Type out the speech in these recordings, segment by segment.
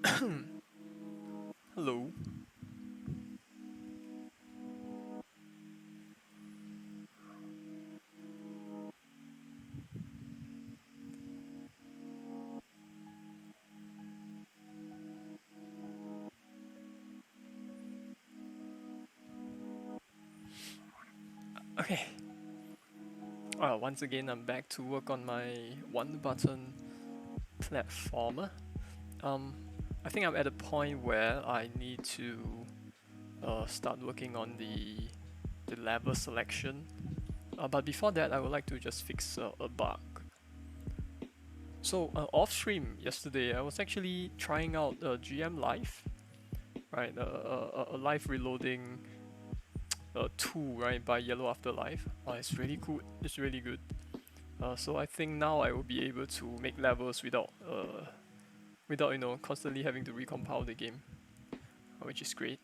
Hello. Okay. Once again, I'm back to work on my one button platformer. Um, I think I'm at a point where I need to start working on the level selection. But before that, I would like to just fix a bug. So off stream yesterday, I was actually trying out GM Live, right? A live reloading tool, right, by Yellow Afterlife. It's really good. It's really good. So I think now I will be able to make levels without constantly having to recompile the game, which is great.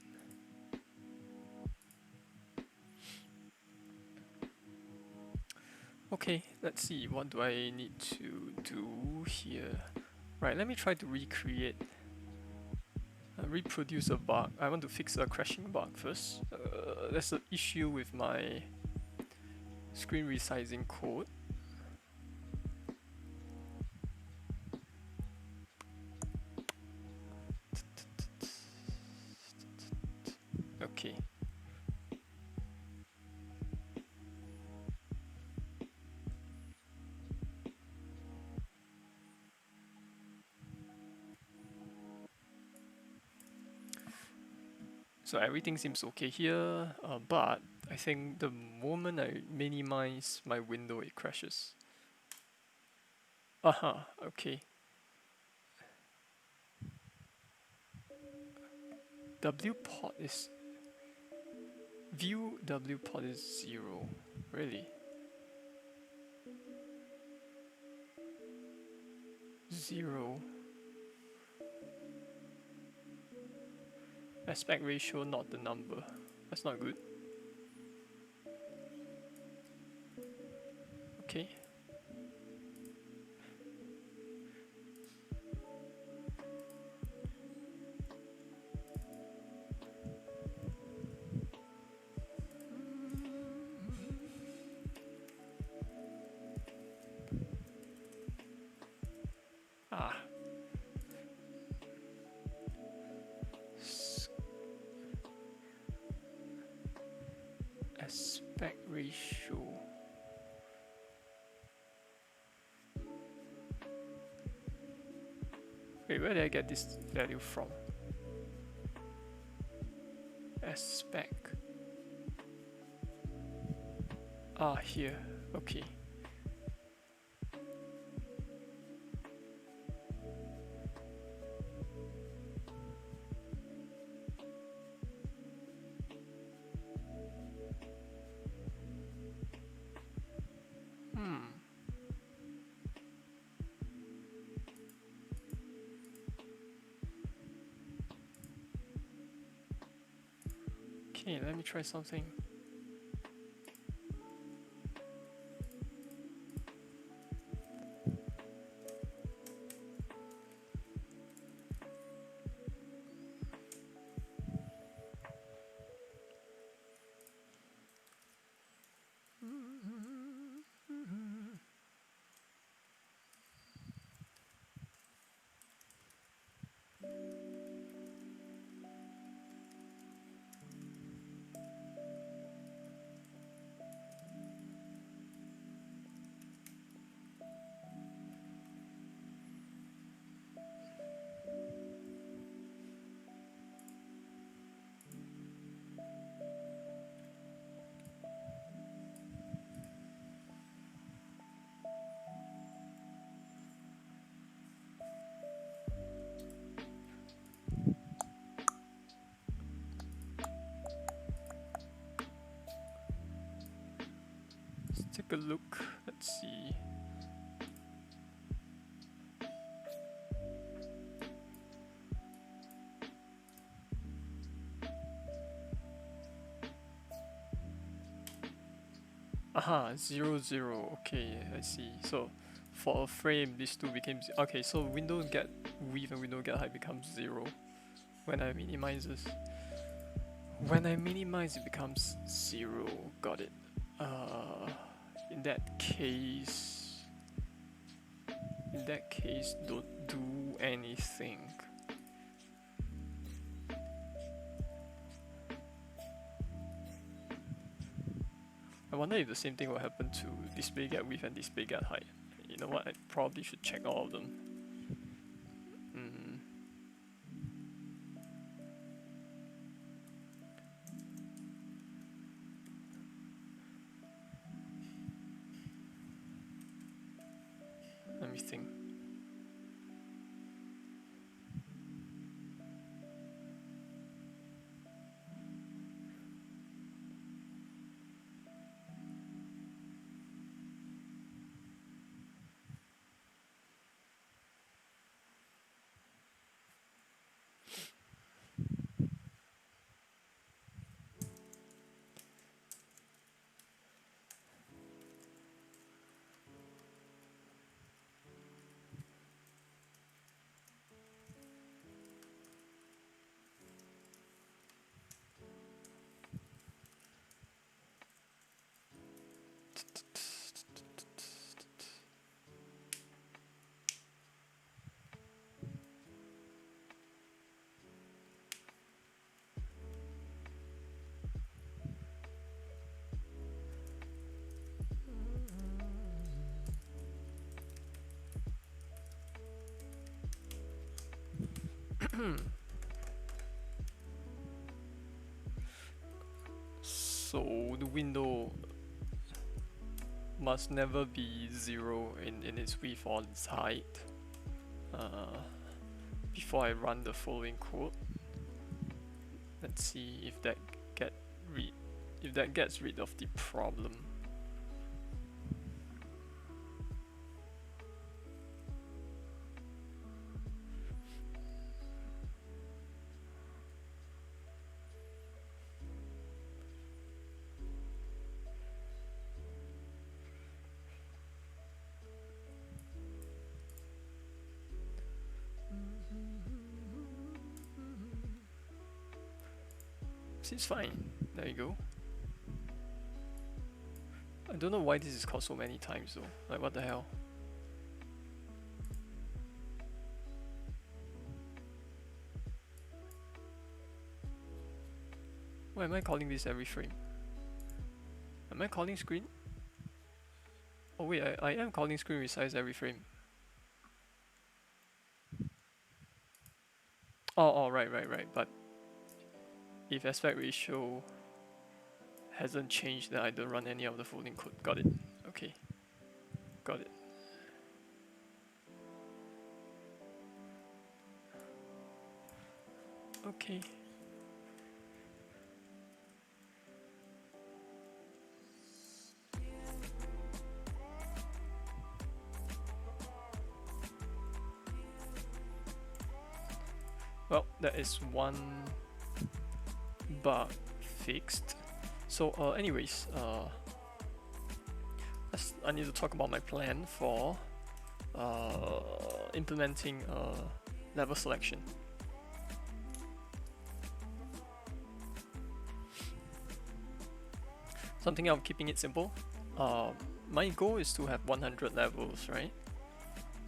Okay, let's see, what do I need to do here? Right, let me try to reproduce a bug. I want to fix a crashing bug first. There's an issue with my screen resizing code. Okay. So everything seems okay here, but I think the moment I minimize my window, it crashes. Aha, okay. W port is view W port is 0. Really? 0. Aspect ratio not the number. That's not good. Okay. Ah. Aspect ratio. Wait, where did I get this value from? Aspect. Ah, here. Okay. Hmm. Okay, let me try something. Let's take a look. Let's see. Aha, 0, 0. Okay, I see. So for a frame, these two became okay. So window get width and window get height becomes 0 when I minimize this. When I minimize, it becomes 0. Got it. In that case, don't do anything. I wonder if the same thing will happen to display get width and display get height. You know what? I probably should check all of them. Let me think. So the window must never be 0 in its width or its height. Before I run the following code, let's see if that gets rid of the problem. Seems fine. There you go. I don't know why this is called so many times though. Like what the hell? Why am I calling this every frame? Am I calling screen? Oh wait, I am calling screen resize every frame. Oh, right. But if aspect ratio hasn't changed, then I don't run any of the folding code. Got it. Okay. Got it. Okay. Well, that is one bug fixed. So anyways, I need to talk about my plan for implementing level selection. Something I'm keeping it simple. My goal is to have 100 levels, right?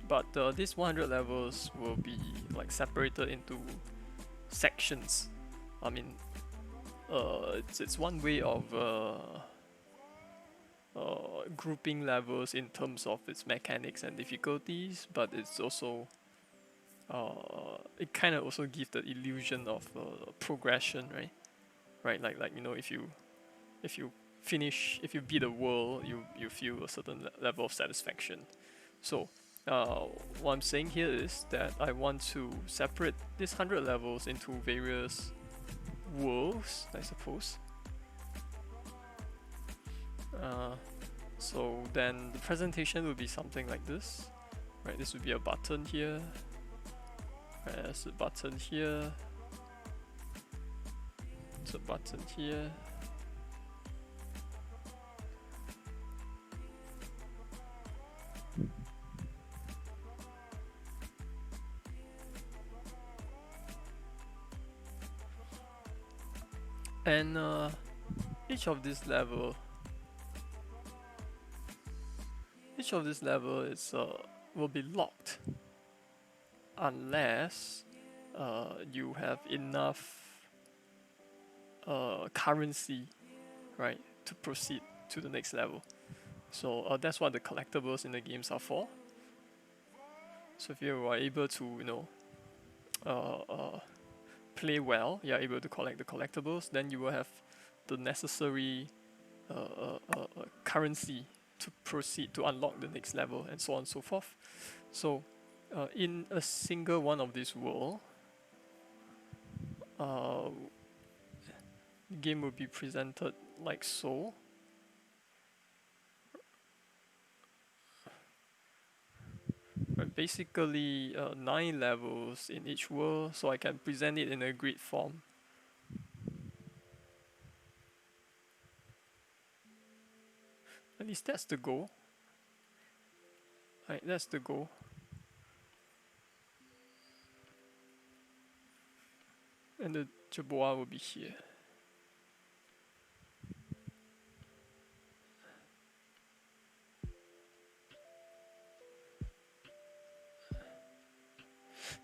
But these 100 levels will be like separated into sections. I mean, it's one way of grouping levels in terms of its mechanics and difficulties, but it's also it kind of also gives the illusion of progression, right? Right, like you know, if you beat a world, you feel a certain level of satisfaction. So what I'm saying here is that I want to separate these 100 levels into various worlds, I suppose. So then the presentation will be something like this, right? This would be a button here, there's a button here, there's a button here, And each of this level is will be locked unless you have enough currency, right, to proceed to the next level. So that's what the collectibles in the games are for. So if you are able to, play well, you're able to collect the collectibles, then you will have the necessary currency to proceed to unlock the next level, and so on and so forth. So in a single one of these world, the game will be presented like so. Right, basically 9 levels in each world, so I can present it in a grid form. At least that's the goal. Right, that's the goal. And the Jerboa will be here.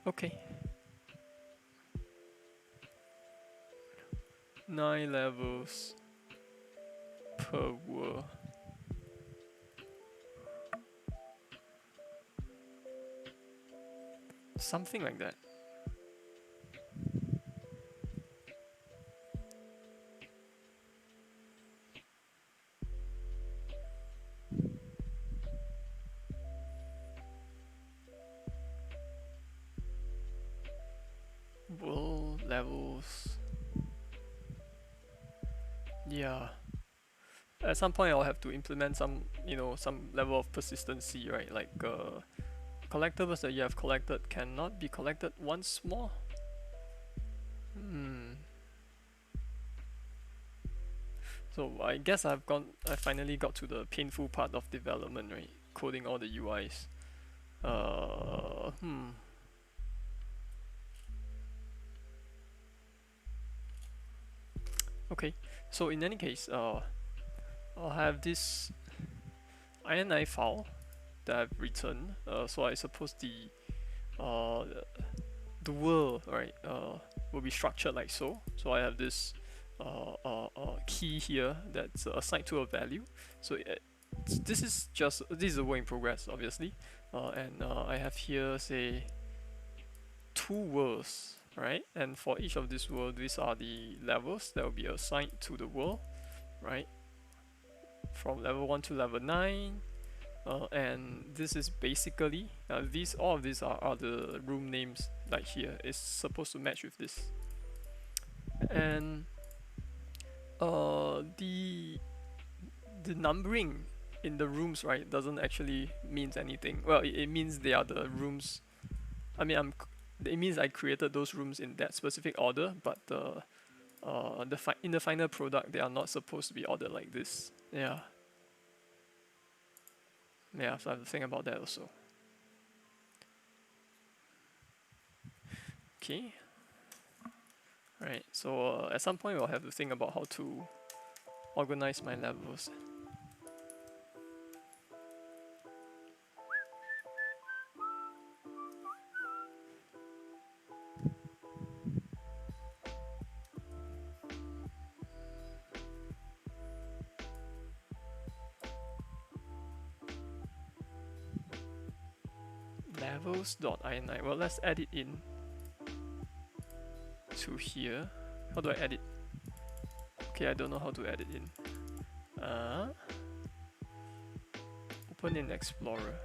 Okay. 9 levels per world. Something like that. World levels. Yeah. At some point I'll have to implement some, some level of persistency, right? Like collectibles that you have collected cannot be collected once more. So I guess I finally got to the painful part of development, right? Coding all the UIs. Okay, so in any case, I'll have this INI file that I've written. So I suppose uh, the world, right, will be structured like so. So I have this key here that's assigned to a value. So this is a work in progress, obviously, and I have here, say, 2 worlds, right? And for each of these worlds, these are the levels that will be assigned to the world, right? From level 1 to level 9. And this is basically all of these are the room names, like here is supposed to match with this. And the numbering in the rooms, right, doesn't actually means anything. Well, it means they are the rooms. I mean, it means I created those rooms in that specific order, but in the final product, they are not supposed to be ordered like this. Yeah. Yeah, so I have to think about that also. Okay. Right, so at some point I'll have to think about how to organize my levels. Levels.ini. Well, let's add it in to here. How do I add it? Okay, I don't know how to add it in. Open in Explorer.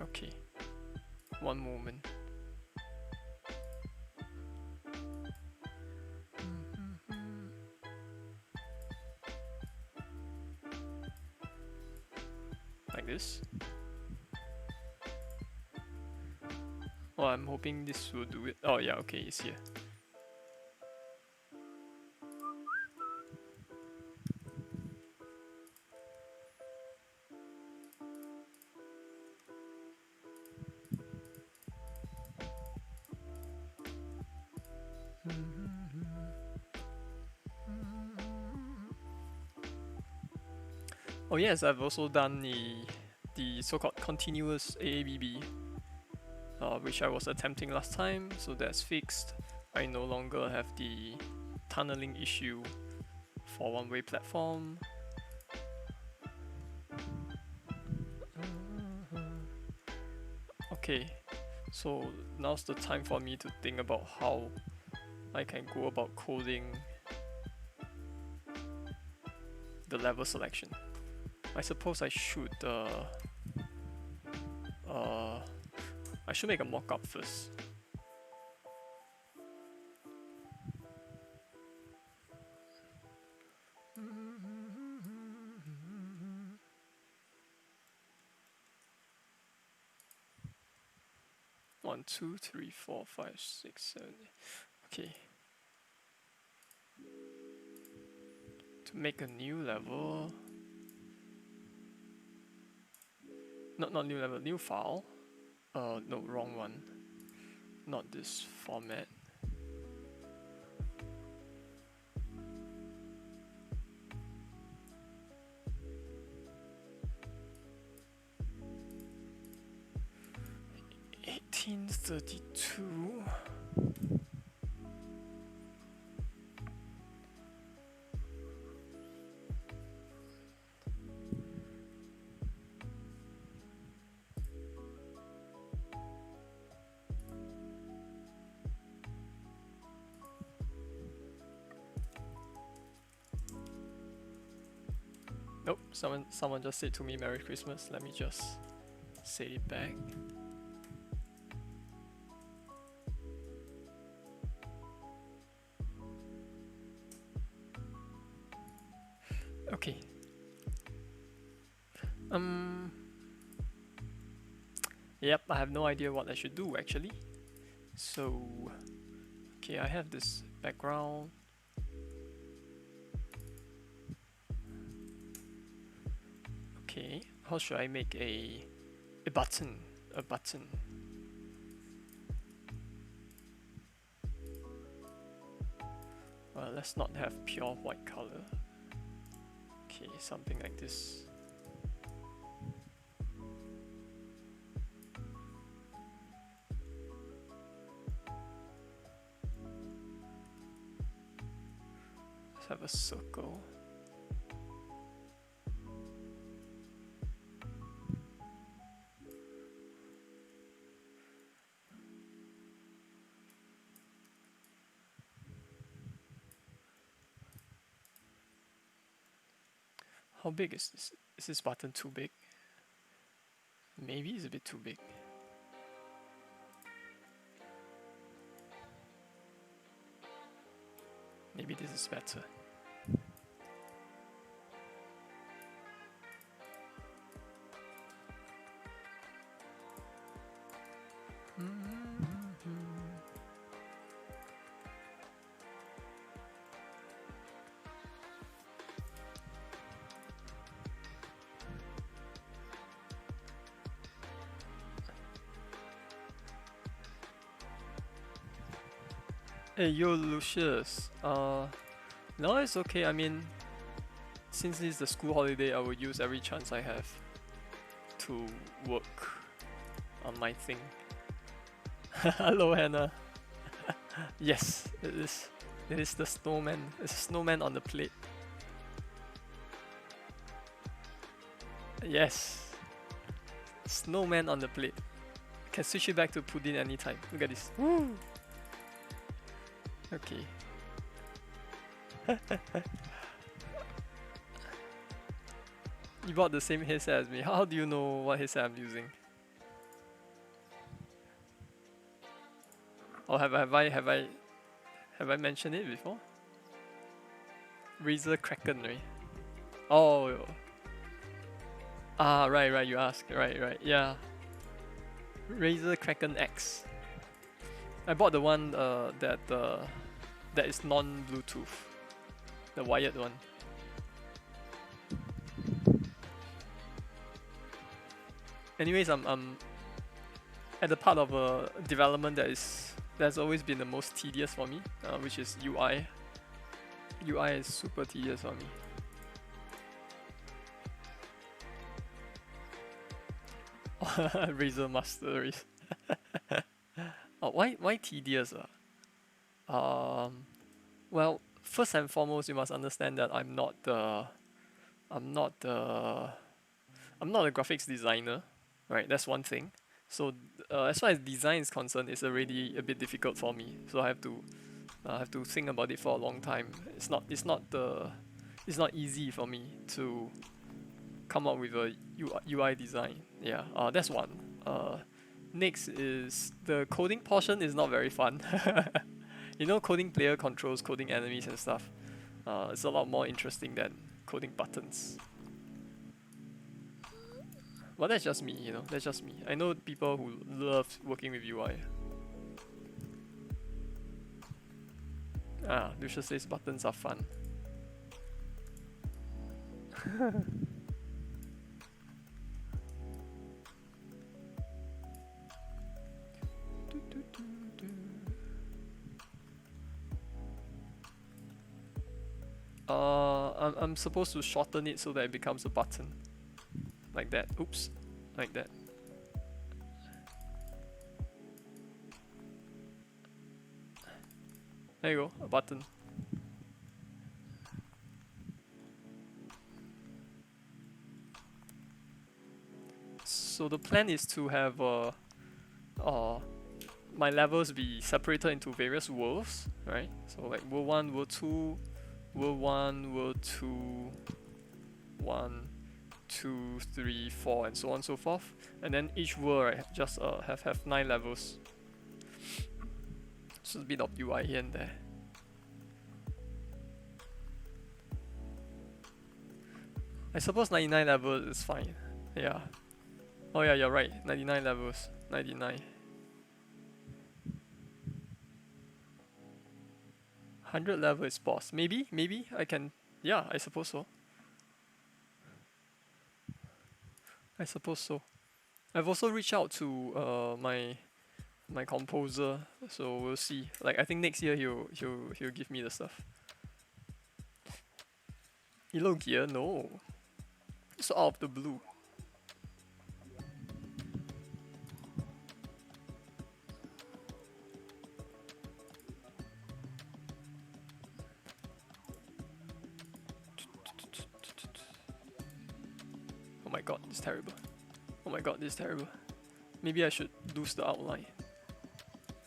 Okay, one moment. Like this. Oh, I'm hoping this will do it. Oh yeah, okay, it's here. Oh yes, I've also done the so-called continuous AABB, which I was attempting last time, so that's fixed. I no longer have the tunneling issue for one-way platform. Okay, so now's the time for me to think about how I can go about coding the level selection. I suppose I should make a mock-up first. One, two, three, four, five, six, seven. Okay. To make a new level. Not new level, new file. No, wrong one. Not this format. $1832. Nope, someone just said to me Merry Christmas. Let me just say it back. Okay. Yep, I have no idea what I should do actually. So, okay, I have this background. Okay, how should I make a button? A button. Let's not have pure white color. Okay, something like this. Let's have a circle. How big is this? Is this button too big? Maybe it's a bit too big. Maybe this is better. Hey, yo, Lucius. No, it's okay. I mean, since it's the school holiday, I will use every chance I have to work on my thing. Hello, Hannah. Yes, it is. It is the snowman. It's a snowman on the plate. Yes. Snowman on the plate. Can switch it back to pudding anytime. Look at this. Woo! Okay. You bought the same headset as me. How do you know what headset I'm using? Or have I mentioned it before? Razer Kraken, right? Oh. Ah, right, you asked. Right, yeah. Razer Kraken X. I bought the one that is non-Bluetooth, the wired one. Anyways, I'm at the part of development that's always been the most tedious for me, which is UI. UI is super tedious for me. Razor Master Race. Oh, why tedious? Well, first and foremost, you must understand that I'm not the I'm not a graphics designer, right? That's one thing. So as far as design is concerned, it's already a bit difficult for me. So I have to think about it for a long time. It's not easy for me to come up with a UI design. Yeah, that's one. Next is the coding portion is not very fun. You know, coding player controls, coding enemies and stuff. It's a lot more interesting than coding buttons. But that's just me, you know. That's just me. I know people who love working with UI. Lucius says buttons are fun. I'm supposed to shorten it so that it becomes a button. Like that. Oops. Like that. There you go, a button. So the plan is to have my levels be separated into various worlds, right? So like world 1, world 2, world 1, world 2, 1, 2, 3, 4, and so on and so forth. And then each world, right, just have 9 levels. So a bit of UI here and there. I suppose 99 levels is fine. Yeah. Oh yeah, you're right. 99 levels. 99. 100 level is boss. Maybe I can. Yeah, I suppose so. I suppose so. I've also reached out to my composer, so we'll see. Like I think next year he'll give me the stuff. Elo gear, no. It's out of the blue. Oh my god, this is terrible. Oh my god, this is terrible. Maybe I should lose the outline.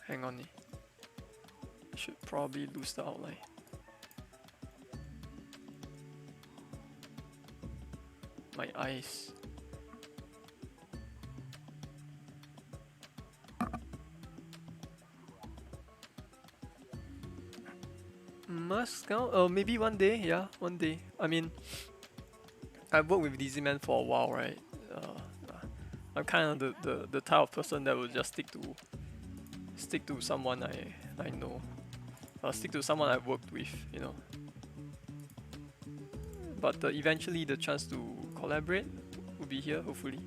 Hang on. I should probably lose the outline. My eyes. Must count? Maybe one day, yeah, one day. I mean, I've worked with Dizzy Man for a while, right? I'm kind of the type of person that will just stick to someone I know. Stick to someone I've worked with, you know. But eventually the chance to collaborate will be here, hopefully.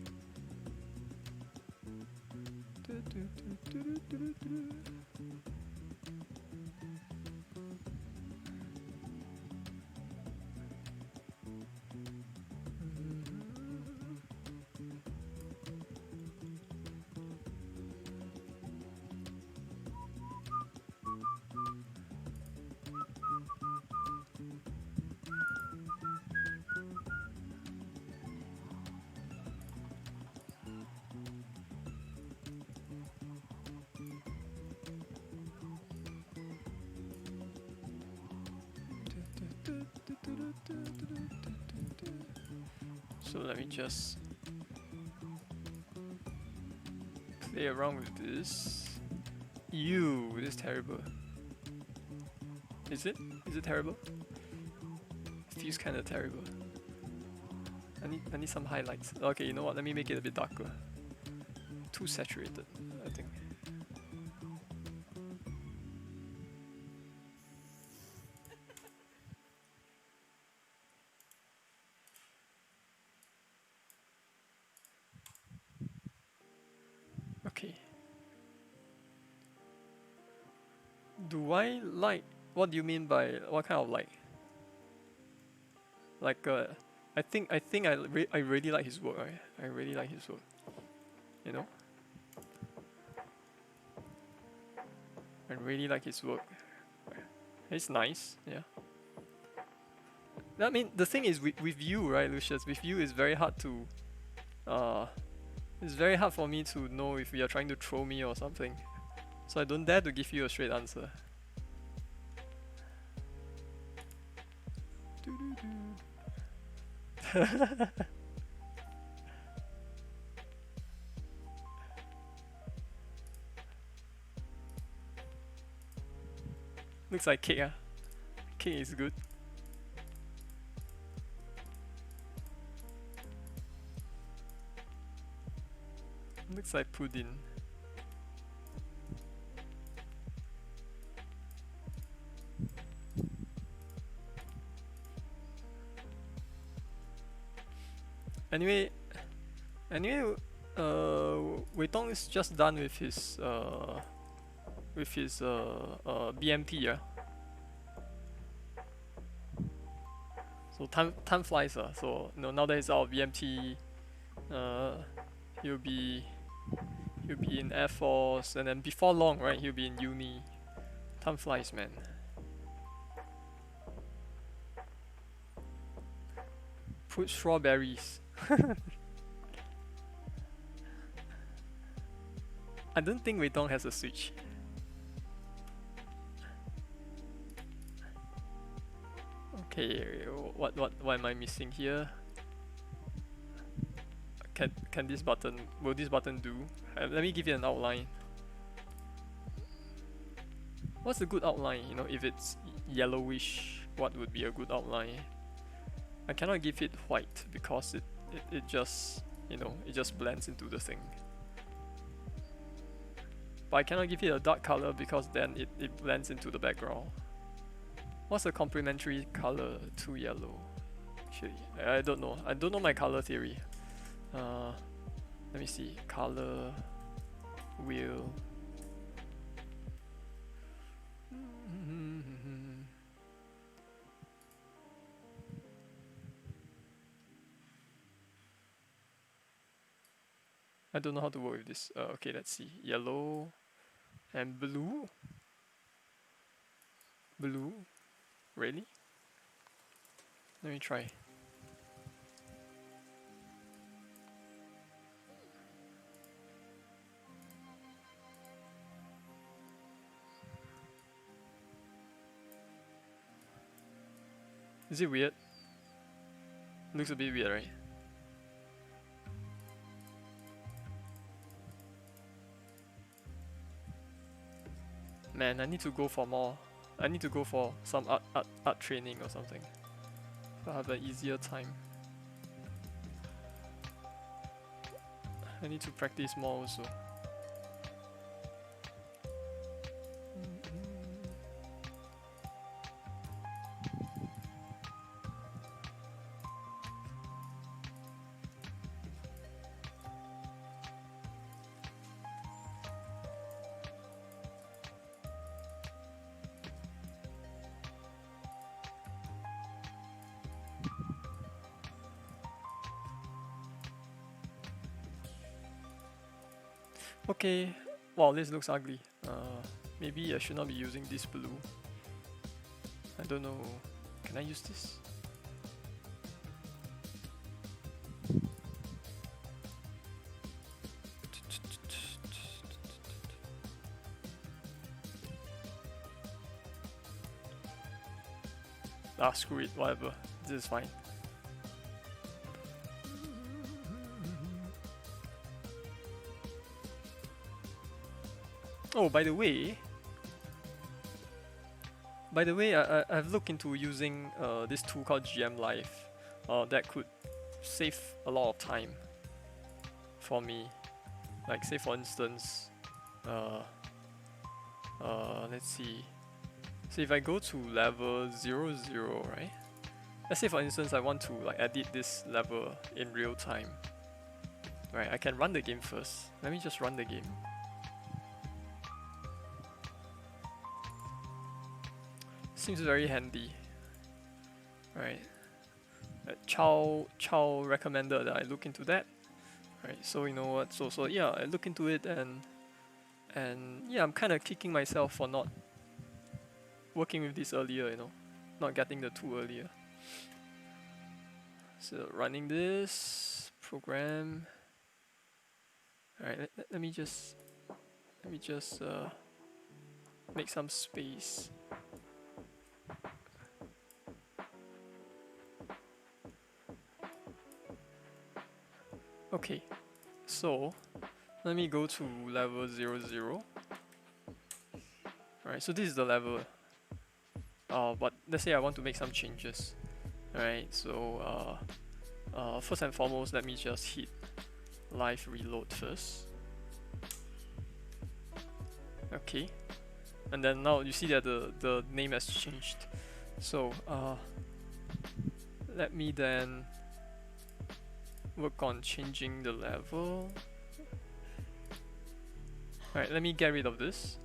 So let me just play around with this. Ew, this is terrible. Is it? Is it terrible? It feels kinda terrible. I need some highlights. Okay, you know what? Let me make it a bit darker. Too saturated, I think. Okay. Do I like? What do you mean by what kind of like? Like I think I really like his work. Right? I really like his work. you know. I really like his work. It's nice, yeah. I mean, the thing is with you, right, Lucius? With you, it's very hard to, it's very hard for me to know if you are trying to troll me or something. So I don't dare to give you a straight answer. Looks like cake, ah. Cake is good. Looks like pudding. Anyway, Wei Tong is just done with his BMT, yeah. So time flies, so now that he's out of BMT, he'll be in Air Force, and then before long, right, he'll be in uni. Time flies, man. Put strawberries. I don't think Wei Tong has a Switch. Okay, what am I missing here? Can this button, will this button do? Let me give you an outline. What's a good outline? You know, if it's yellowish, what would be a good outline? I cannot give it white because it just, you know, it just blends into the thing. But I cannot give it a dark color because then it blends into the background. What's a complementary color to yellow? Actually, I don't know. I don't know my color theory. Let me see. Color wheel. I don't know how to work with this. Okay, let's see. Yellow and blue. Blue. Really? Let me try. Is it weird? Looks a bit weird, right? Man, I need to go for more. I need to go for some art training or something. So I have an easier time. I need to practice more also. Okay, wow, this looks ugly. Maybe I should not be using this blue. I don't know. Can I use this? Ah, screw it, whatever. This is fine. Oh, by the way, I've looked into using this tool called GM Live. That could save a lot of time for me. Like, say for instance, let's see. So if I go to level 00, right? Let's say for instance I want to like edit this level in real time. Right, I can run the game first. Let me just run the game. Seems very handy. Right. Chow recommended that I look into that. right? So you know what? So yeah, I look into it and yeah, I'm kind of kicking myself for not working with this earlier, you know, not getting the tool earlier. So running this program. All right, let me just make some space. Okay, so let me go to level 00. Alright, so this is the level. But let's say I want to make some changes. Alright, so first and foremost, let me just hit live reload first. Okay, and then now you see that the name has changed. So let me then work on changing the level. Alright, let me get rid of this.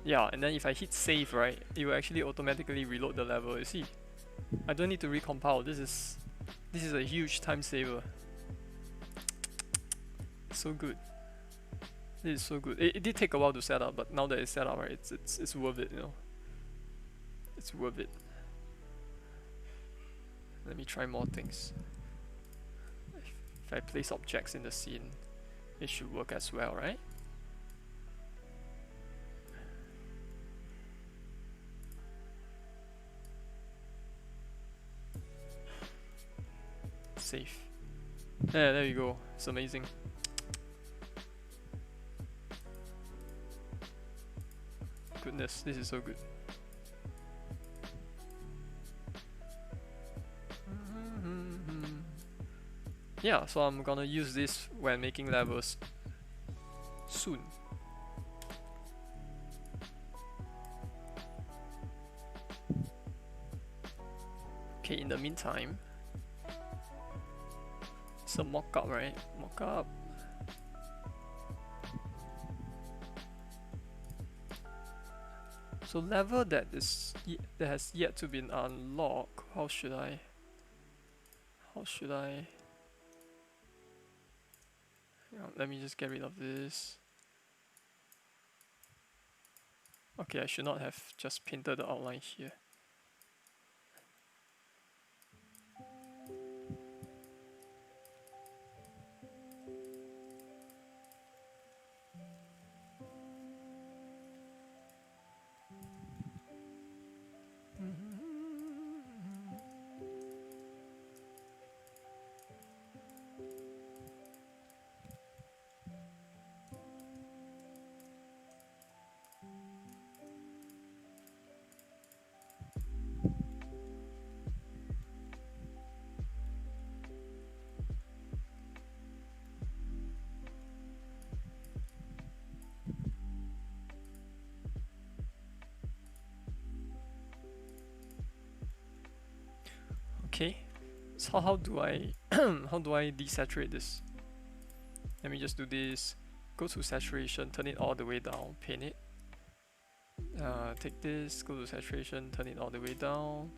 Yeah, and then if I hit save, right, it will actually automatically reload the level. You see, I don't need to recompile. This is a huge time saver. So good. This is so good. It did take a while to set up, but now that it's set up, right, it's worth it. You know, it's worth it. Let me try more things. If I place objects in the scene, it should work as well, right? Save. Yeah, there you go. It's amazing. Goodness, this is so good. Yeah, so I'm gonna use this when making levels soon. Okay, in the meantime, it's a mock-up, right? Mock-up. So level that has yet to be unlocked. How should I? Let me just get rid of this. Okay, I should not have just painted the outline here. Okay, so how do I how do I desaturate this? Let me just do this. Go to saturation, turn it all the way down, paint it. Take this, go to saturation, turn it all the way down.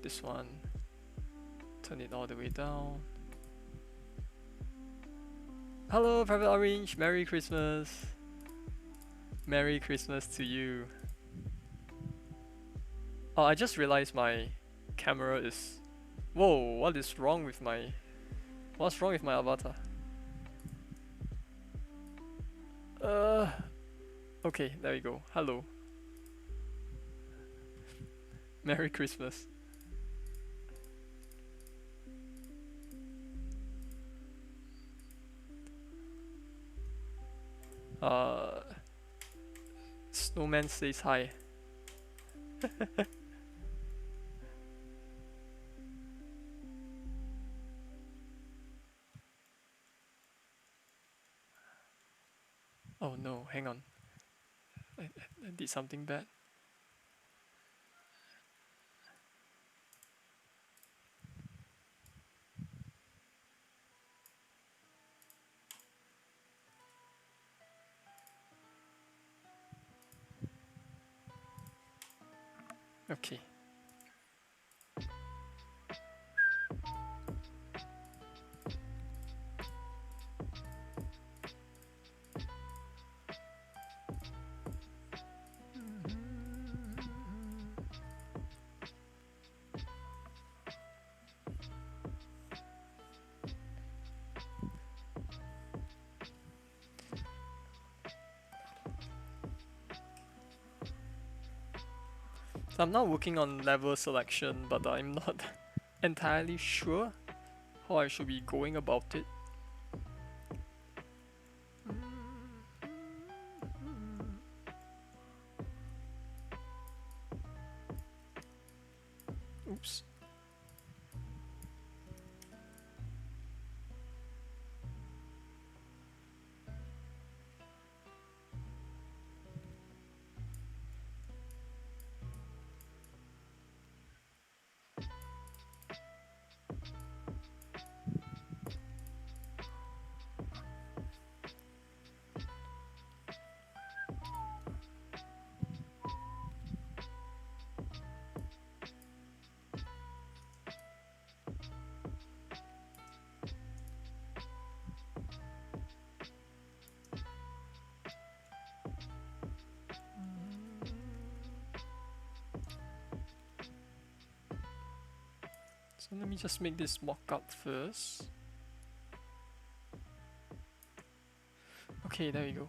This one, turn it all the way down. Hello, Private Orange. Merry Christmas. Merry Christmas to you. Oh, I just realized my camera is... Whoa, what's wrong with my avatar? Okay, there we go. Hello. Merry Christmas. Snowman says hi. Oh no, hang on. I did something bad. Okay. So I'm now working on level selection, but I'm not entirely sure how I should be going about it. Oops. So let me just make this mock-up first. Okay, there we go.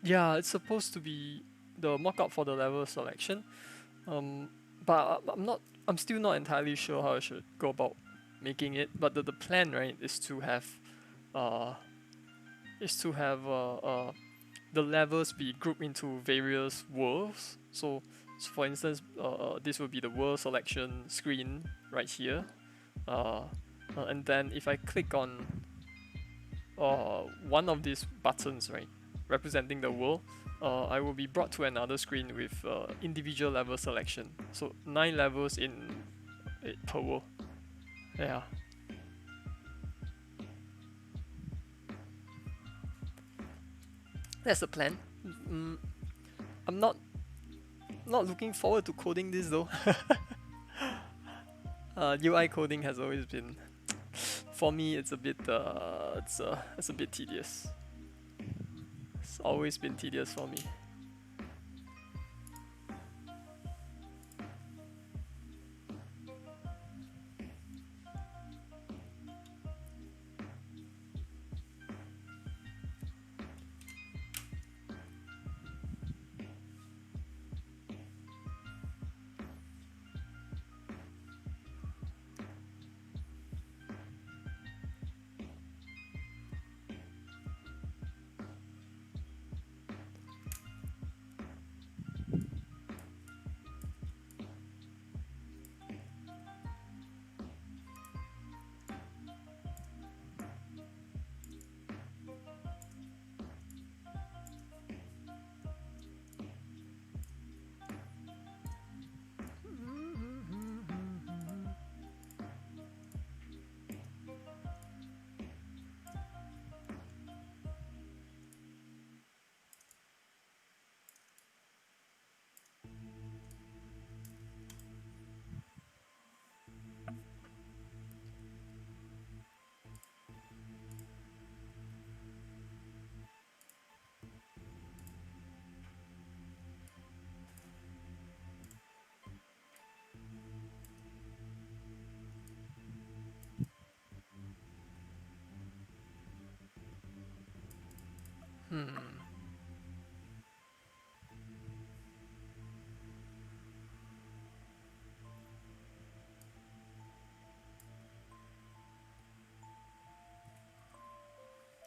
Yeah, it's supposed to be the mock-up for the level selection. But I'm still not entirely sure how I should go about making it. But the plan, right, is to have the levels be grouped into various worlds. So for instance, this will be the world selection screen right here. And then if I click on one of these buttons, right, representing the world, I will be brought to another screen with individual level selection. So 9 levels in per world. Yeah. That's the plan. I'm not looking forward to coding this though. UI coding has always been, for me, it's a bit it's a bit tedious. It's always been tedious for me.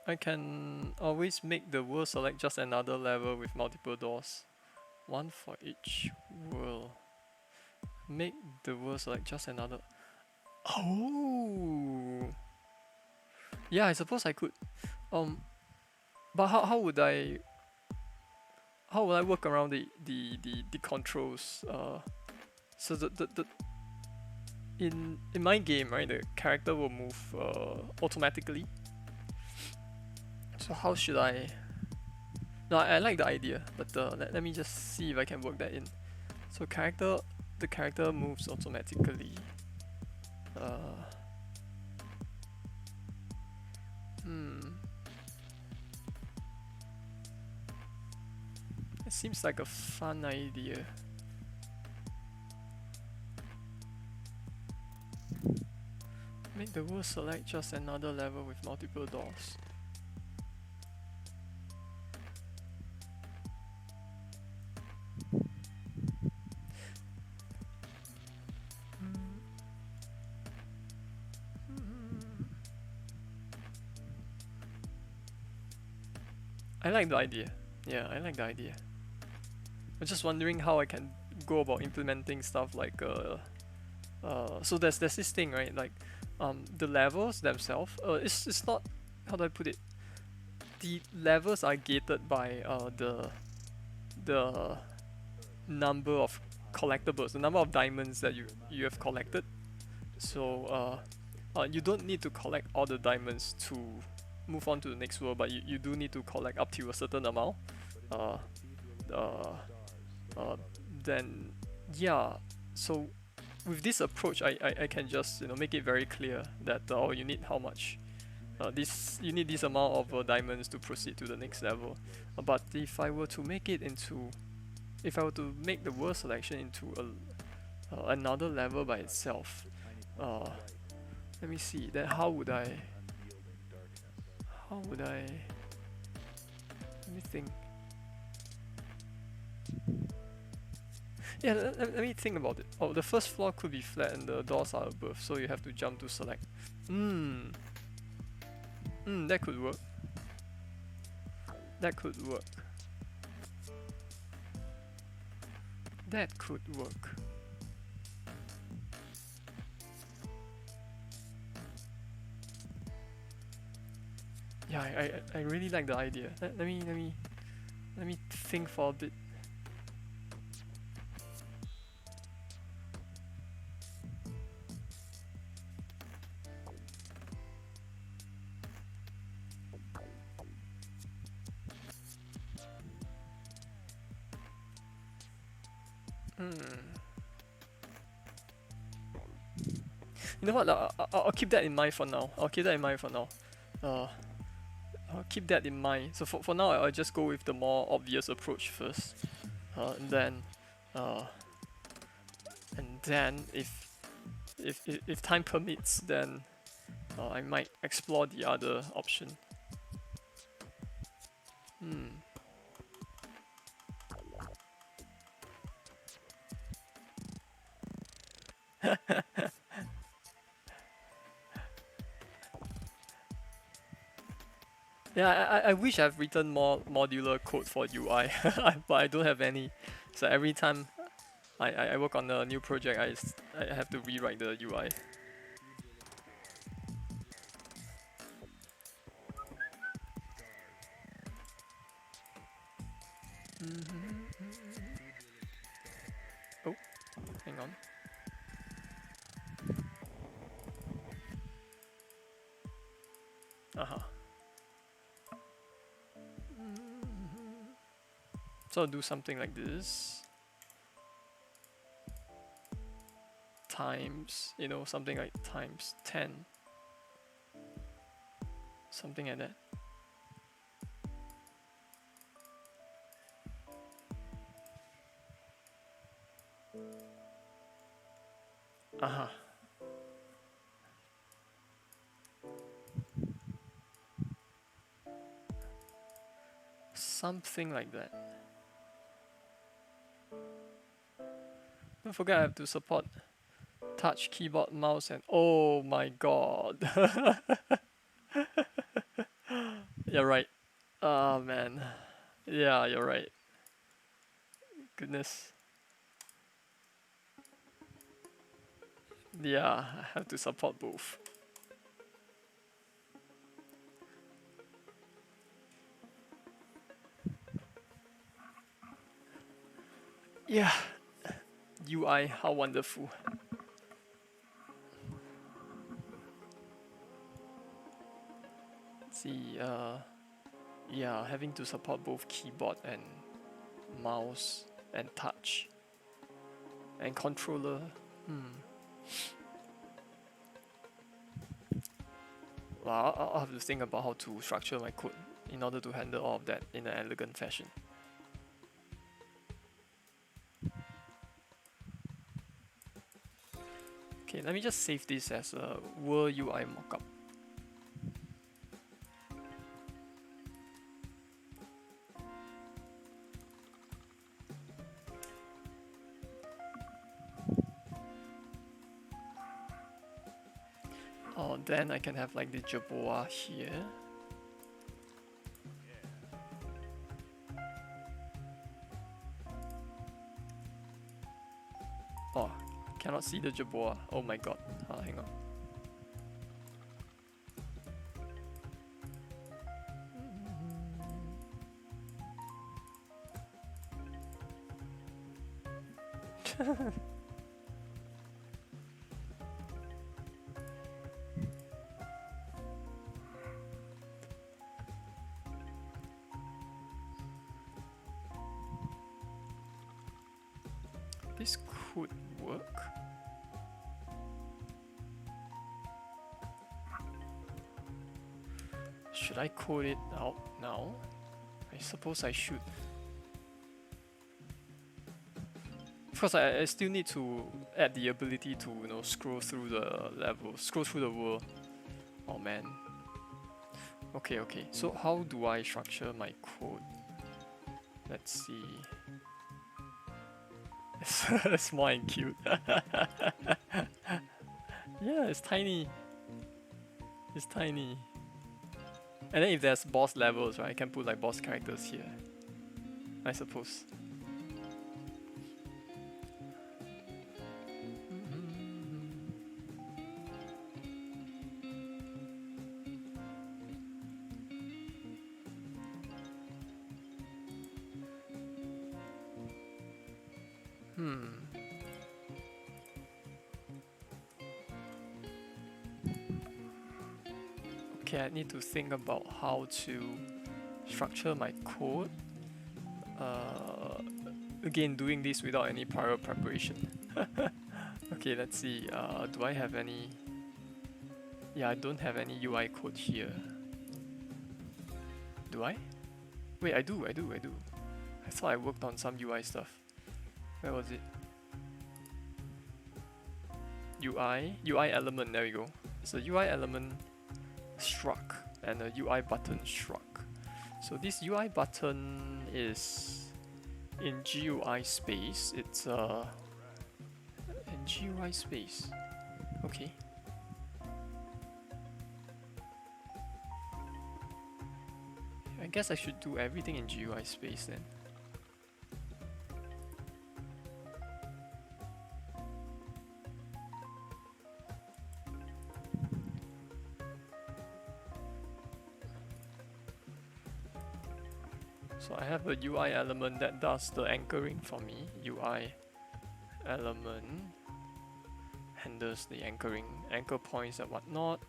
I can always make the world select just another level with multiple doors. One for each world. Make the world select just another. Oh! Yeah, I suppose I could. But how would I work around the controls? So the in my game, right, the character will move automatically. So how should I? No, I like the idea, but let me just see if I can work that in. So the character moves automatically. It seems like a fun idea. Make the world select just another level with multiple doors. I like the idea. Yeah, I like the idea. I'm just wondering how I can go about implementing stuff like so there's this thing, right? Like the levels themselves. It's not, how do I put it? The levels are gated by the number of collectibles, the number of diamonds that you have collected. So you don't need to collect all the diamonds to move on to the next world, but you do need to collect up to a certain amount. Uh, uh, then yeah. So with this approach, I can just make it very clear that oh, you need how much. You need this amount of diamonds to proceed to the next level. But if I were to make it into, if I were to make the world selection into another level by itself, let me see. Then how would I? Let me think. Yeah, let me think about it. Oh, the first floor could be flat and the doors are above, so you have to jump to select. That could work. That could work. That could work. Yeah, I really like the idea. Let me think for a bit. You know what? I'll keep that in mind for now. I'll keep that in mind. So for now, I'll just go with the more obvious approach first, and then if time permits, then I might explore the other option. Yeah, I wish I've written more modular code for UI, but I don't have any. So every time I work on a new project, I have to rewrite the UI. Oh, hang on. So I'll do something like this. Times, something like times 10. Something like that. Something like that. Don't forget I have to support touch, keyboard, mouse, and oh my god. You're right. Oh man. Yeah, you're right. Goodness. Yeah, I have to support both. Yeah. UI, how wonderful. Let's see, yeah, having to support both keyboard and mouse and touch and controller. Well, I'll have to think about how to structure my code in order to handle all of that in an elegant fashion. Okay, let me just save this as a World UI mockup. Oh, then I can have like the Jerboa here. Oh, cannot see the Jerboa. Oh my god. Hang on. This could work. Should I code it out now? I suppose I should. Of course, I still need to add the ability to, you know, scroll through the level, scroll through the world. Oh man. Okay, okay. So how do I structure my code? Let's see. It's small and cute. Yeah, it's tiny. It's tiny. And then if there's boss levels, right, I can put like boss characters here, I suppose. Okay, I need to think about how to structure my code. Again, doing this without any prior preparation. Okay, let's see. Do I have any? Yeah, I don't have any UI code here. Do I? Wait, I do. I thought I worked on some UI stuff. Where was it? UI element, there we go. It's a UI element struct and a UI button struct. So this UI button is in GUI space. It's in GUI space. Okay. I guess I should do everything in GUI space then. So I have a UI element that does the anchoring for me. UI element handles the anchoring, anchor points and whatnot.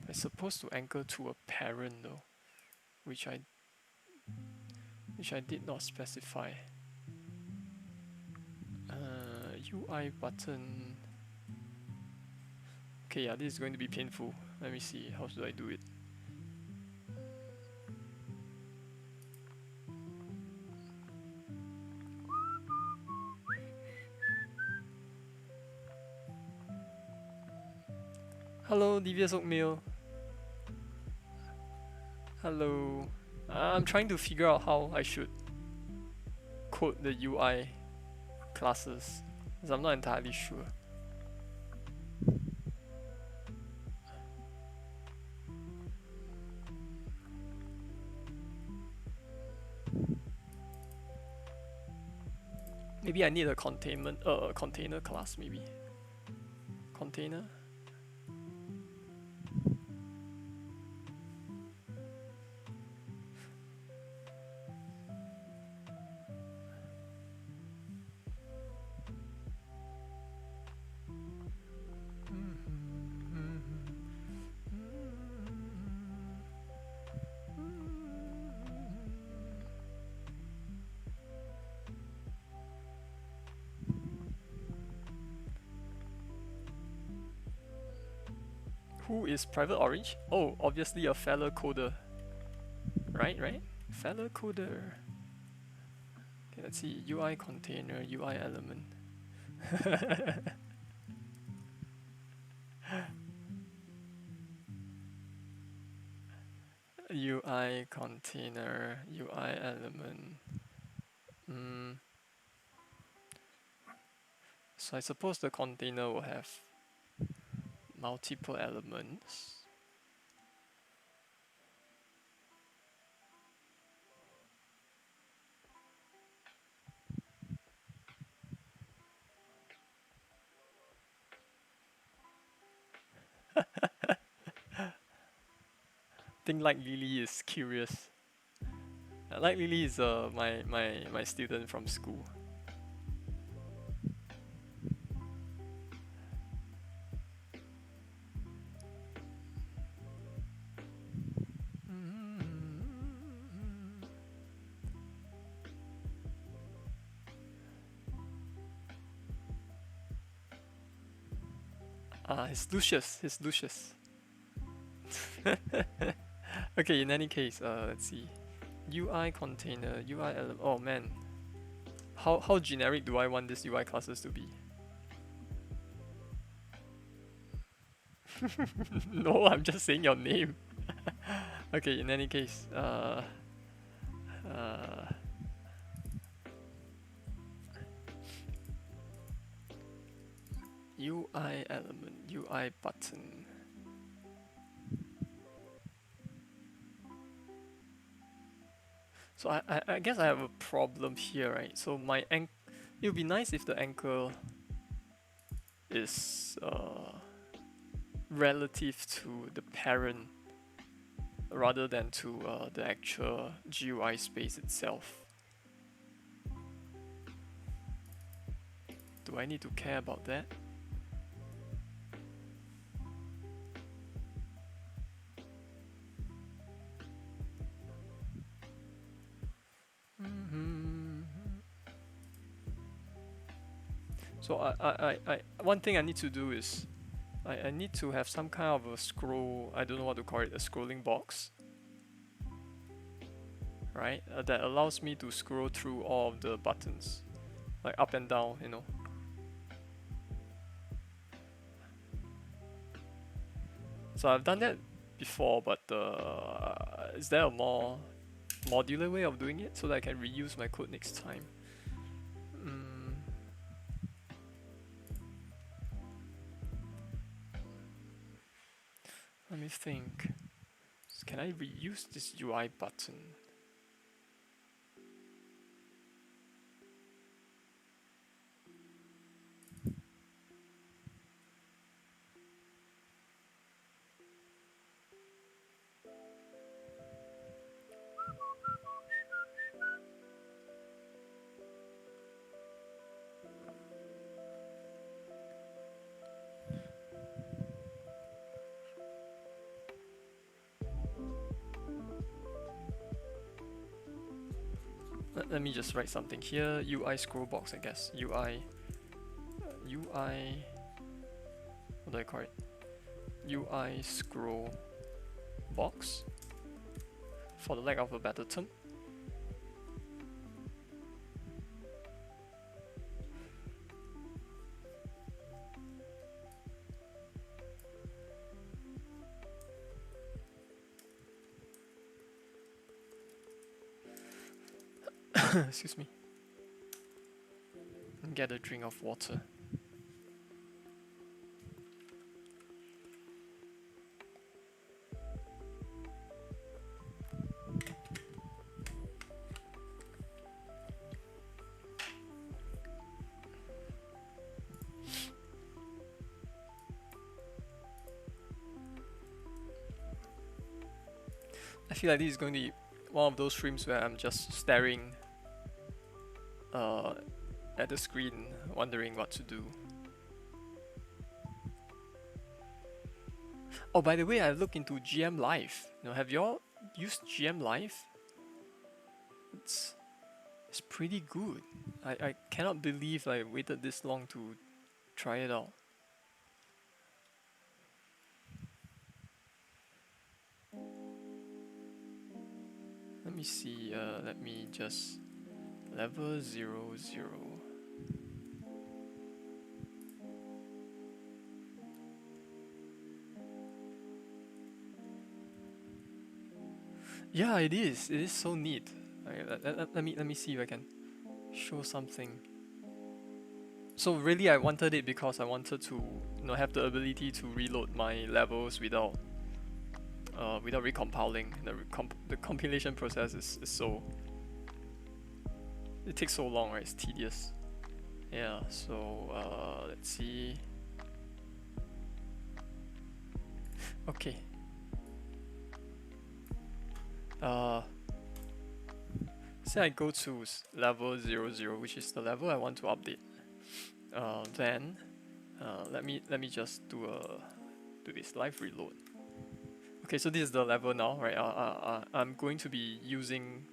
It's supposed to anchor to a parent though, which I did not specify. UI button. Okay, yeah, this is going to be painful. Let me see, how do I do it? Hello, Devious Oatmeal. Hello. I'm trying to figure out how I should code the UI classes, because I'm not entirely sure. Maybe I need a container class, maybe. Container? Who is Private Orange? Oh, obviously a fellow coder. Right? Fellow coder. Okay, let's see. UI container, UI element. UI container, UI element. So I suppose the container will have multiple elements. I think like Lily is curious. Like Lily is my student from school. It's Lucius. It's Lucius. Okay, in any case, let's see. UI container, UI element. Oh man, how generic do I want these UI classes to be? No, I'm just saying your name. Okay, in any case, UI element, UI button. So I guess I have a problem here, right? So it would be nice if the anchor is relative to the parent rather than to the actual GUI space itself. Do I need to care about that? So I one thing I need to do is I need to have some kind of a scroll, I don't know what to call it, a scrolling box, right? That allows me to scroll through all of the buttons, like up and down, you know. So I've done that before, but is there a more modular way of doing it so that I can reuse my code next time? Let me think. Can I reuse this UI button? Let me just write something here. UI scroll box, I guess. UI. What do I call it? UI scroll box, for the lack of a better term. Excuse me. Get a drink of water. I feel like this is going to be one of those streams where I'm just staring at the screen, wondering what to do. Oh, by the way, I looked into GM Live. You know, have y'all used GM Live? It's pretty good. I cannot believe I waited this long to try it out. Let me see. Let me just level 0, 0. Yeah, it is. It is so neat. Let me see if I can show something. So really, I wanted it because I wanted to, have the ability to reload my levels without recompiling. The compilation process is so, it takes so long, right? It's tedious. Yeah. So let's see. Okay. Say I go to level 0, 0, which is the level I want to update. Then let me just do this live reload. Okay, so this is the level now, right? I'm going to be using.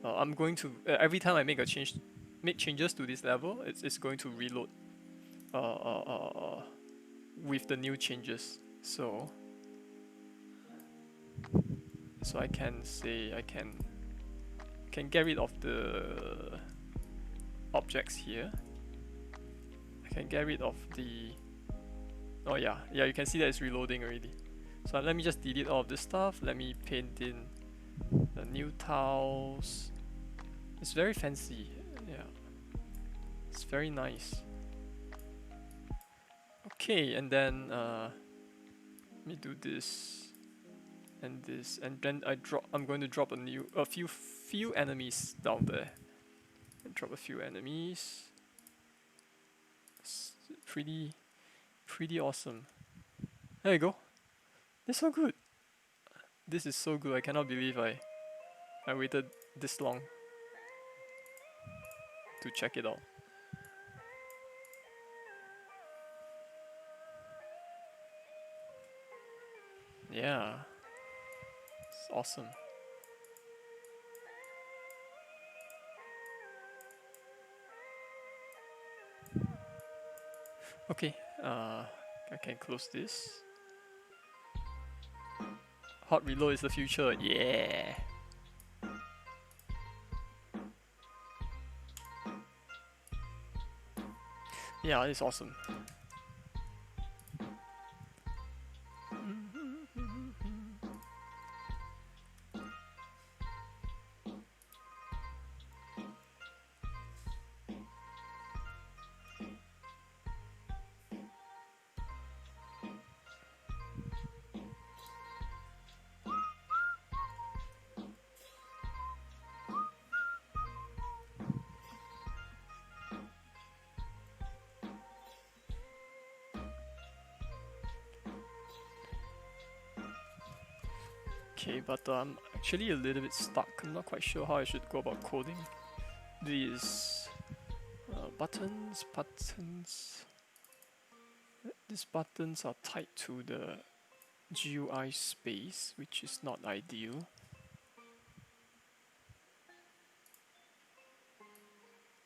I'm going to every time I make changes to this level, it's going to reload. With the new changes. So I can say I can get rid of the objects here. I can get rid of the. Oh yeah, you can see that it's reloading already. So let me just delete all of this stuff. Let me paint in the new tiles. It's very fancy. Yeah, it's very nice. Okay, and then let me do this and this, and then I'm going to drop a few enemies down there. And drop a few enemies. It's pretty awesome. There you go. It's so good. This is so good. I cannot believe I waited this long to check it out. Yeah, it's awesome. Okay, I can close this. Hot reload is the future. Yeah. Yeah, it's awesome. Okay, but I'm actually a little bit stuck. I'm not quite sure how I should go about coding these buttons. These buttons are tied to the GUI space, which is not ideal.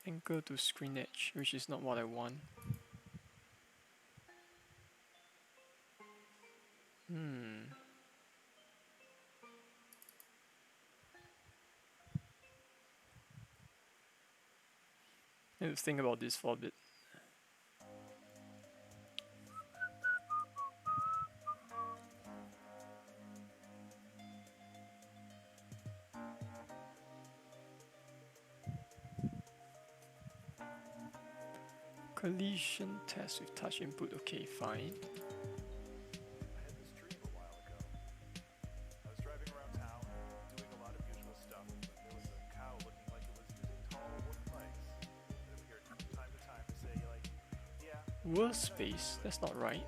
Anchor to screen edge, which is not what I want. I need to think about this for a bit. Collision test with touch input. Okay, fine. Worst space? That's not right.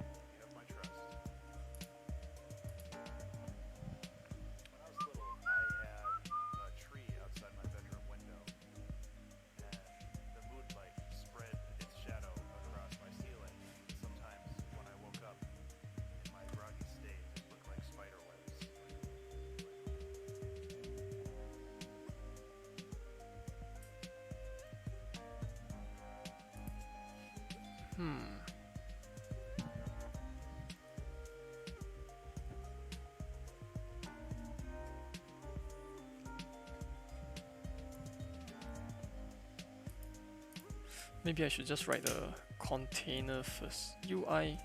Maybe I should just write a container first. UI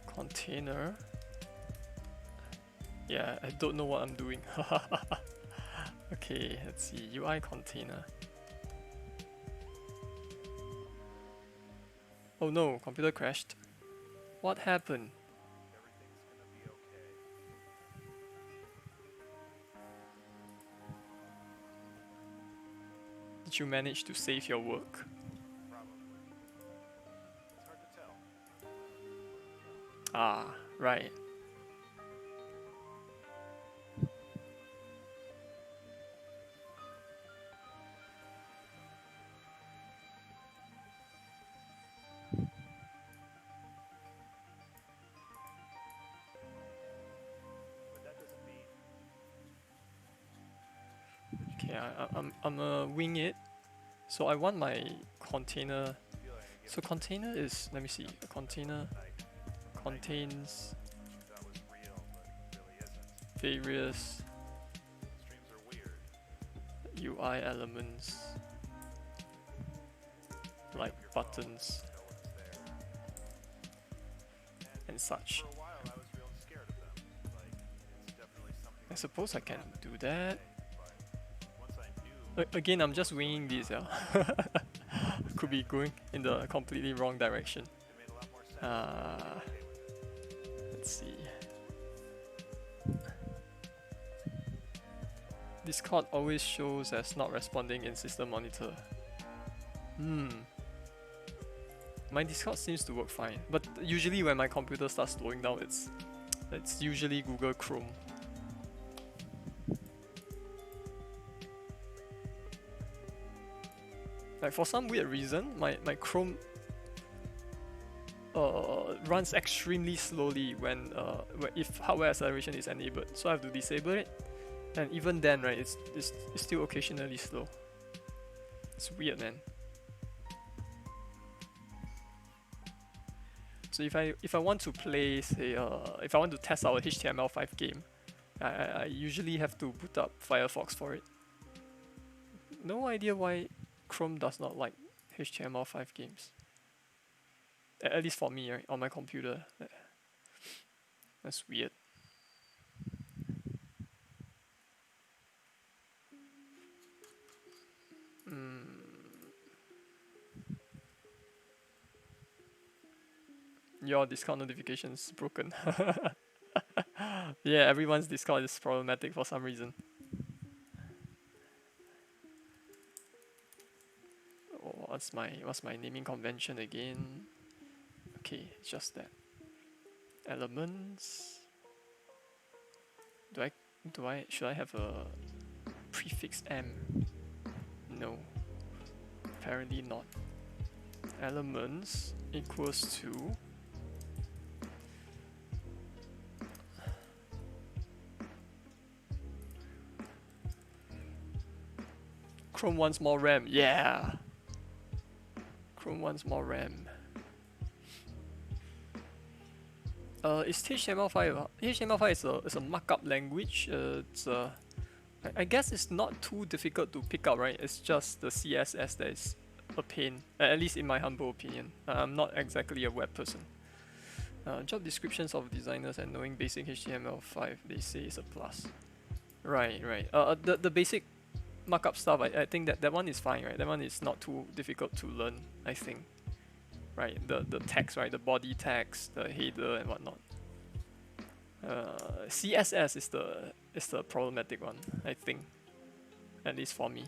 container. Yeah, I don't know what I'm doing. Okay, let's see. UI container. Oh no, computer crashed. What happened? Everything's gonna be okay. Did you manage to save your work? Probably. It's hard to tell. Ah, right. But that doesn't mean that you Okay, can't I'm wing it. So I want my container. feel like I So container is, let me see, a container night contains that was real, but really isn't. various Streams are weird. UI elements like Up your buttons phone, know what's there. and such. For a while, I was real scared of them. Like, it's definitely something. I suppose I can do that. But once I knew, Again, I'm just winging these, yeah. Could be going in the completely wrong direction. it made a lot more sense. Okay with it. Let's see. Discord always shows as not responding in system monitor. My Discord seems to work fine, but usually when my computer starts slowing down, it's usually Google Chrome. Like for some weird reason, my Chrome runs extremely slowly when if hardware acceleration is enabled. So I have to disable it, and even then, right, it's still occasionally slow. It's weird, man. So if I want to play, say, if I want to test out a HTML5 game, I usually have to boot up Firefox for it. No idea why Chrome does not like HTML5 games. At least for me, right, on my computer. That's weird. Your Discord notifications broken. Yeah, everyone's Discord is problematic for some reason. Oh, what's my naming convention again? Okay, it's just that. Elements. Should I have a prefix M? No. Apparently not. Elements equals to Chrome wants more RAM. Yeah. Chrome wants more RAM. Is HTML5? HTML5 is a markup language. I guess it's not too difficult to pick up, right? It's just the CSS that is a pain, at least in my humble opinion. I'm not exactly a web person. Job descriptions of designers and knowing basic HTML5, they say is a plus. Right. The basic markup stuff, I think that one is fine, right? That one is not too difficult to learn, I think. Right, the text, right, the body text, the header and whatnot. CSS is the problematic one, I think, at least for me.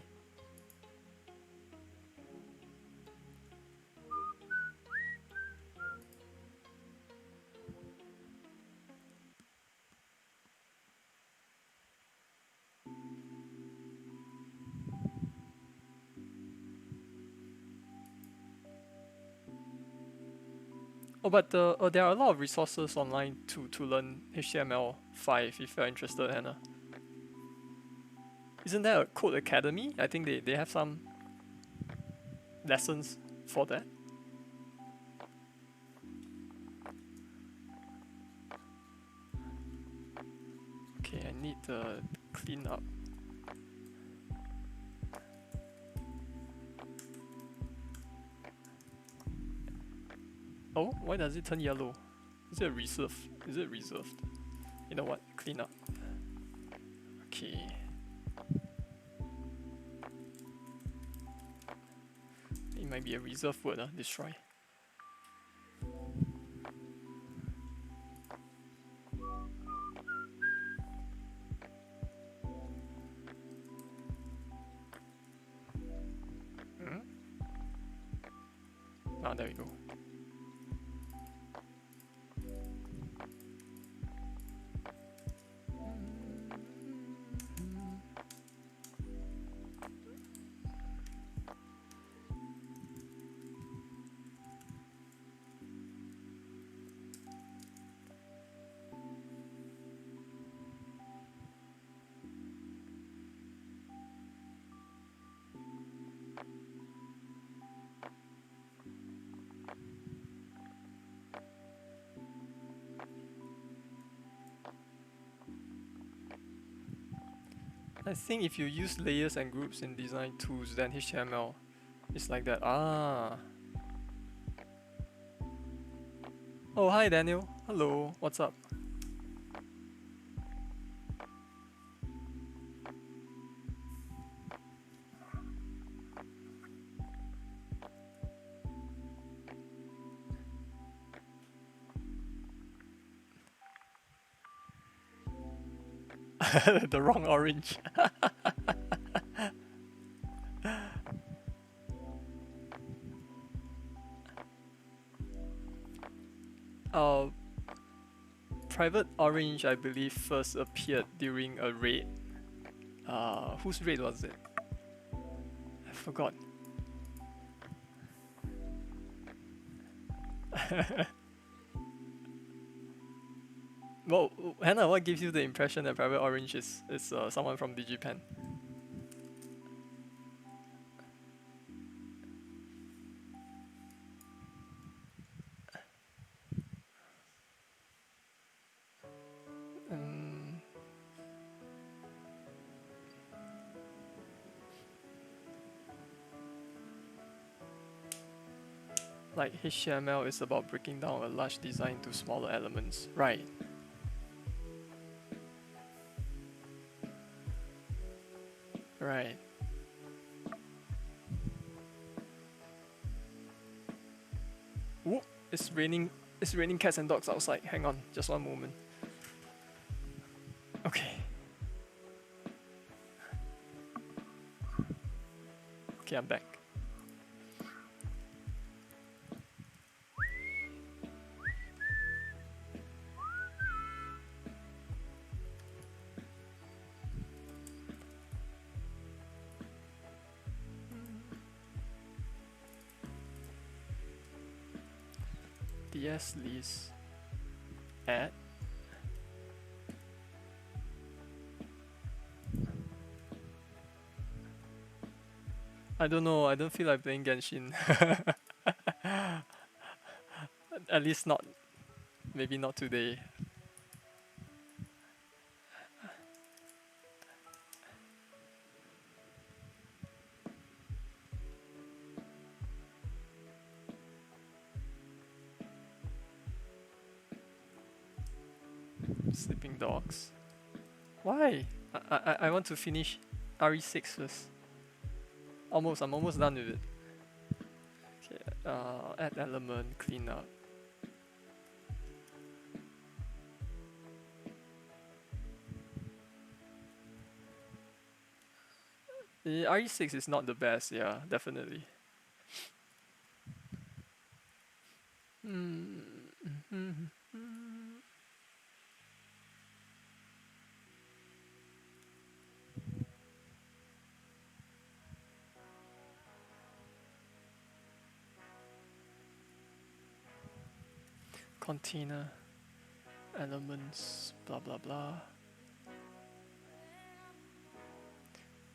Oh, but there are a lot of resources online to learn HTML5 if you're interested, Hannah. Isn't there a Code Academy? I think they have some lessons for that. Okay, I need to clean up. Oh, why does it turn yellow? Is it reserved? Is it reserved? You know what? Clean up. Okay. It might be a reserved word, destroy. Ah, there we go. I think if you use layers and groups in design tools, then HTML is like that. Ah. Oh, hi Daniel. Hello. What's up? The wrong orange. uh, Private orange, I believe, first appeared during a raid. Whose raid was it? I forgot. Well, Hannah, what gives you the impression that Private Orange is someone from DigiPen? Like HTML is about breaking down a large design to smaller elements, right? Right. Whoop! It's raining. It's raining cats and dogs outside. Hang on, just one moment. Okay. Okay, I'm back. DS list add. I don't know, I don't feel like playing Genshin. At least not, maybe not today. Sleeping dogs. Why? I want to finish RE6 first. I'm almost done with it. Okay, add element, clean up. The RE6 is not the best, yeah, definitely. Container, elements, blah blah blah.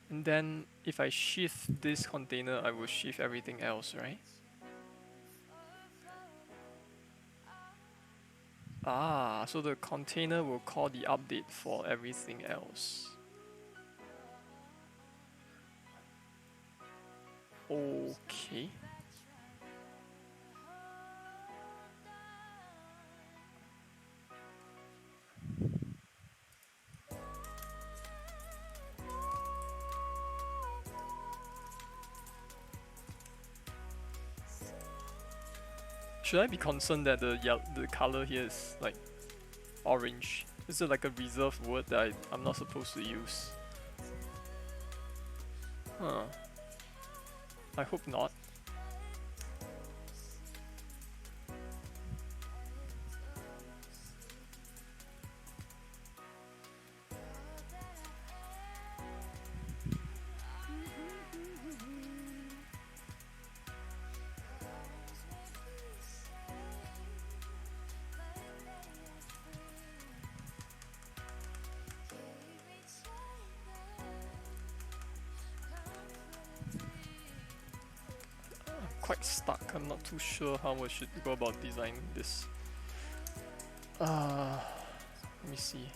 And then if I shift this container, I will shift everything else, right? Ah, so the container will call the update for everything else. Okay. Should I be concerned that the color here is like orange? Is it like a reserved word that I'm not supposed to use? Huh. I hope not. Quite stuck. I'm not too sure how I should go about designing this. Let me see.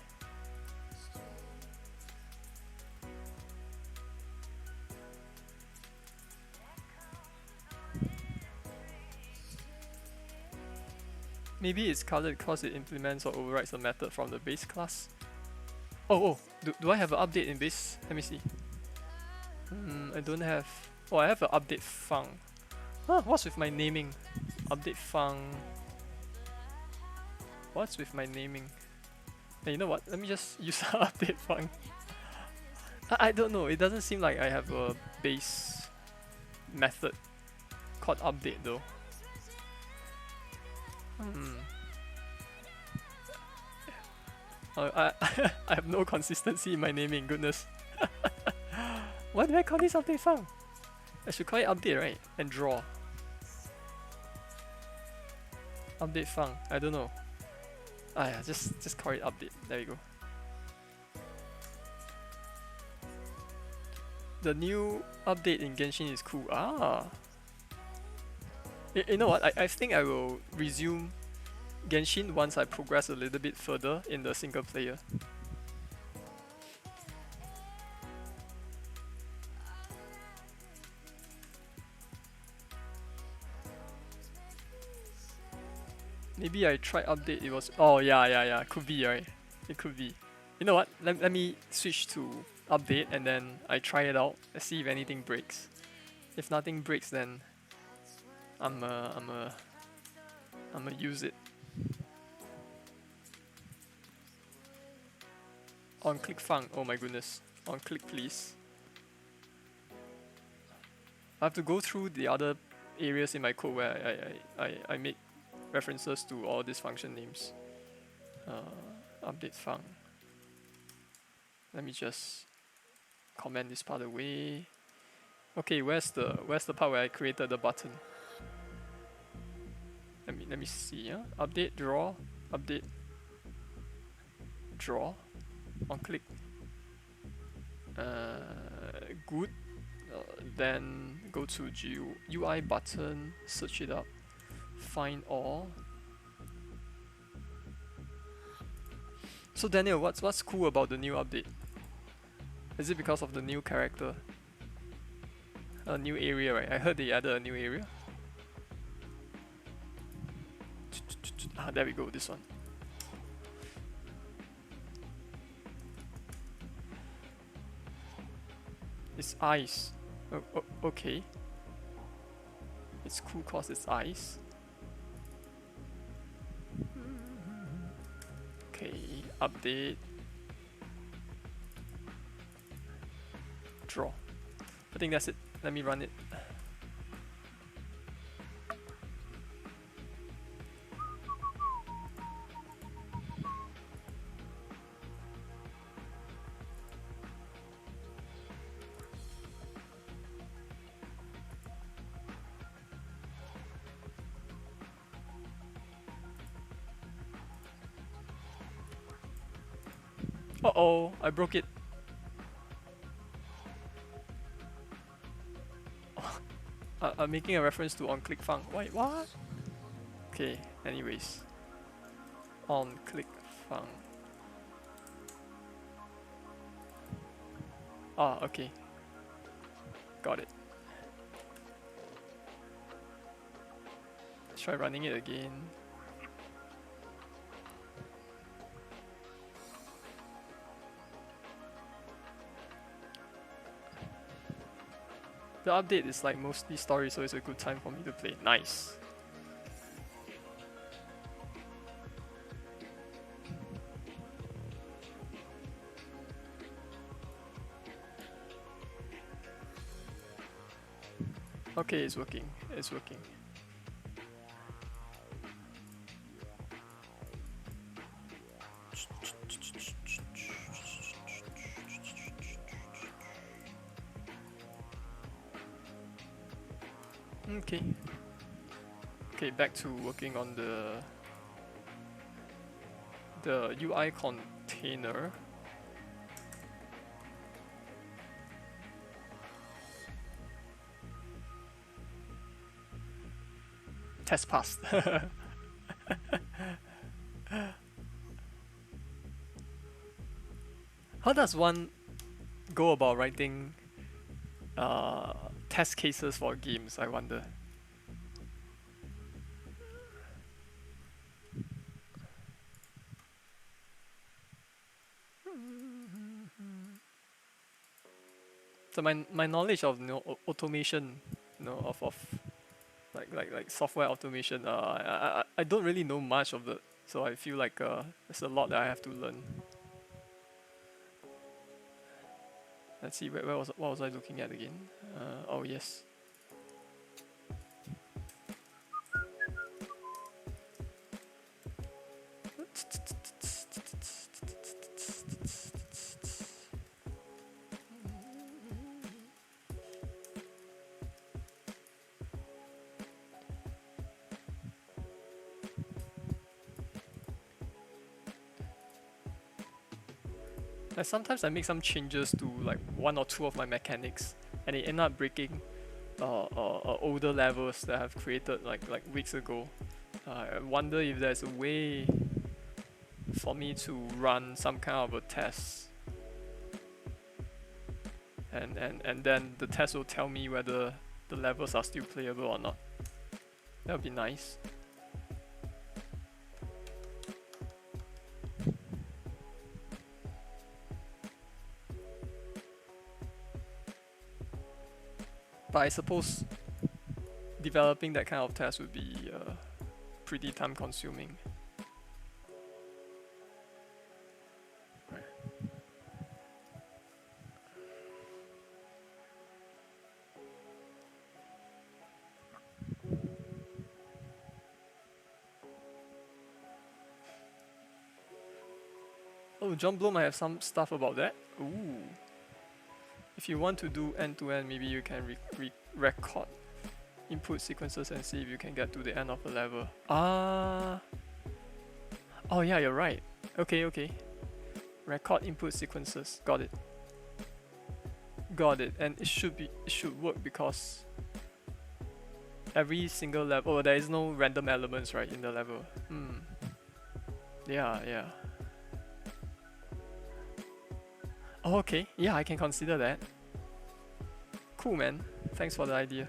Maybe it's colored because it implements or overrides a method from the base class. Oh, do I have an update in base? Let me see. I don't have. Oh, I have an update fung. Huh, what's with my naming? Update fung. What's with my naming? Hey, you know what? Let me just use update fung. I don't know. It doesn't seem like I have a base method called update though. I I have no consistency in my naming. Goodness. Why do I call this update fung? I should call it update, right? And draw. Update fung. I don't know. Ah yeah, just call it update. There you go. The new update in Genshin is cool. Ah. You know what? I think I will resume Genshin once I progress a little bit further in the single player. Maybe I tried update, it was... Oh yeah, could be, right? It could be. You know what? Let me switch to update and then I try it out. Let's see if anything breaks. If nothing breaks, then I'ma use it. On click fung. Oh my goodness. On click please. I have to go through the other areas in my code where I make references to all these function names. Update fung. Let me just comment this part away. Okay, where's the part where I created the button? Let me see. Update draw. Update draw. On click. Good. Then go to UI button. Search it up. Find all. So Daniel, what's cool about the new update? Is it because of the new character? A new area, right? I heard they added a new area. Ah, there we go, this one. It's ice. Oh, okay. It's cool cause it's ice. Okay, update. Draw. I think that's it. Let me run it. Uh-oh, I broke it. I'm making a reference to on-click fung. Wait, what? Okay, anyways. On-click fung. Ah, okay. Got it. Let's try running it again. The update is like mostly story, so it's a good time for me to play. Nice. Okay, it's working. It's working. Okay. Okay, back to working on the UI container. Test passed. How does one go about writing test cases for games, I wonder? So my knowledge of automation, of like software automation, I don't really know much of it. So I feel like there's a lot that I have to learn. Let's see, what was I looking at again? Oh yes. Like sometimes I make some changes to like one or two of my mechanics, and they end up breaking older levels that I've created like weeks ago. I wonder if there's a way for me to run some kind of a test, and then the test will tell me whether the levels are still playable or not. That would be nice. But I suppose developing that kind of test would be pretty time consuming. Right. Oh, John Blow might have some stuff about that. Ooh. If you want to do end-to-end, maybe you can record input sequences and see if you can get to the end of a level. Ah. Oh yeah, you're right. Okay. Record input sequences. Got it. And it should work because every single level, there is no random elements, right, in the level. Yeah. Oh, okay. Yeah, I can consider that. Cool, man. Thanks for the idea.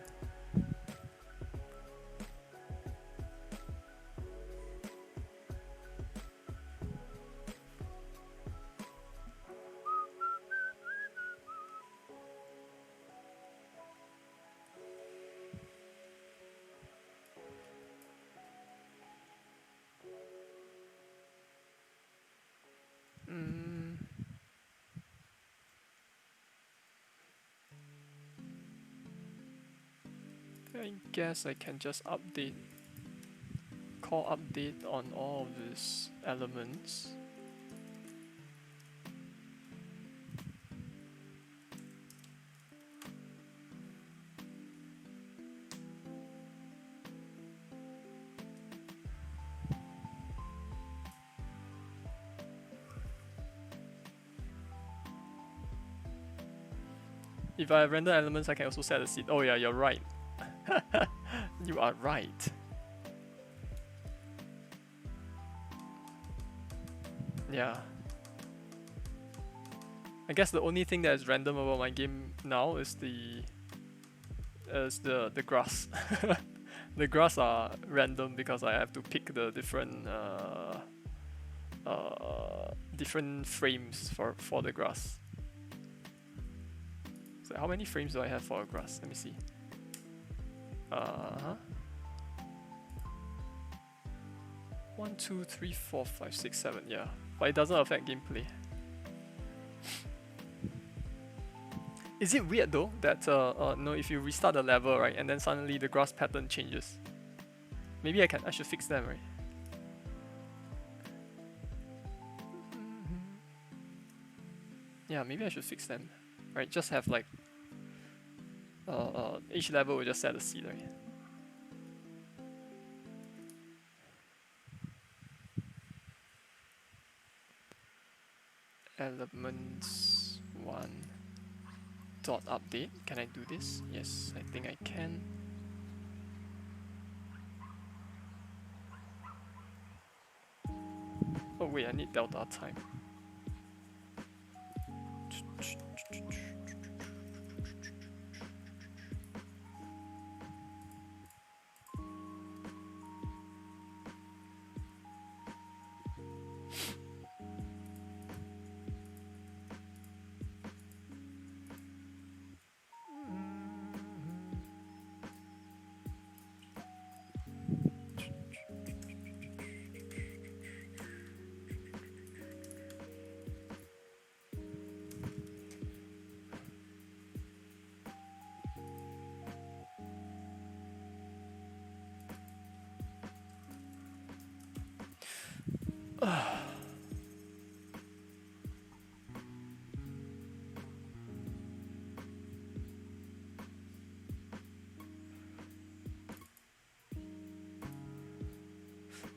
I guess I can just call update on all of these elements. If I render elements, I can also set a seed. Oh yeah, you're right. You are right. Yeah. I guess the only thing that is random about my game now is the grass. The grass are random because I have to pick the different frames for the grass. So how many frames do I have for a grass? Let me see. 1, 2, 3, 4, 5, 6, 7. Yeah, but it doesn't affect gameplay. Is it weird though that no, if you restart the level, right, and then suddenly the grass pattern changes? Maybe I should fix them, right? Yeah, maybe I should fix them. Right, just have like each level will just set a seed, right? Elements 1 dot update. Can I do this? Yes, I think I can. Oh wait, I need delta time.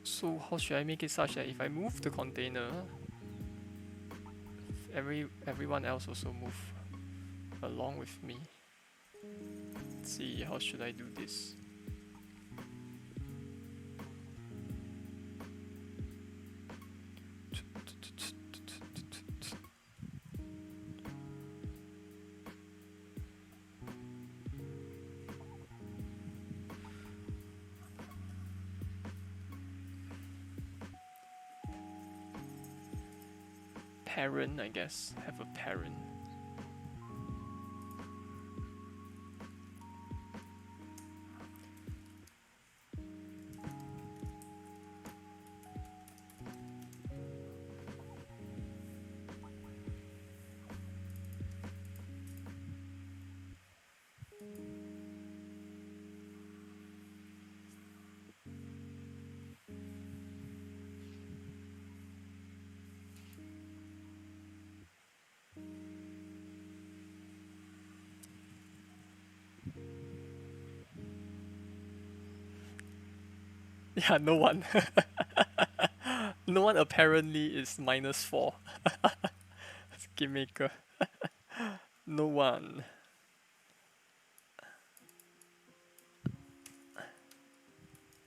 So how should I make it such that if I move the container, everyone else also move along with me? Let's see, how should I do this? Parent, I guess. Have a parent. Yeah, no one. No one apparently is -4. Game maker. No one.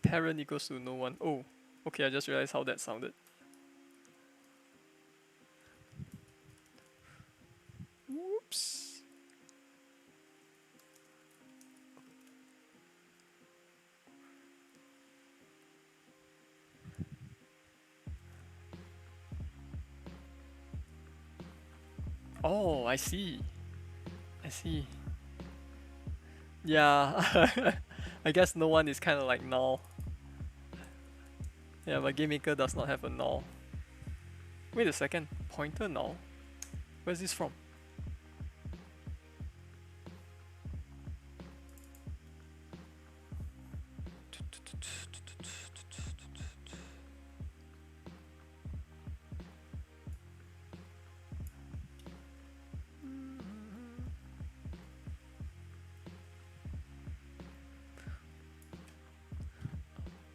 Parent equals to no one. Oh, okay, I just realized how that sounded. Whoops. Oh, I see. I see. Yeah. I guess no one is kind of like null. Yeah, but Game Maker does not have a null. Wait a second. Pointer null? Where's this from?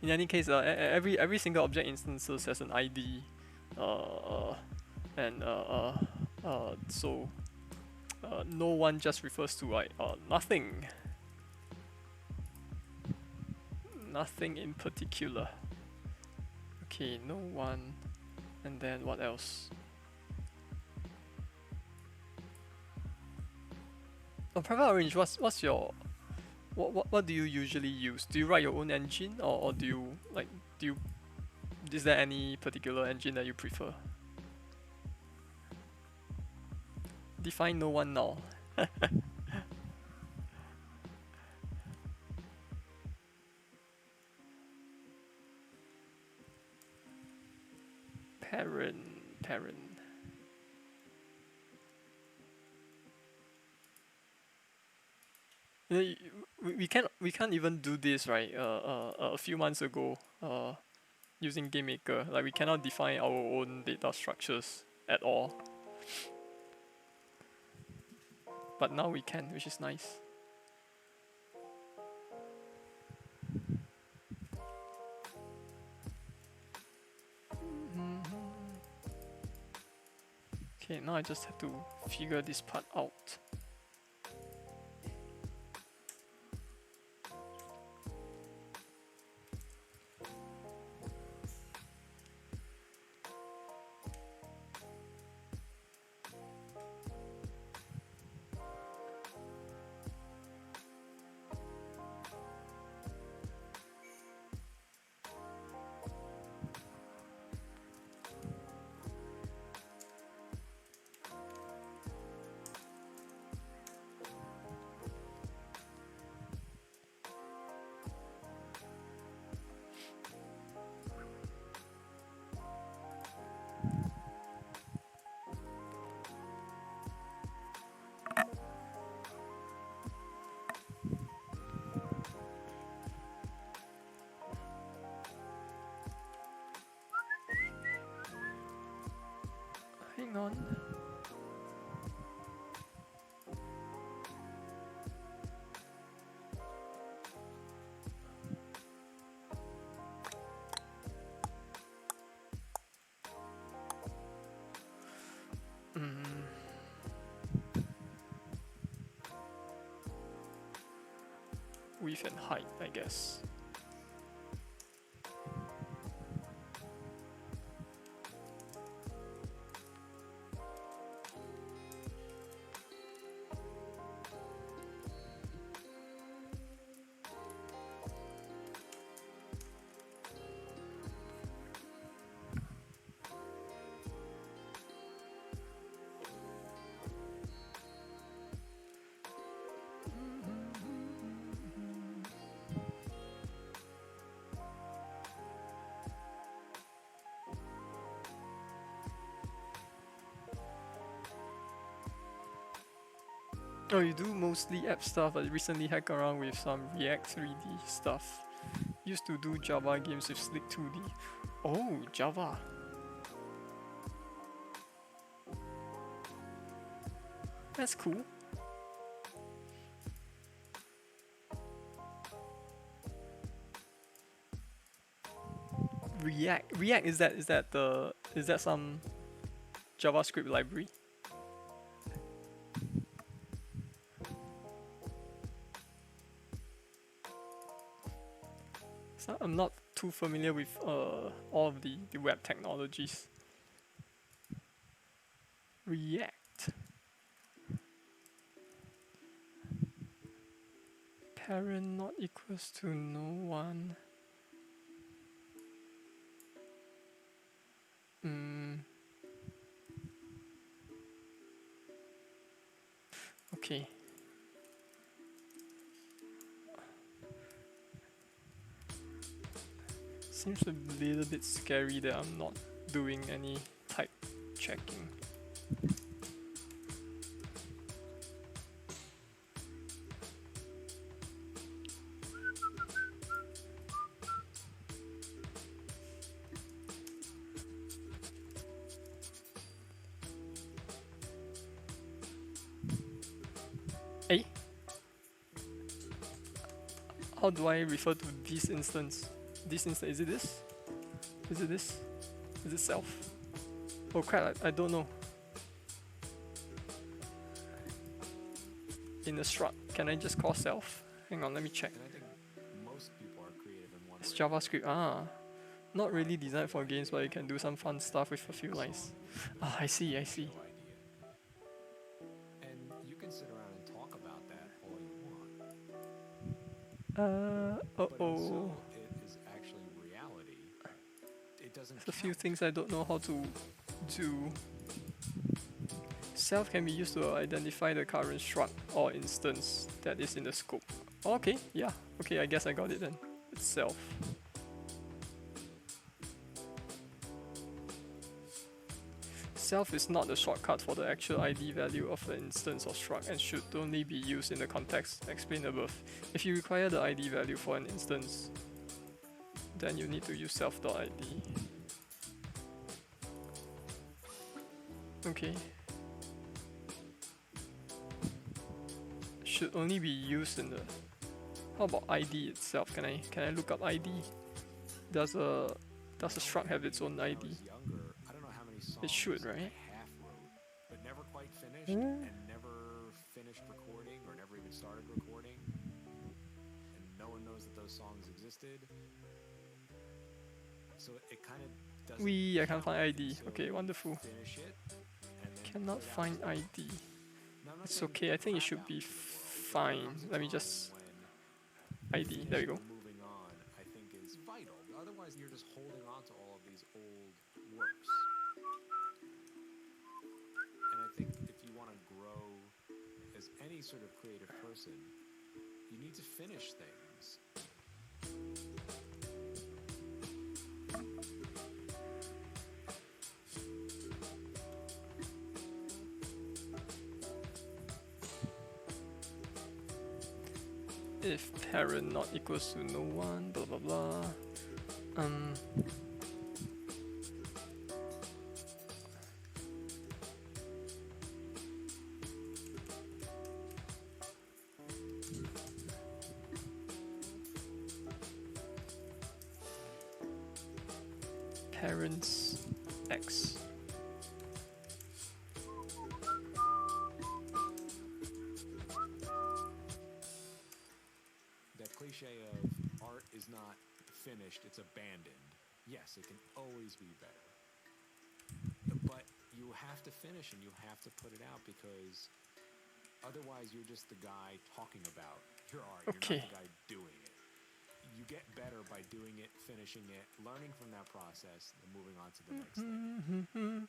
In any case, every single object instances has an ID, and so no one just refers to like nothing. Nothing in particular. Okay, no one, and then what else? Oh, Private Orange, what's your what do you usually use? Do you write your own engine, or do you like is there any particular engine that you prefer? Define no one now. Parent. You know, we can't even do this right. A few months ago, using GameMaker, like we cannot define our own data structures at all. But now we can, which is nice. Okay, now I just have to figure this part out. Hang on. Width and height, I guess. Oh, you do mostly app stuff, but recently hack around with some React 3D stuff. Used to do Java games with Slick 2D. Oh, Java. That's cool. React is that some JavaScript library? So I'm not too familiar with all of the web technologies. React. Parent not equals to no one. Okay. Seems a little bit scary that I'm not doing any type checking. Hey? How do I refer to this instance? This instance, is it this? Is it this? Is it self? Oh crap, I don't know. In the struct, can I just call self? Hang on, let me check. And I think most people are creative in one It's way. JavaScript, not really designed for games, but you can do some fun stuff with a few lines. Ah, I see. No idea. And you can sit around and talk about that all you want. But until it is actually reality, it doesn't There's a few count. things I don't know how to do. Self can be used to identify the current struct or instance that is in the scope. Okay, yeah. Okay, I guess I got it then. It's self. itself is not a shortcut for the actual ID value of an instance or struct and should only be used in the context explained above. If you require the ID value for an instance, then you need to use self.id. Okay. Should only be used in the... How about ID itself? Can I look up ID? Does a struct have its own ID? Younger, I don't know how many songs It should, right? I half wrote, but never quite finished, and never finished recording, or never even started recording, and no one knows that those songs existed. So it kind of doesn't. I can't find ID. So Okay, wonderful. finish it, and then Cannot put it out find somewhere. ID. Now, I'm not It's saying okay. I think it crap should out, be but fine. there comes a Let me time just when ID. There we go. moving on, I think, is vital. Otherwise, you're just holding on to all of these old works. And I think if you want to grow as any sort of creative person, you need to finish things. If parent not equals to no one, blah blah blah. Parents X. That cliche of art is not finished, it's abandoned. Yes, it can always be better. But you have to finish and you have to put it out, because otherwise you're just the guy talking about your art. Okay. You're not the guy doing it. You get better by doing it, finishing it, learning from that process, and moving on to the next thing.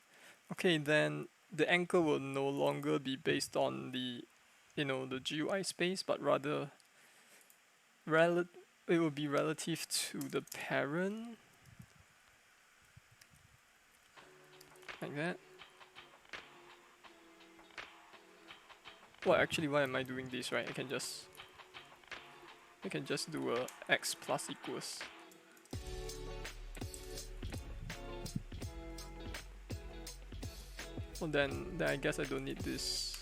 Okay, then the anchor will no longer be based on the, the GUI space, but rather it will be relative to the parent, like that. Well, actually, why am I doing this? Right, I can just do a x plus equals. Well, then I guess I don't need this.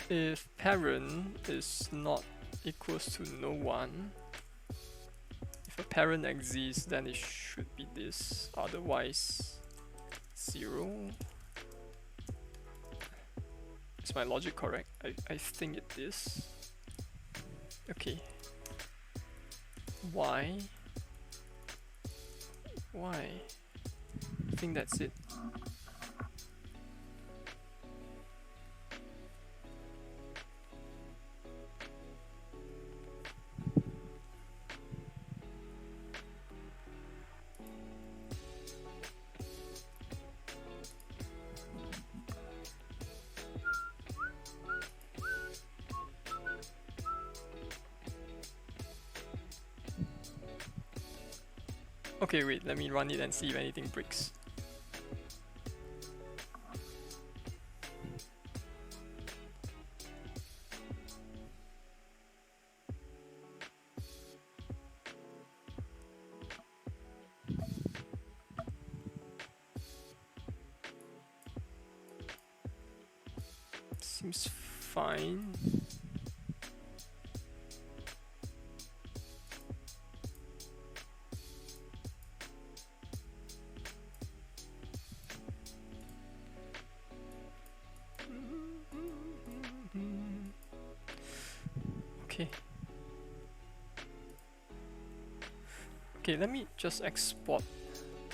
If parent is not equals to no one, if a parent exists, then it should be this, otherwise 0. Is my logic correct? I think it is. Okay. Why? I think that's it. Okay, wait, let me run it and see if anything breaks. Seems fine. Okay, let me just export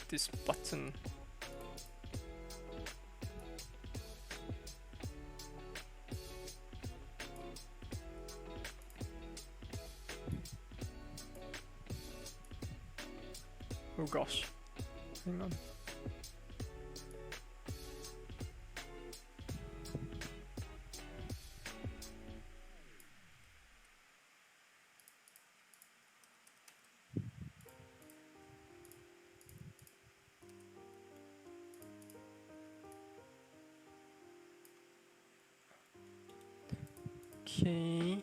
this button. Oh gosh, hang on. Okay.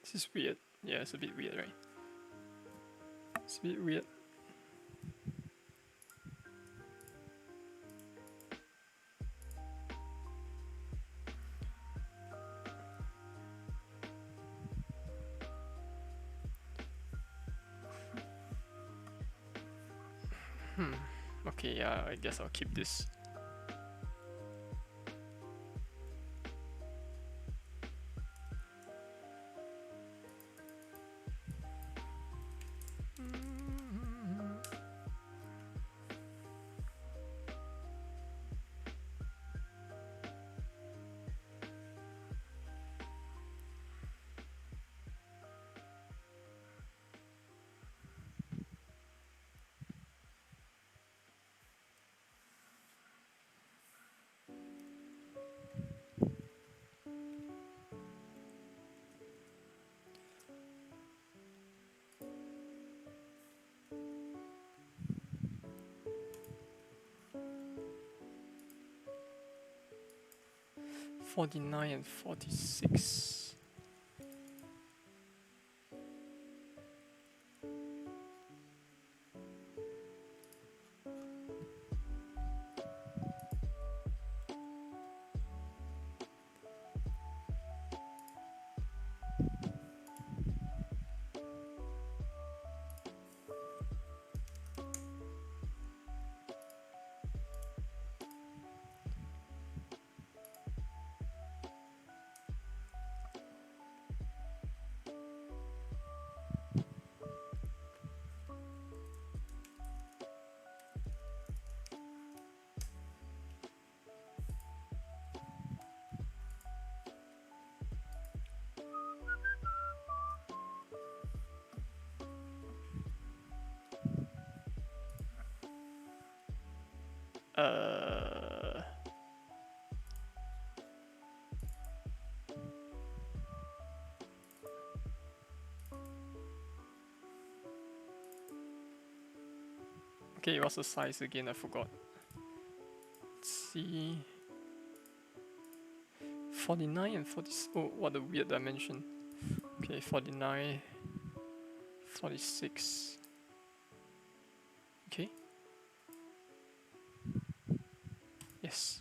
This is weird. Yeah, it's a bit weird, right? It's a bit weird. Okay, yeah, I guess I'll keep this. $49 and $46. Okay, what's the size again? I forgot. Let's see. 49 and 40. Oh, what a weird dimension. Okay, 49, 46. Okay. Yes.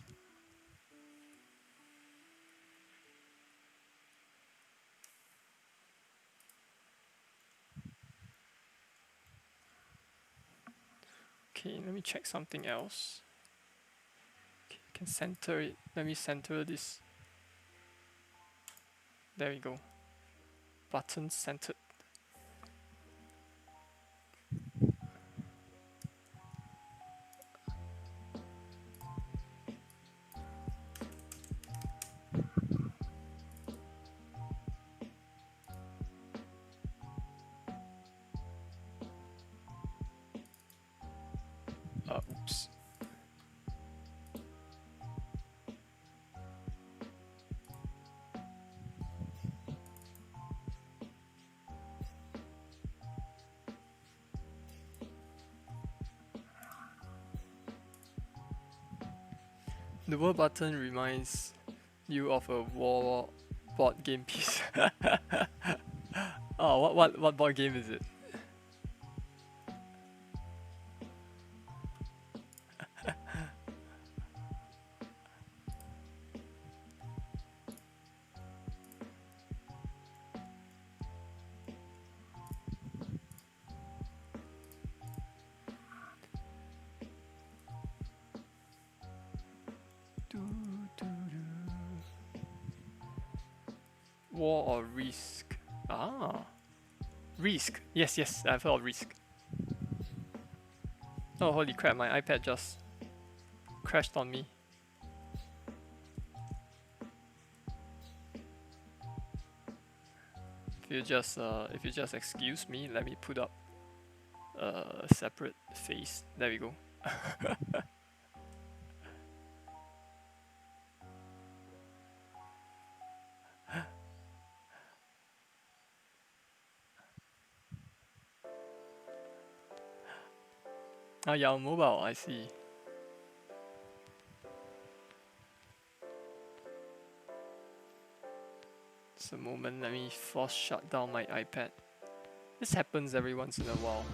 Okay, let me check something else. Okay, I can center it. Let me center this. There we go. Button centered. Oops. The word button reminds you of a war board game piece. Oh, what board game is it? War or Risk? Ah, Risk. Yes, yes, I've heard of Risk. Oh, holy crap! My iPad just crashed on me. If you just excuse me, let me put up a separate face. There we go. Ah, yeah, on mobile, I see. Just a moment, let me force shut down my iPad. This happens every once in a while.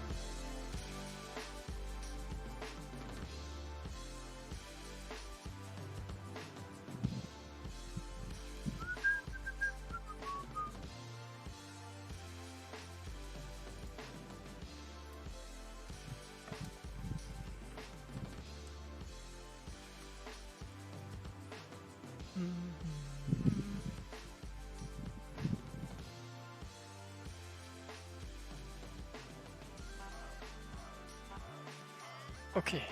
Okay.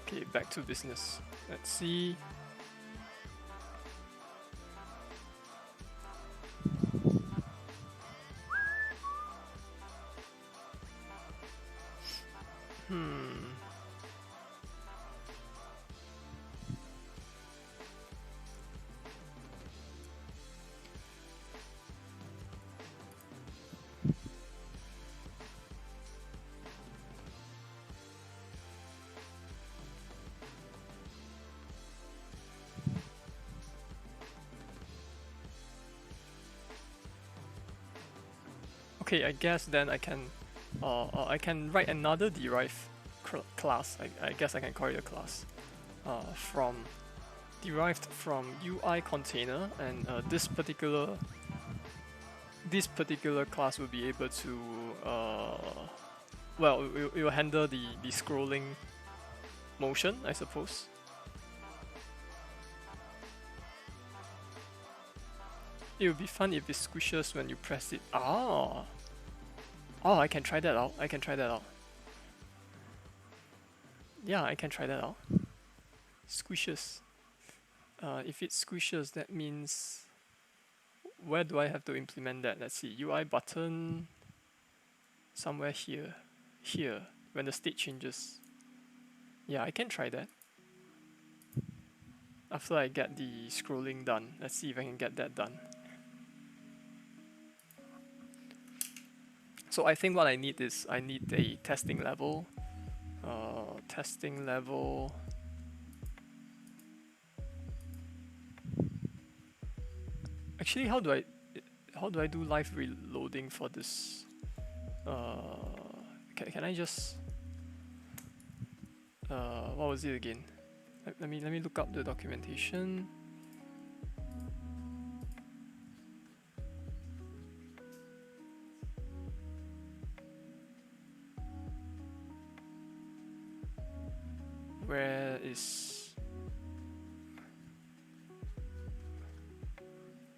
Okay, back to business. Let's see. Okay, I guess then I can write another derived class. I guess I can call it a class. From derived from UI container, and this particular class will be able to well, it will handle the scrolling motion, I suppose. It would be fun if it squishes when you press it. Ah! Oh, I can try that out. I can try that out. Yeah, I can try that out. Squishes. If it squishes, that means... Where do I have to implement that? Let's see. UI button... Somewhere here. Here. When the state changes. Yeah, I can try that. After I get the scrolling done. Let's see if I can get that done. So I think what I need is, I need a testing level. Testing level. Actually, how do I do live reloading for this? Can I just what was it again? Let me look up the documentation.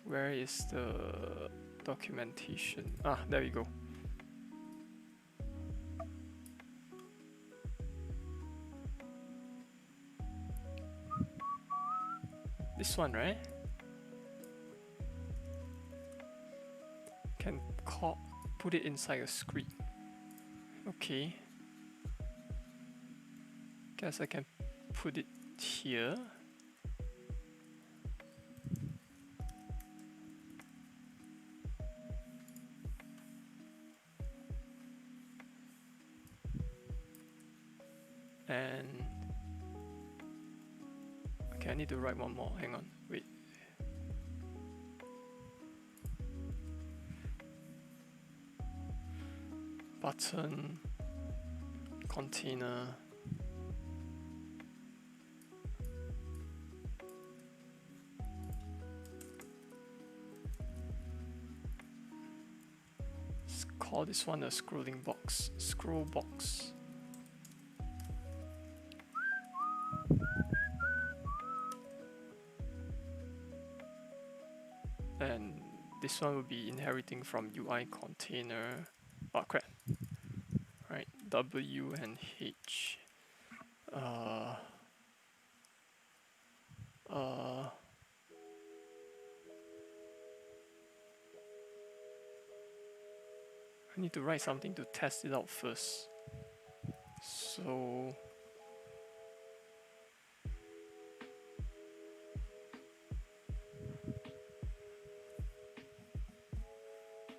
Where is the documentation? Ah, there we go. This one, right? Can put it inside a script. Okay. Guess I can put it here. And okay, I need to write one more. Hang on, wait. Button, container. Let's call this one a scrolling box. Scroll box. this one will be inheriting from UI container. Oh crap. Right, W and H. I need to write something to test it out first. So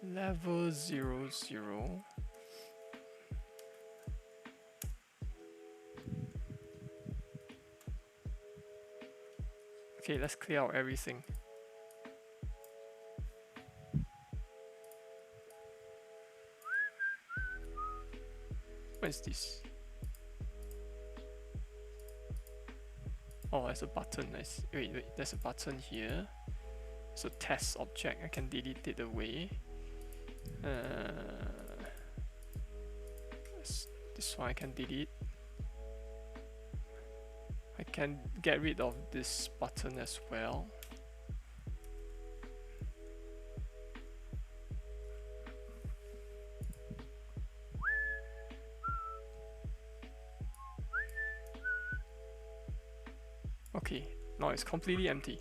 level 0, 0. Okay, let's clear out everything. What is this? Oh, there's a button. Wait, there's a button here. It's a test object. I can delete it away. This one I can delete. I can get rid of this button as well. Okay, now it's completely empty.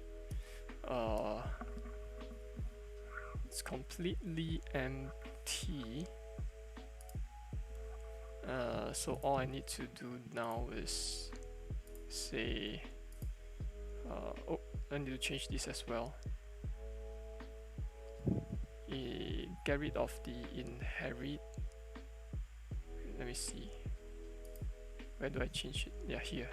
It's completely empty. So all I need to do now is say, oh, I need to change this as well. Get rid of the inherit. Let me see. Where do I change it? Yeah, here.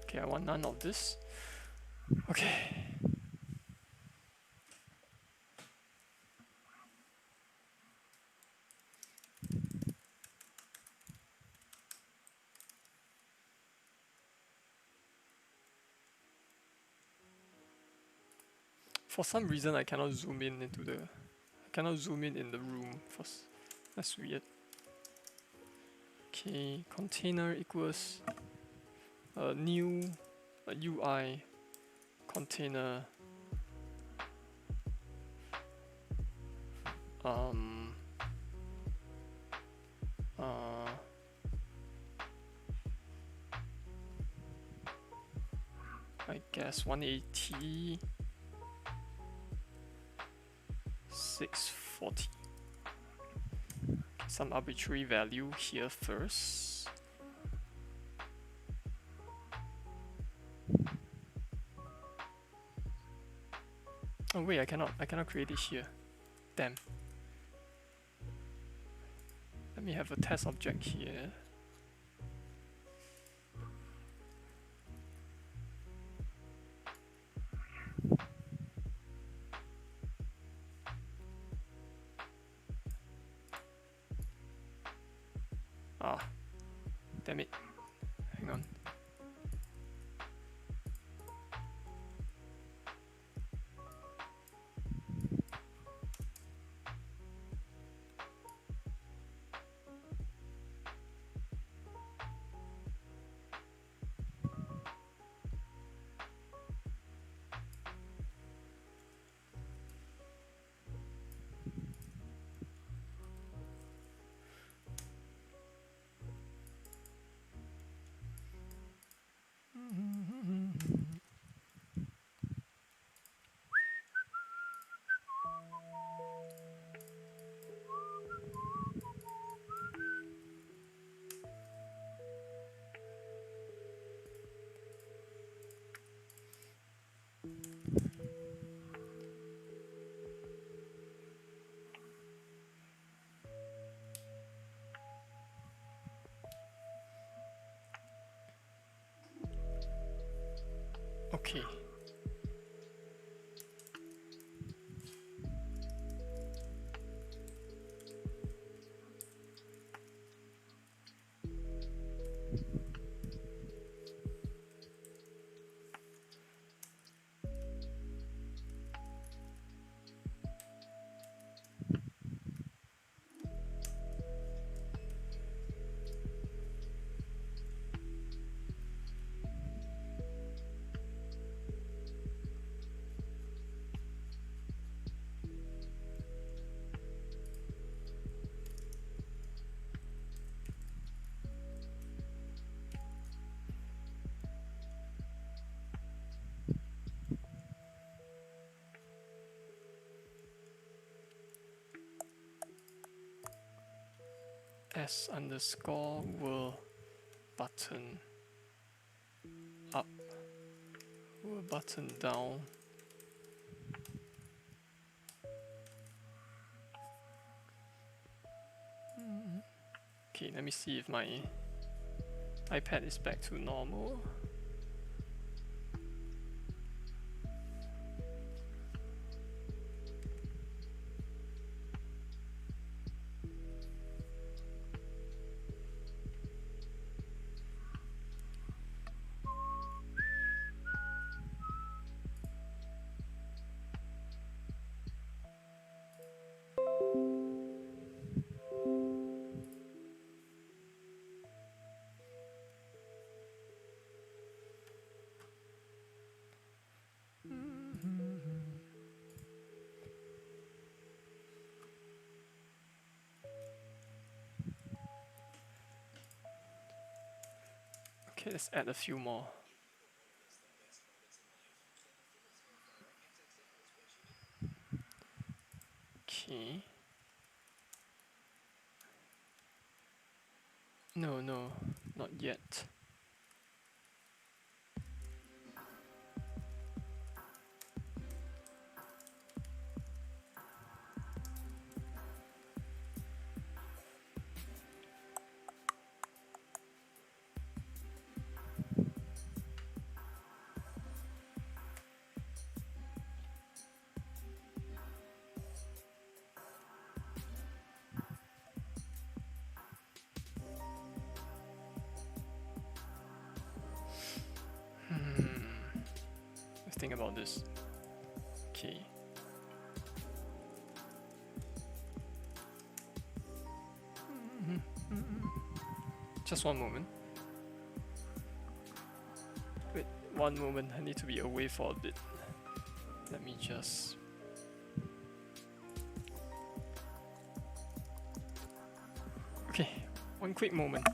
Okay, I want none of this. Okay. For some reason, I cannot zoom in into the. I cannot zoom in the room. That's weird. Okay, container equals new UI container. I guess 180. 640. Some arbitrary value here first. Oh wait, I cannot create it here. Damn. Let me have a test object here. Ah, damn it. Hang on. Okay. S underscore whirl button up, whirl button down. Okay, let me see if my iPad is back to normal. Okay, let's add a few more. Okay. No, not yet. Let's think about this. Okay. Just one moment. Wait, one moment. I need to be away for a bit. Let me just... Okay, one quick moment.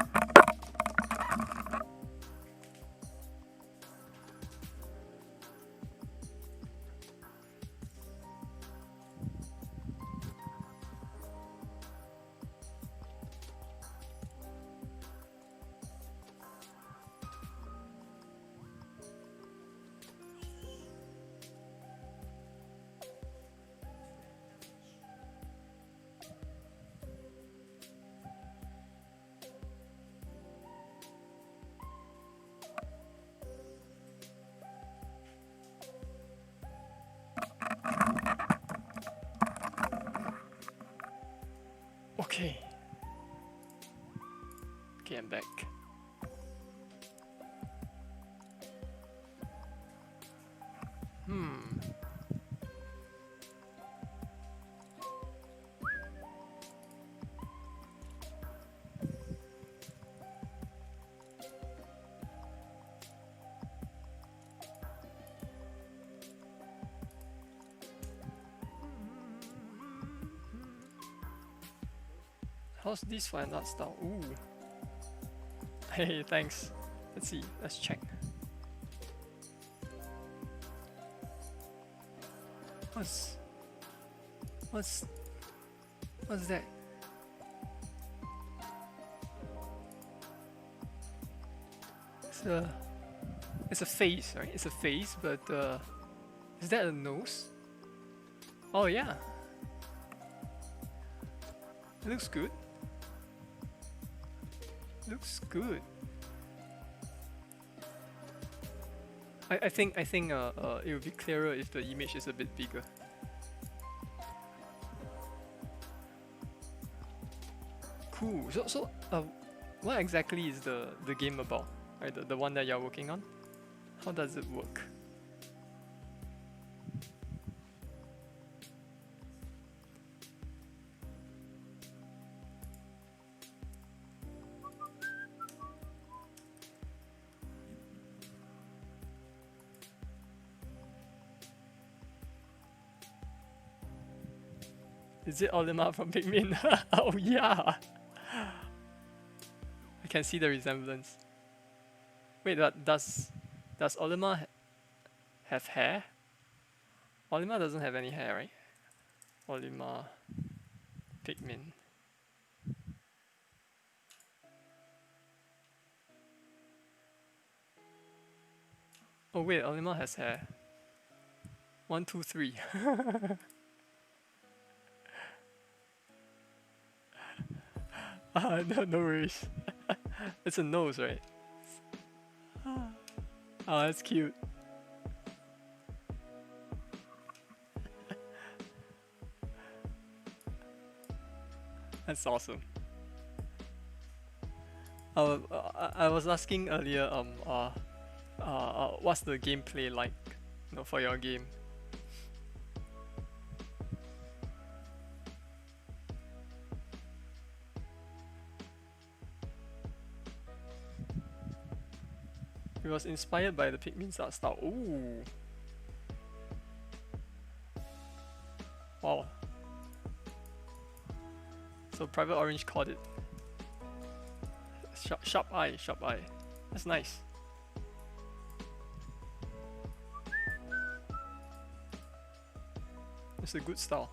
Okay. Okay, I'm back. How's this for an art style? Ooh. Hey, thanks. Let's see. Let's check. What's that? It's a face, right? It's a face, but is that a nose? Oh yeah. It looks good. Looks good. I think it would be clearer if the image is a bit bigger. Cool. So what exactly is the game about? Right, the one that you're working on? How does it work? Is it Olimar from Pikmin? Oh yeah! I can see the resemblance. Wait, does Olimar have hair? Olimar doesn't have any hair, right? Olimar Pikmin. Oh wait, Alima has hair. 1, 2, 3. No, no worries. It's a nose, right? Oh, that's cute. That's awesome. I was asking earlier, what's the gameplay like, for your game? It was inspired by the Pikmin's art style. Ooh. Wow. So Private Orange called it. Sharp eye, sharp eye. That's nice. It's a good style.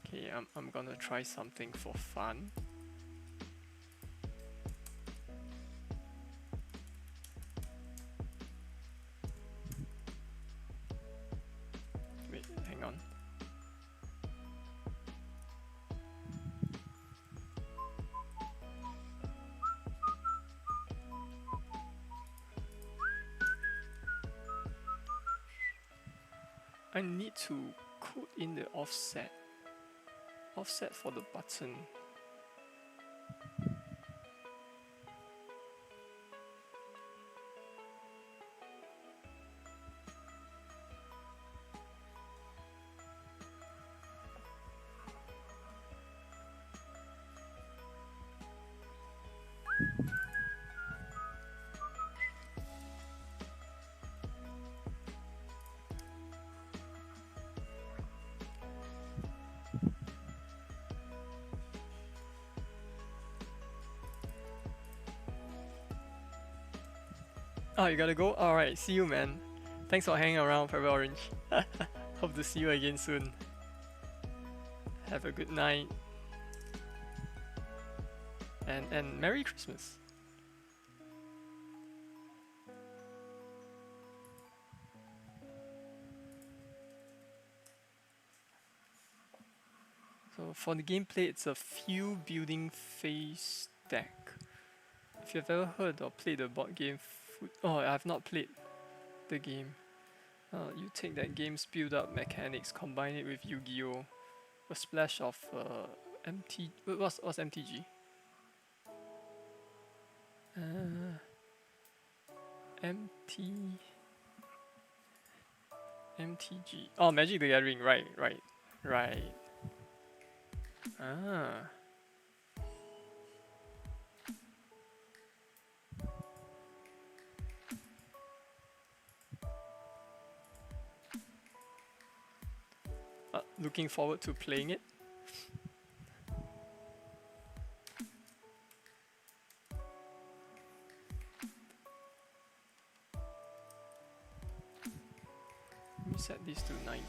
Okay, I'm gonna try something for fun. Wait, hang on. I need to code in the offset for the button. Oh, you gotta go? Alright, see you, man. Thanks for hanging around, Purple Orange. Hope to see you again soon. Have a good night. And Merry Christmas. So for the gameplay, it's a few building phase deck. If you've ever heard or played the board game oh, I have not played the game. You take that game's build-up mechanics, combine it with Yu-Gi-Oh! A splash of what's MTG? MTG. Oh, Magic the Gathering. Right. Ah. Looking forward to playing it. Let me set this to 90.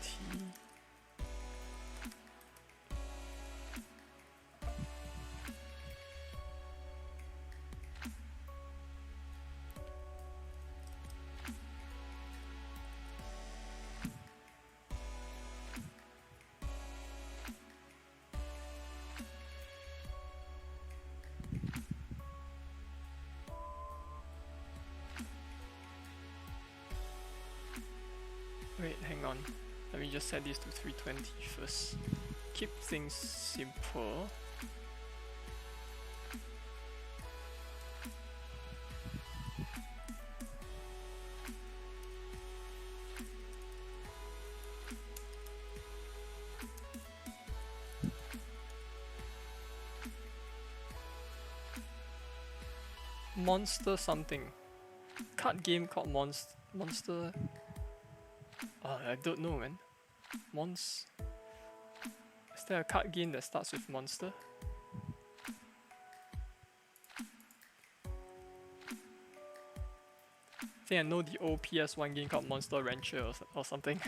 Wait, hang on. Let me just set this to 320 first. Keep things simple. Monster something. Card game called Monster. I don't know, man. Is there a card game that starts with Monster? I think I know the old PS1 game called Monster Rancher or something.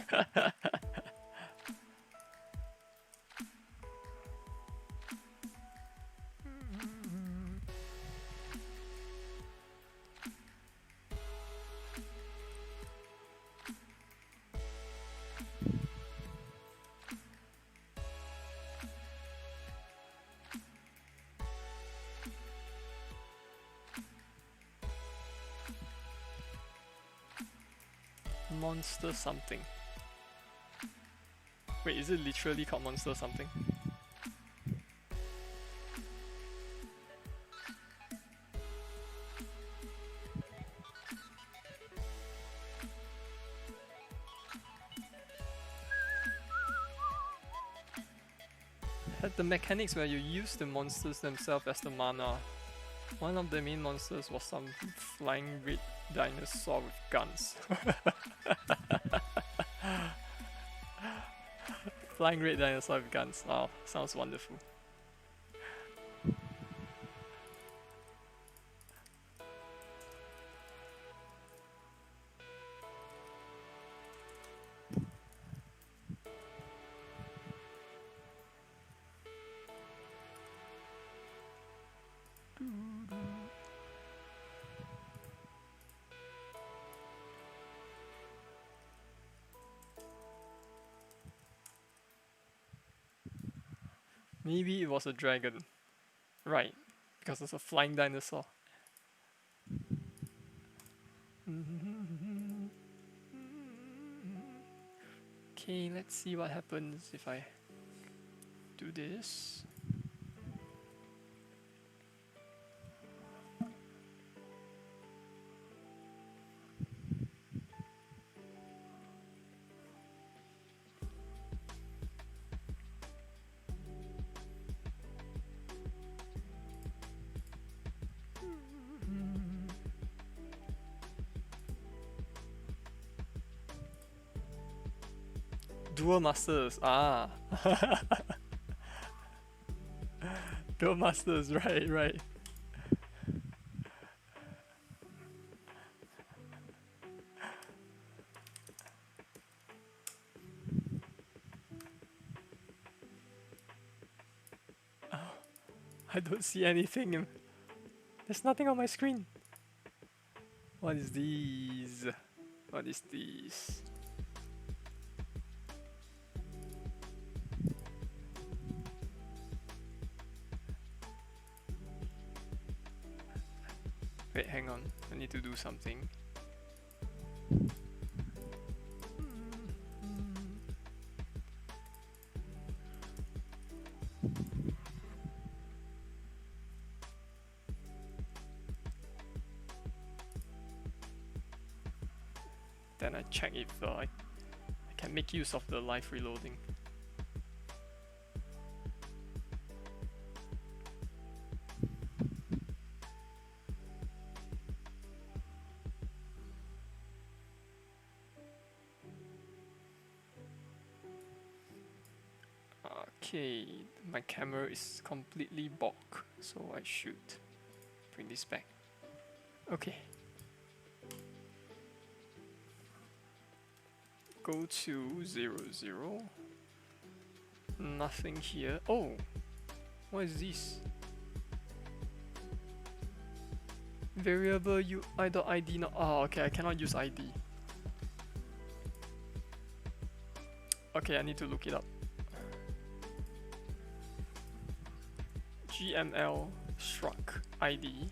Monster something. Wait, is it literally called monster something? Had the mechanics where you use the monsters themselves as the mana. One of the main monsters was some flying red dinosaur with guns. Flying red dinosaur with guns. Wow, sounds wonderful. Maybe it was a dragon. Right, because it's a flying dinosaur. Okay, let's see what happens if I do this. Dual Masters, ah. Dual Masters, right. Oh, I don't see anything. There's nothing on my screen. What is these? What is these? Wait, hang on. I need to do something. Then I check if I can make use of the live reloading. Okay, my camera is completely bog, so I should bring this back. Okay. Go to 0, 0. Nothing here. Oh! What is this? Variable UI.id not. Oh, okay, I cannot use ID. Okay, I need to look it up. GML struct ID.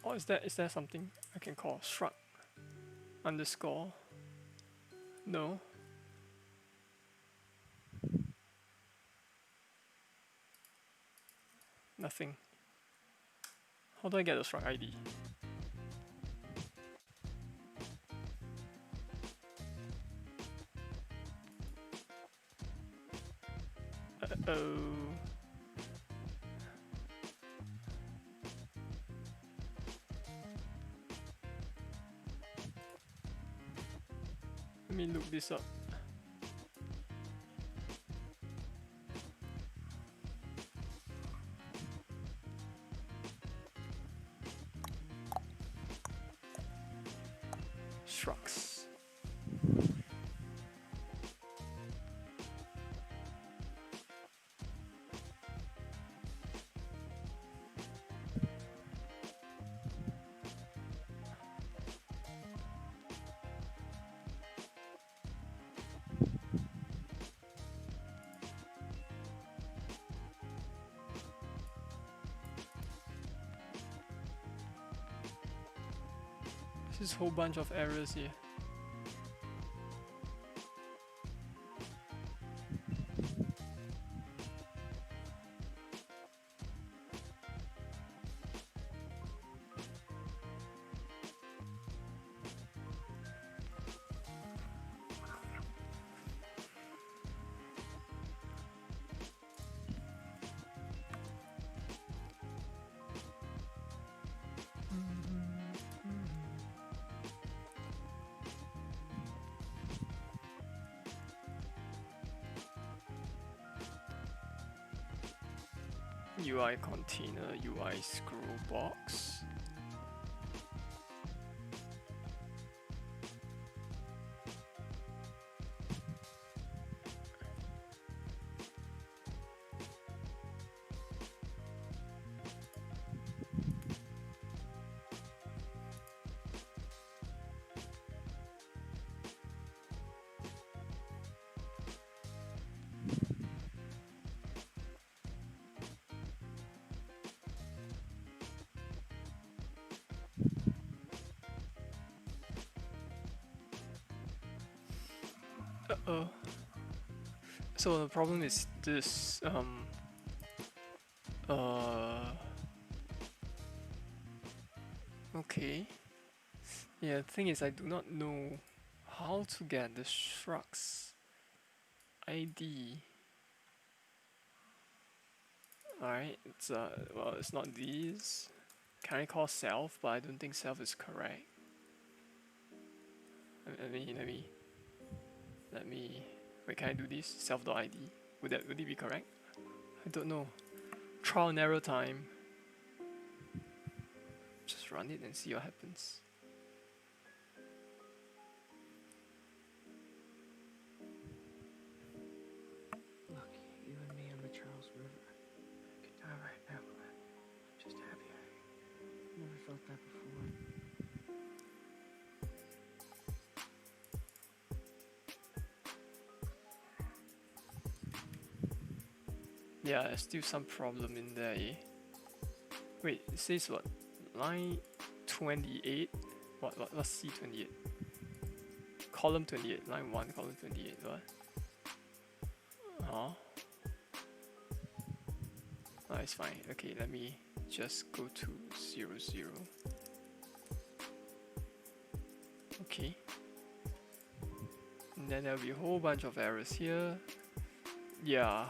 Or is there something I can call struct underscore? No. Nothing. How do I get a struct ID? Uh-oh. Let me look this up. Structs. This whole bunch of errors here. UI container, UI scroll box. Uh-oh. So the problem is this, okay. Yeah, the thing is I do not know how to get the structs ID. Alright, it's well, it's not these. Can I call self? But I don't think self is correct. Let me wait, can I do this? Self.id. Would it be correct? I don't know. Trial and error time. Just run it and see what happens. Look, you and me on the Charles River. I could die right now, but I'm just happy I never felt that before. Yeah, there's still some problem in there, eh? Wait, it says what? Line 28? What's C28? Column 28, line 1, column 28, what? Huh? Oh, it's fine. Okay, let me just go to 0, 0. Okay. And then there'll be a whole bunch of errors here. Yeah.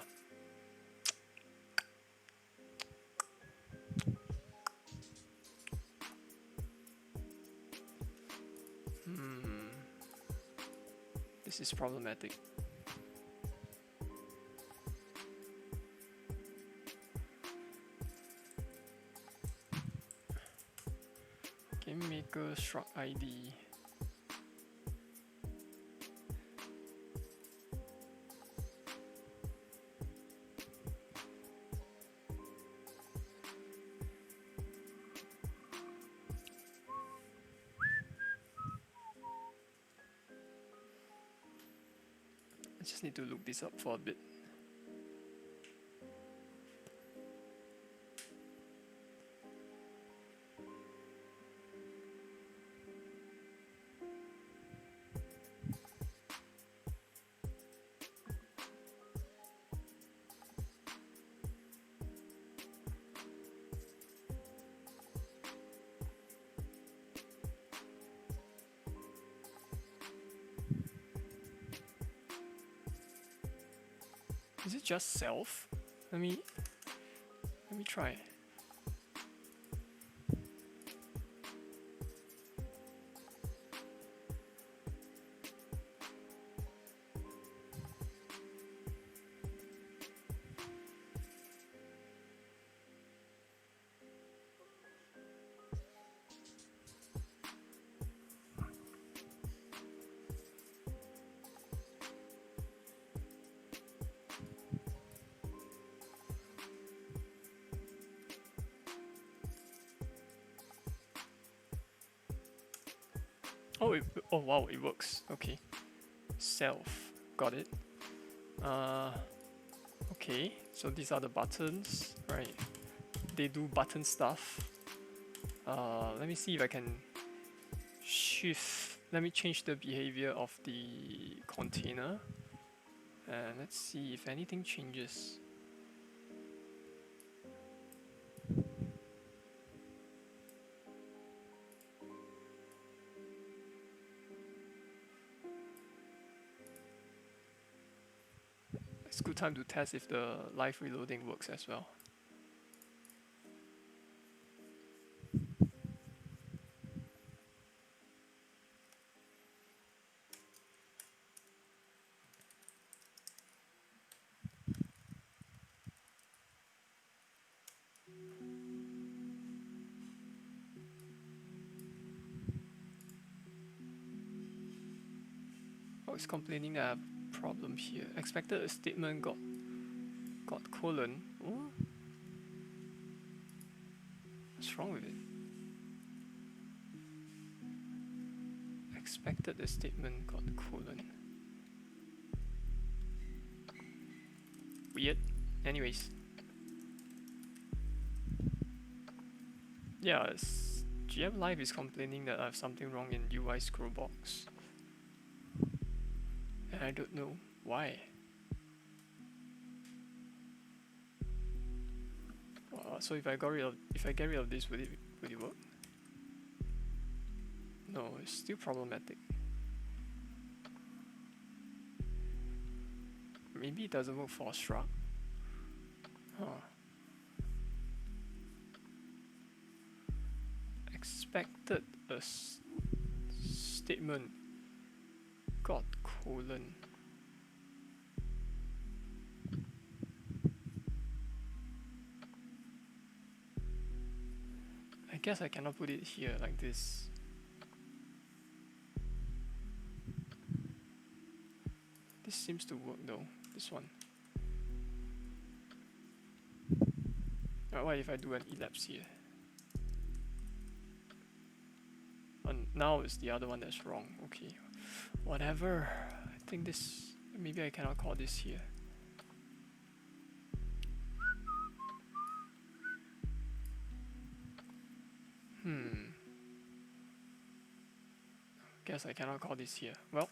This is problematic. Game maker struct ID. I just need to look this up for a bit. Is it just self? Let me try. Oh wow, it works. Okay. Self. Got it. Okay, so these are the buttons, right? They do button stuff. Let me see if I can shift. Let me change the behavior of the container, and let's see if anything changes. It's a good time to test if the live reloading works as well. Oh, it's complaining that I have a problem here. Expected a statement got colon. Oh. What's wrong with it? Expected the statement got colon. Weird. Anyways. Yeah, GM Live is complaining that I have something wrong in UI scroll box. And I don't know why. So if I get rid of this, would it work? No, it's still problematic. Maybe it doesn't work for struct. Huh. Expected a statement got colon. I guess I cannot put it here like this. This seems to work though, this one. What if I do an ellipse here? And now it's the other one that's wrong. Okay, whatever. I think this, maybe I cannot call this here. Guess I cannot call this here. Well,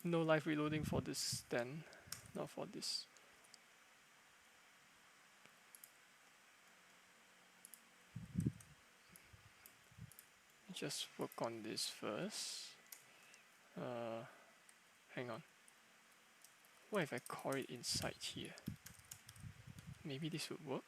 no live reloading for this then. Not for this. Just work on this first. Hang on. What if I call it inside here? Maybe this would work.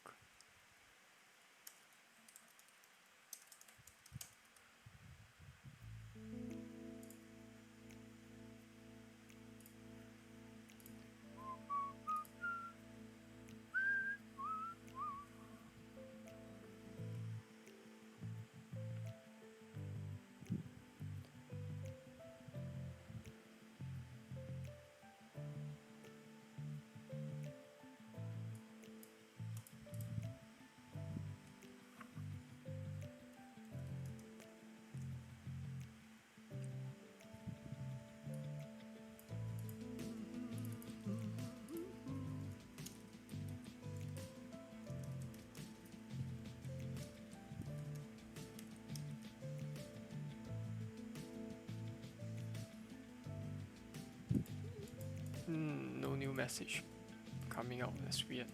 No new message coming out. That's weird.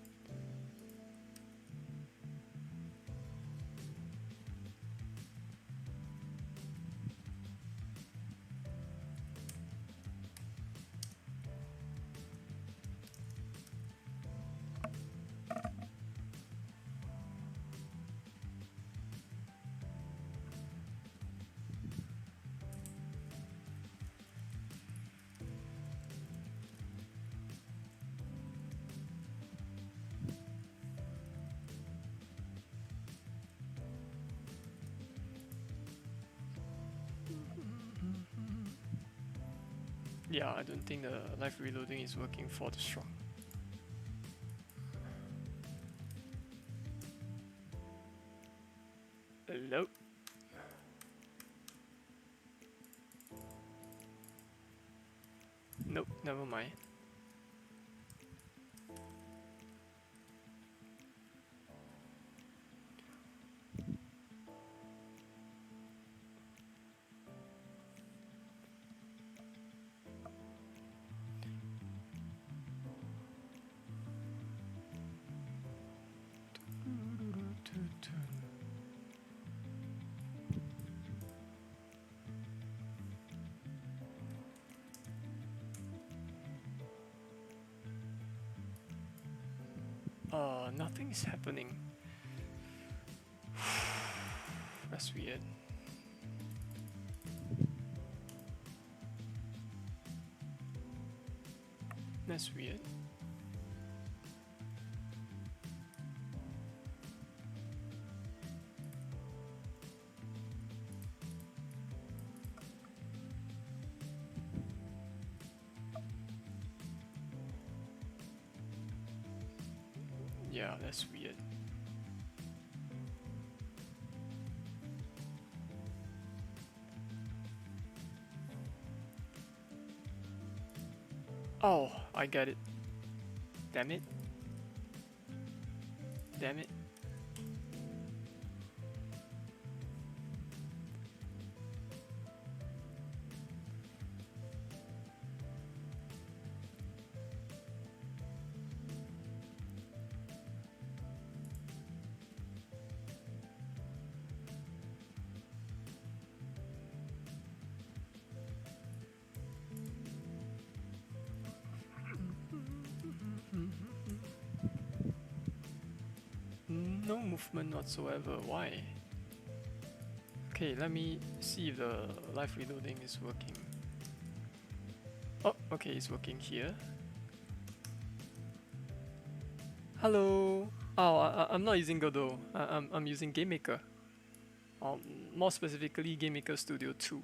Yeah, I don't think the live reloading is working for the struct. Hello? Nope, never mind. Nothing's happening. That's weird. That's weird. Yeah, that's weird. Oh, I get it. Damn it. Damn it. No movement whatsoever. Why? Okay, let me see if the live reloading is working. Oh, okay, it's working here. Hello. Oh, I'm not using Godot. I'm using GameMaker. More specifically, GameMaker Studio 2.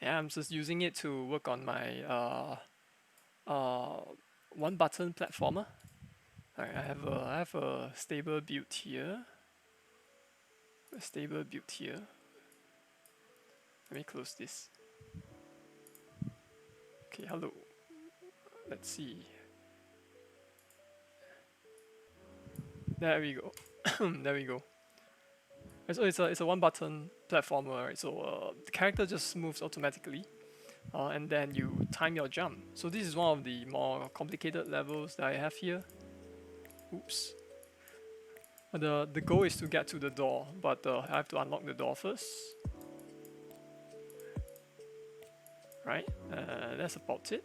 Yeah, I'm just using it to work on my one button platformer. Alright, I have a stable build here. A stable build here. Let me close this. Okay, hello. Let's see. There we go. There we go. So it's a one button platformer, right? So the character just moves automatically. And then you time your jump. So this is one of the more complicated levels that I have here. Oops. The goal is to get to the door, but I have to unlock the door first. Right? That's about it.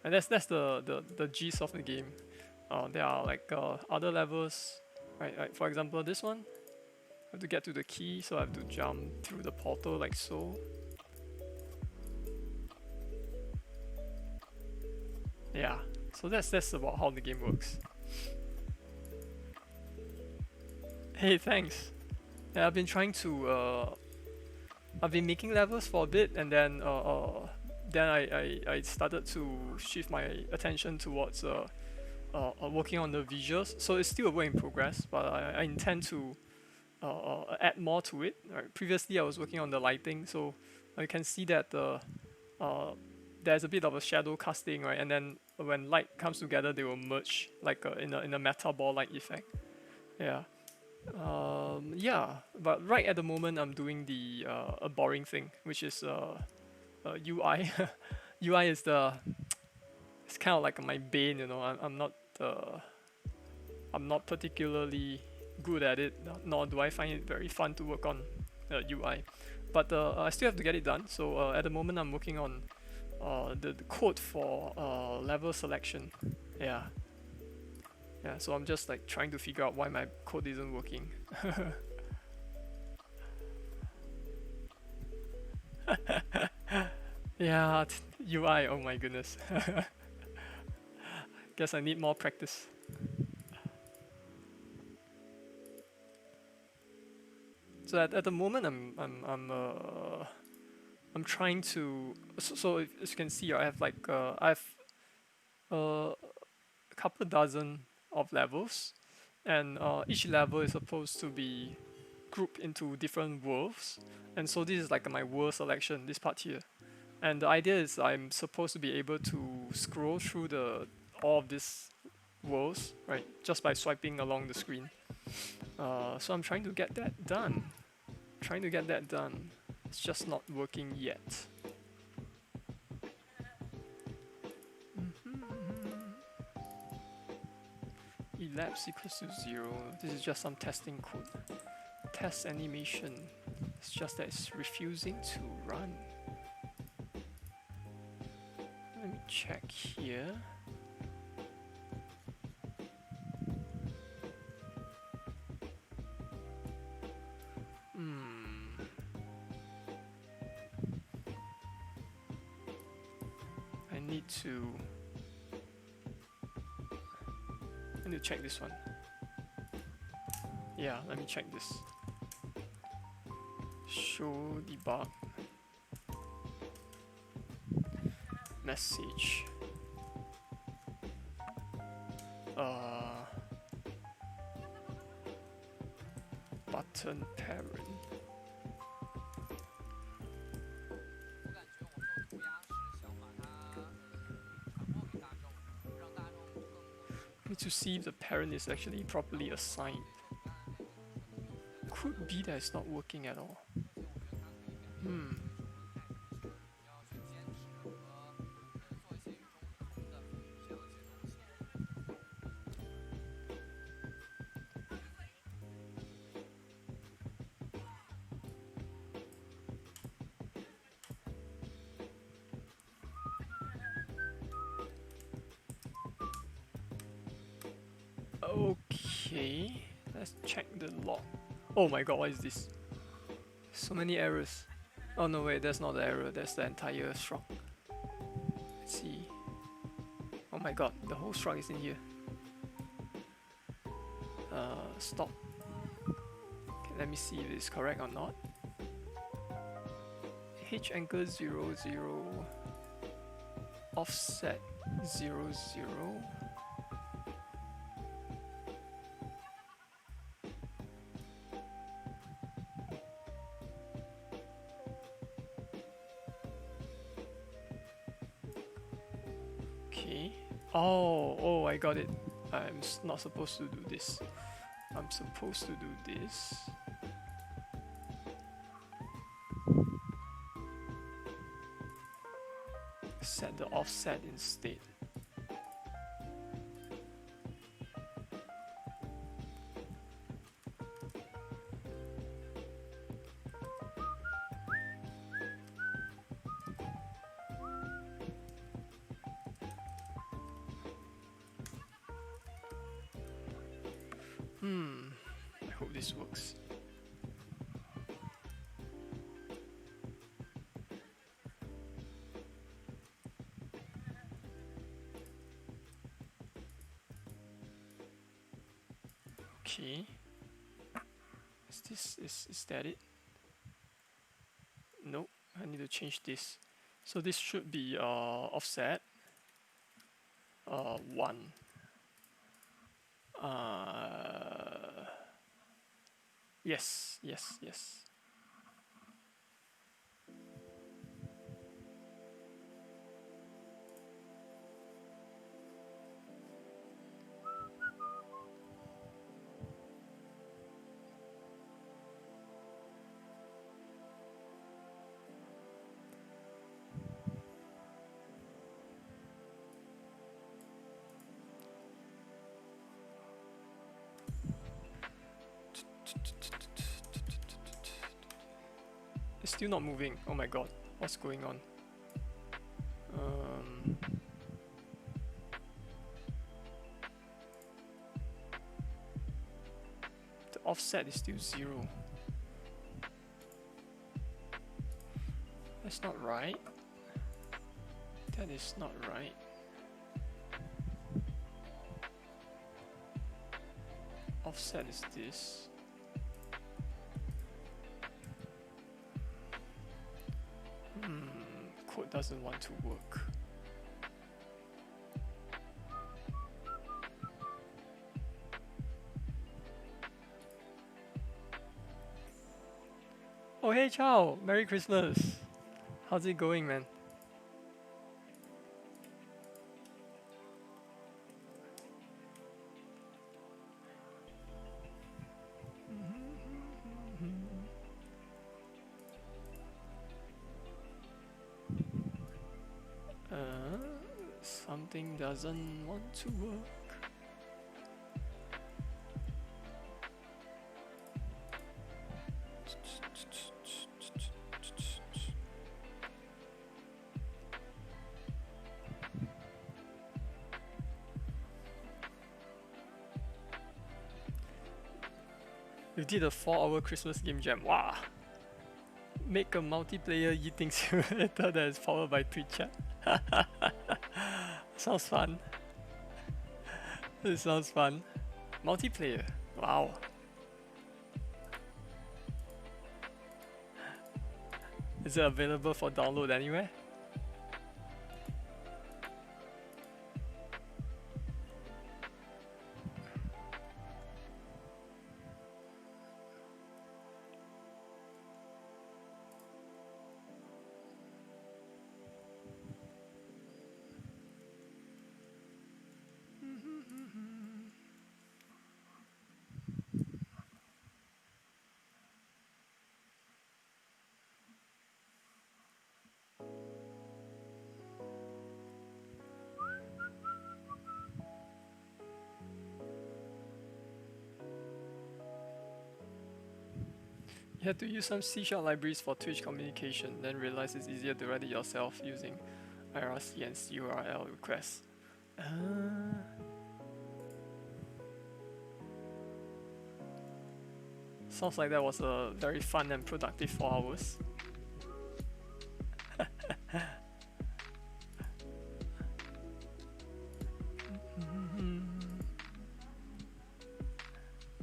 And that's the gist of the game. There are like other levels, right? Like for example, this one. I have to get to the key, so I have to jump through the portal like so. Yeah, so that's about how the game works. Hey, thanks. Yeah, I've been trying to I've been making levels for a bit, and then I started to shift my attention towards working on the visuals. So it's still a work in progress, but I intend to add more to it. Right? Previously, I was working on the lighting, so you can see that there's a bit of a shadow casting, right? And then when light comes together, they will merge like in a meta ball light effect. Yeah. Yeah, but right at the moment I'm doing the a boring thing, which is UI. UI is it's kind of like my bane, you know. I'm not particularly good at it, nor do I find it very fun to work on UI. But I still have to get it done. So at the moment I'm working on the code for level selection. Yeah. Yeah, so I'm just like trying to figure out why my code isn't working. Yeah, UI, oh my goodness. Guess I need more practice. So at the moment I'm trying to so as you can see I have like I have a couple dozen of levels, and each level is supposed to be grouped into different worlds, and so this is like my world selection, this part here, and the idea is I'm supposed to be able to scroll through all of these worlds, right, just by swiping along the screen. So I'm trying to get that done. It's just not working yet. Elapse equals to 0. This is just some testing code. Test animation. It's just that it's refusing to run. Let me check here. I need to check this one. Yeah, let me check this. Show debug message. Button parent. Need to see if the parent is actually properly assigned. Could be that it's not working at all. Okay, let's check the log. Oh my god, what is this? So many errors. Oh no, wait, that's not the error, that's the entire struct. Let's see. Oh my god, the whole struct is in here. Stop. Okay, let me see if it's correct or not. H anchor 0 0 offset 0 0. Okay. Oh, I got it. I'm not supposed to do this. I'm supposed to do this. Set the offset instead. I hope this works. Okay. Is that it? Nope, I need to change this. So this should be offset 1. Yes. It's still not moving. Oh my god, what's going on? The offset is still 0. That's not right. That is not right. Offset is this. Code doesn't want to work. Oh hey Chow, Merry Christmas. How's it going, man? Something doesn't want to work. You did a 4-hour Christmas game jam. Wow. Make a multiplayer eating simulator that is powered by Twitch chat. Sounds fun. It sounds fun. Multiplayer. Wow. Is it available for download anywhere? You had to use some C# libraries for Twitch communication, then realize it's easier to write it yourself using IRC and CURL requests. Sounds like that was a very fun and productive 4 hours.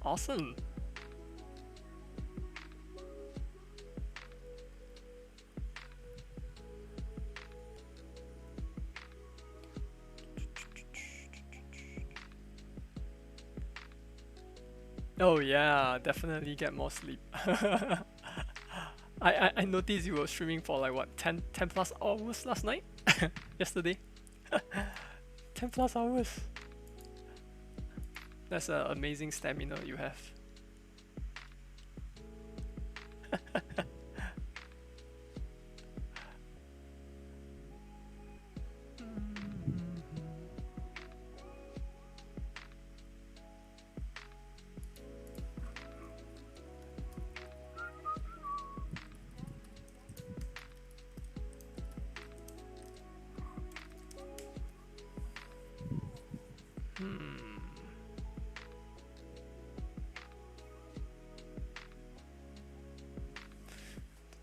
Awesome. Oh yeah, definitely get more sleep. I noticed you were streaming for like what 10 plus hours last night? Yesterday? 10 plus hours. That's an amazing stamina you have.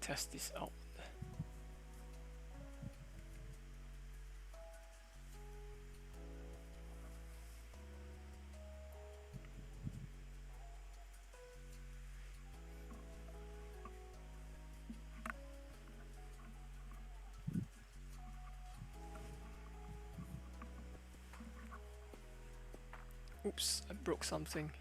Test this out. Oops, I broke something.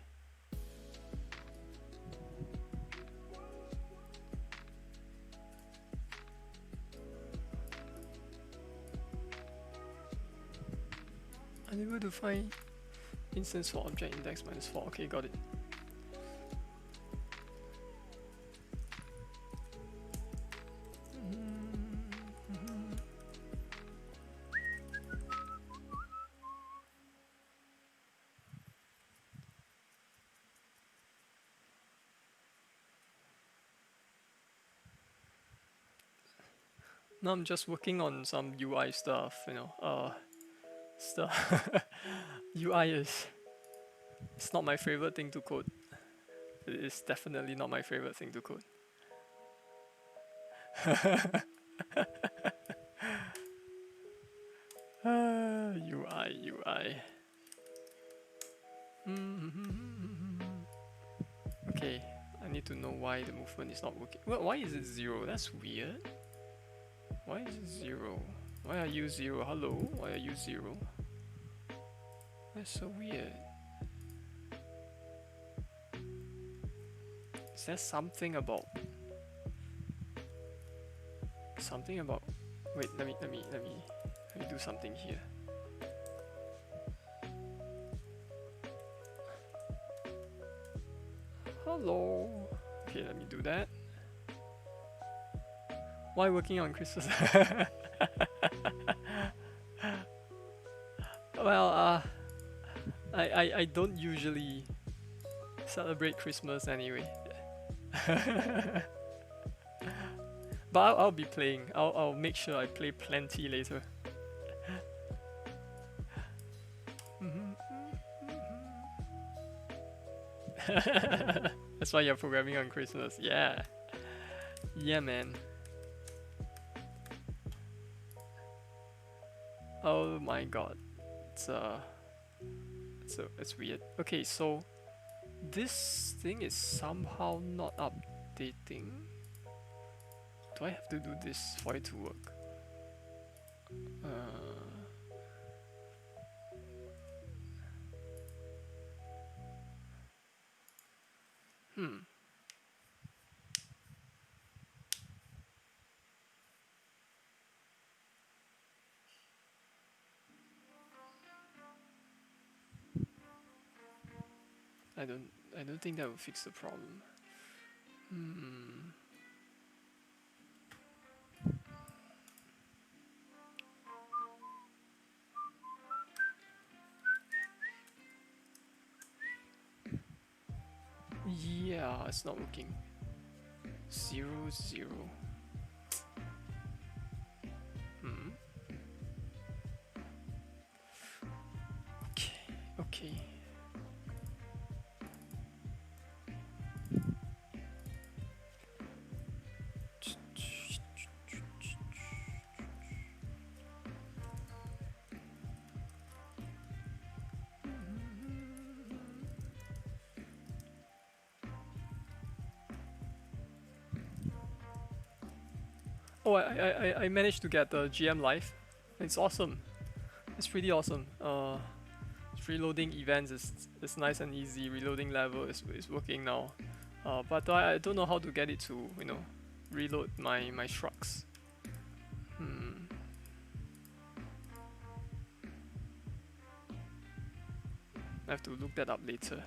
Unable to find instance for object index -4. Okay, got it. Now I'm just working on some UI stuff, you know, stuff. UI it's not my favorite thing to code. It is definitely not my favorite thing to code. UI. Okay, I need to know why the movement is not working. Well, why is it 0? That's weird. Why is it 0? Why are you 0? Hello? Why are you 0? That's so weird. Is there something about... Wait, let me do something here. Hello. Okay, let me do that. Why working on Christmas? Well, I don't usually celebrate Christmas anyway. But I'll be playing. I'll make sure I play plenty later. That's why you're programming on Christmas. Yeah. Yeah, man. Oh my god. It's weird. Okay, so this thing is somehow not updating. Do I have to do this for it to work? Hmm. I don't think that will fix the problem. Hmm. Yeah, it's not working. 0, 0. Hmm. Okay, okay. Oh, I managed to get the GM live. It's awesome. It's pretty awesome. Reloading events is nice and easy. Reloading level is working now. But I don't know how to get it to, you know, reload my shrugs. I have to look that up later.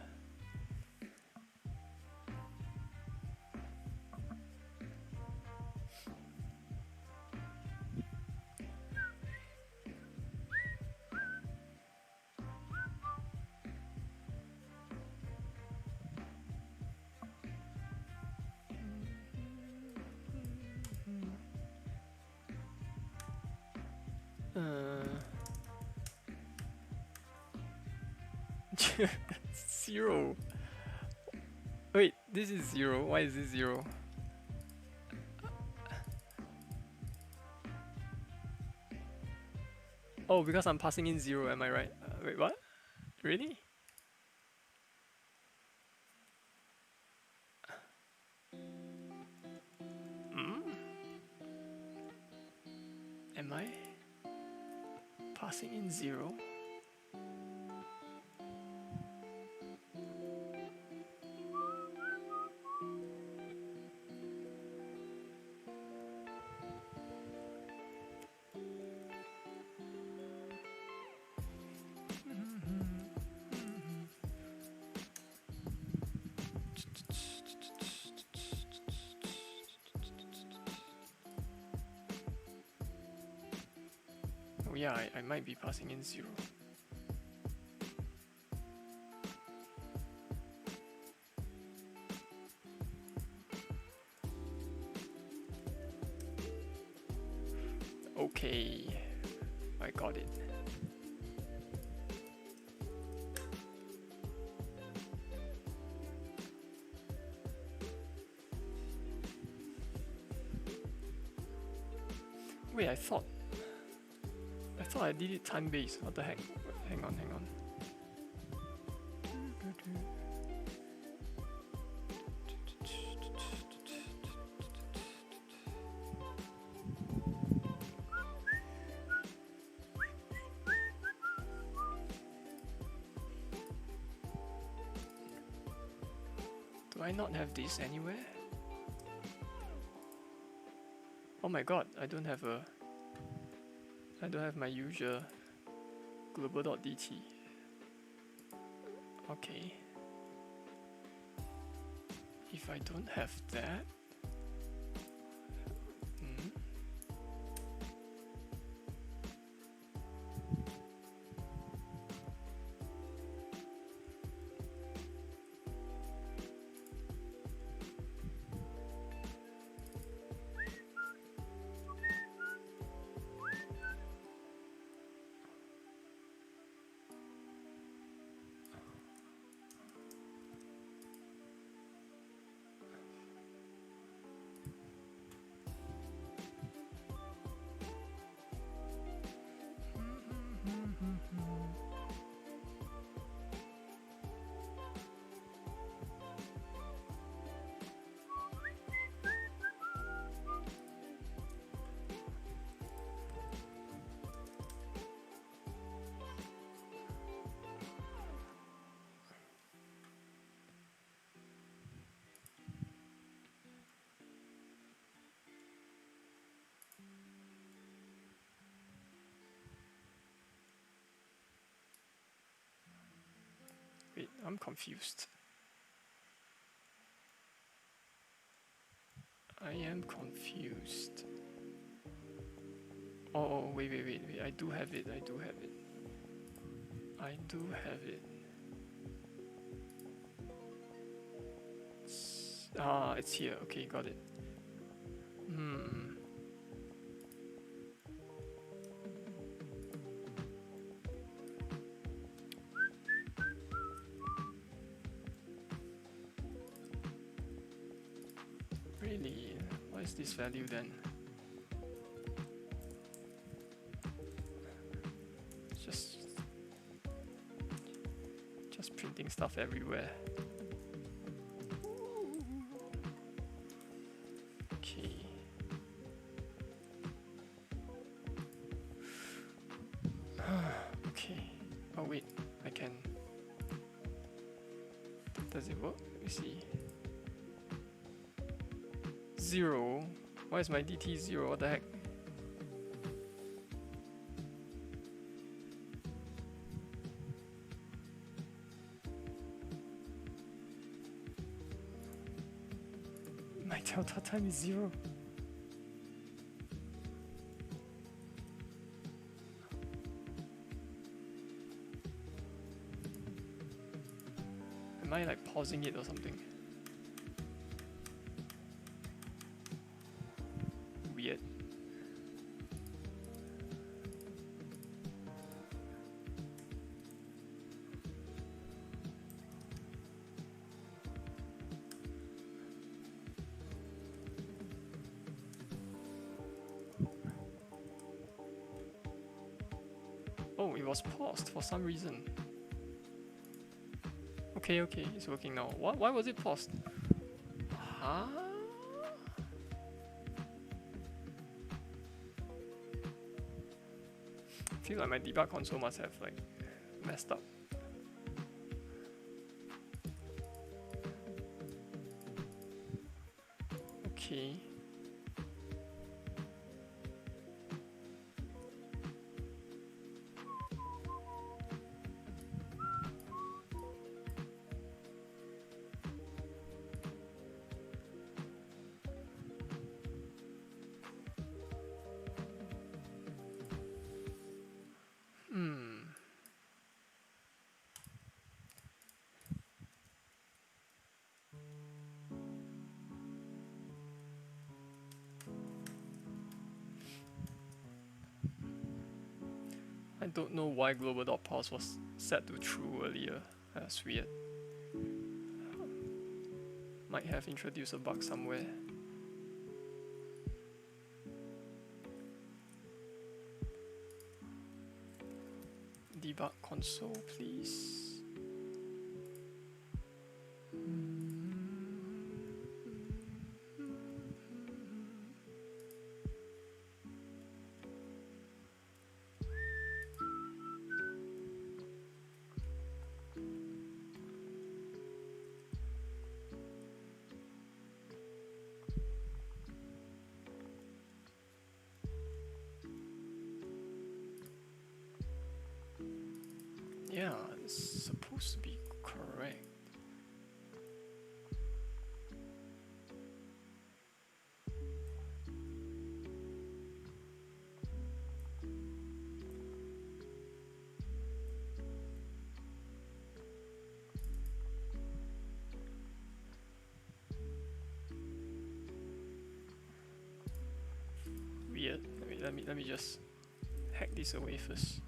Zero. Wait, this is 0. Why is this 0? Oh, because I'm passing in 0, am I right? Wait, what? Really? Am I passing in 0? Oh yeah, I might be passing in 0. Okay, I got it. Wait, I thought I did it time based. What the heck? Hang on. Do I not have this anywhere? Oh my god, I don't have my usual global.dt. Okay. If I don't have that, Wait, I'm confused. I am confused. Oh, wait, I do have it. I do have it. It's here. Okay, got it. Really? What is this value then? Just printing stuff everywhere. Okay. Okay. Oh wait, I can. Does it work? Let me see. 0. Why is my DT 0? What the heck? My delta time is 0. Am I like pausing it or something? Weird. Oh, it was paused for some reason. Okay, it's working now. Why was it paused? Huh? I feel like my debug console must have like messed up. Okay. I don't know why global.pause was set to true earlier. That's weird. Might have introduced a bug somewhere. Debug console, please. Yeah, it's supposed to be correct. Weird. Let me just hack this away first.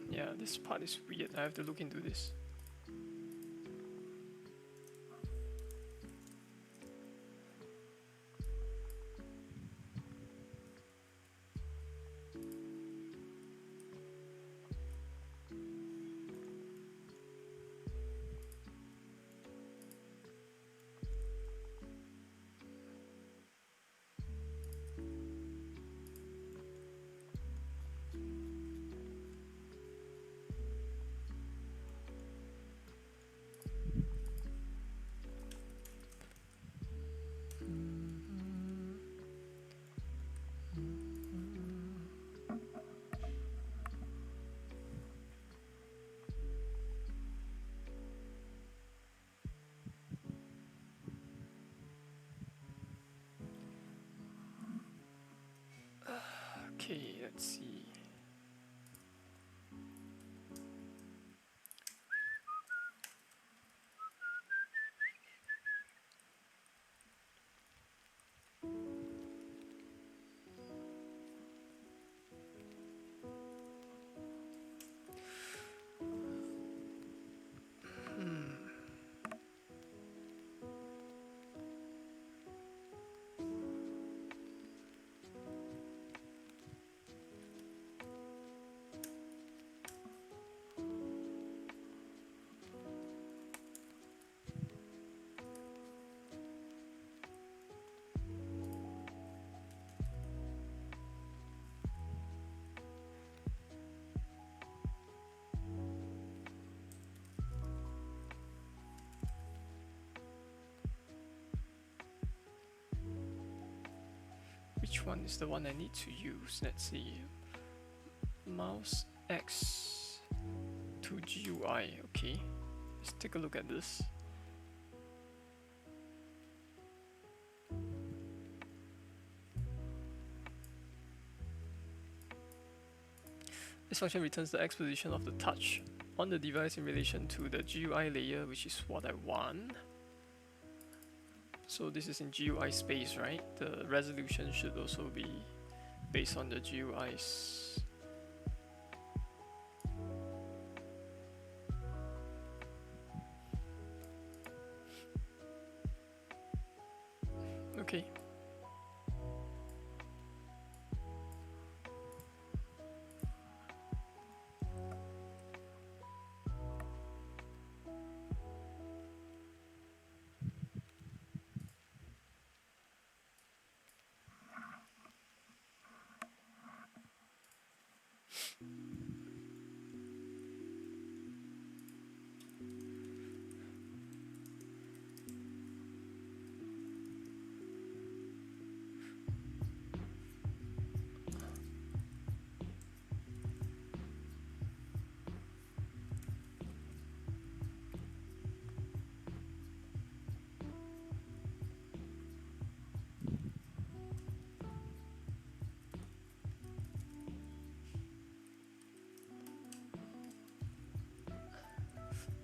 Yeah, this part is weird. I have to look into this. Okay, let's see. Which one is the one I need to use? Let's see. Mouse X to GUI. Okay, let's take a look at this. This function returns the X position of the touch on the device in relation to the GUI layer, which is what I want. So this is in GUI space, right? The resolution should also be based on the GUIs. Okay.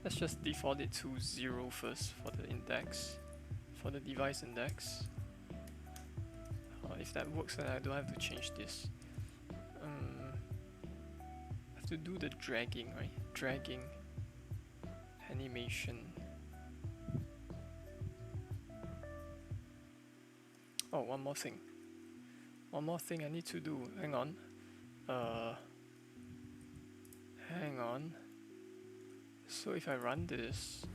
Let's just default it to 0 first for the index, for the device index. If that works, then I don't have to change this. I have to do the dragging, right? Dragging animation. Oh, one more thing. One more thing I need to do. Hang on. Hang on. So if I run this,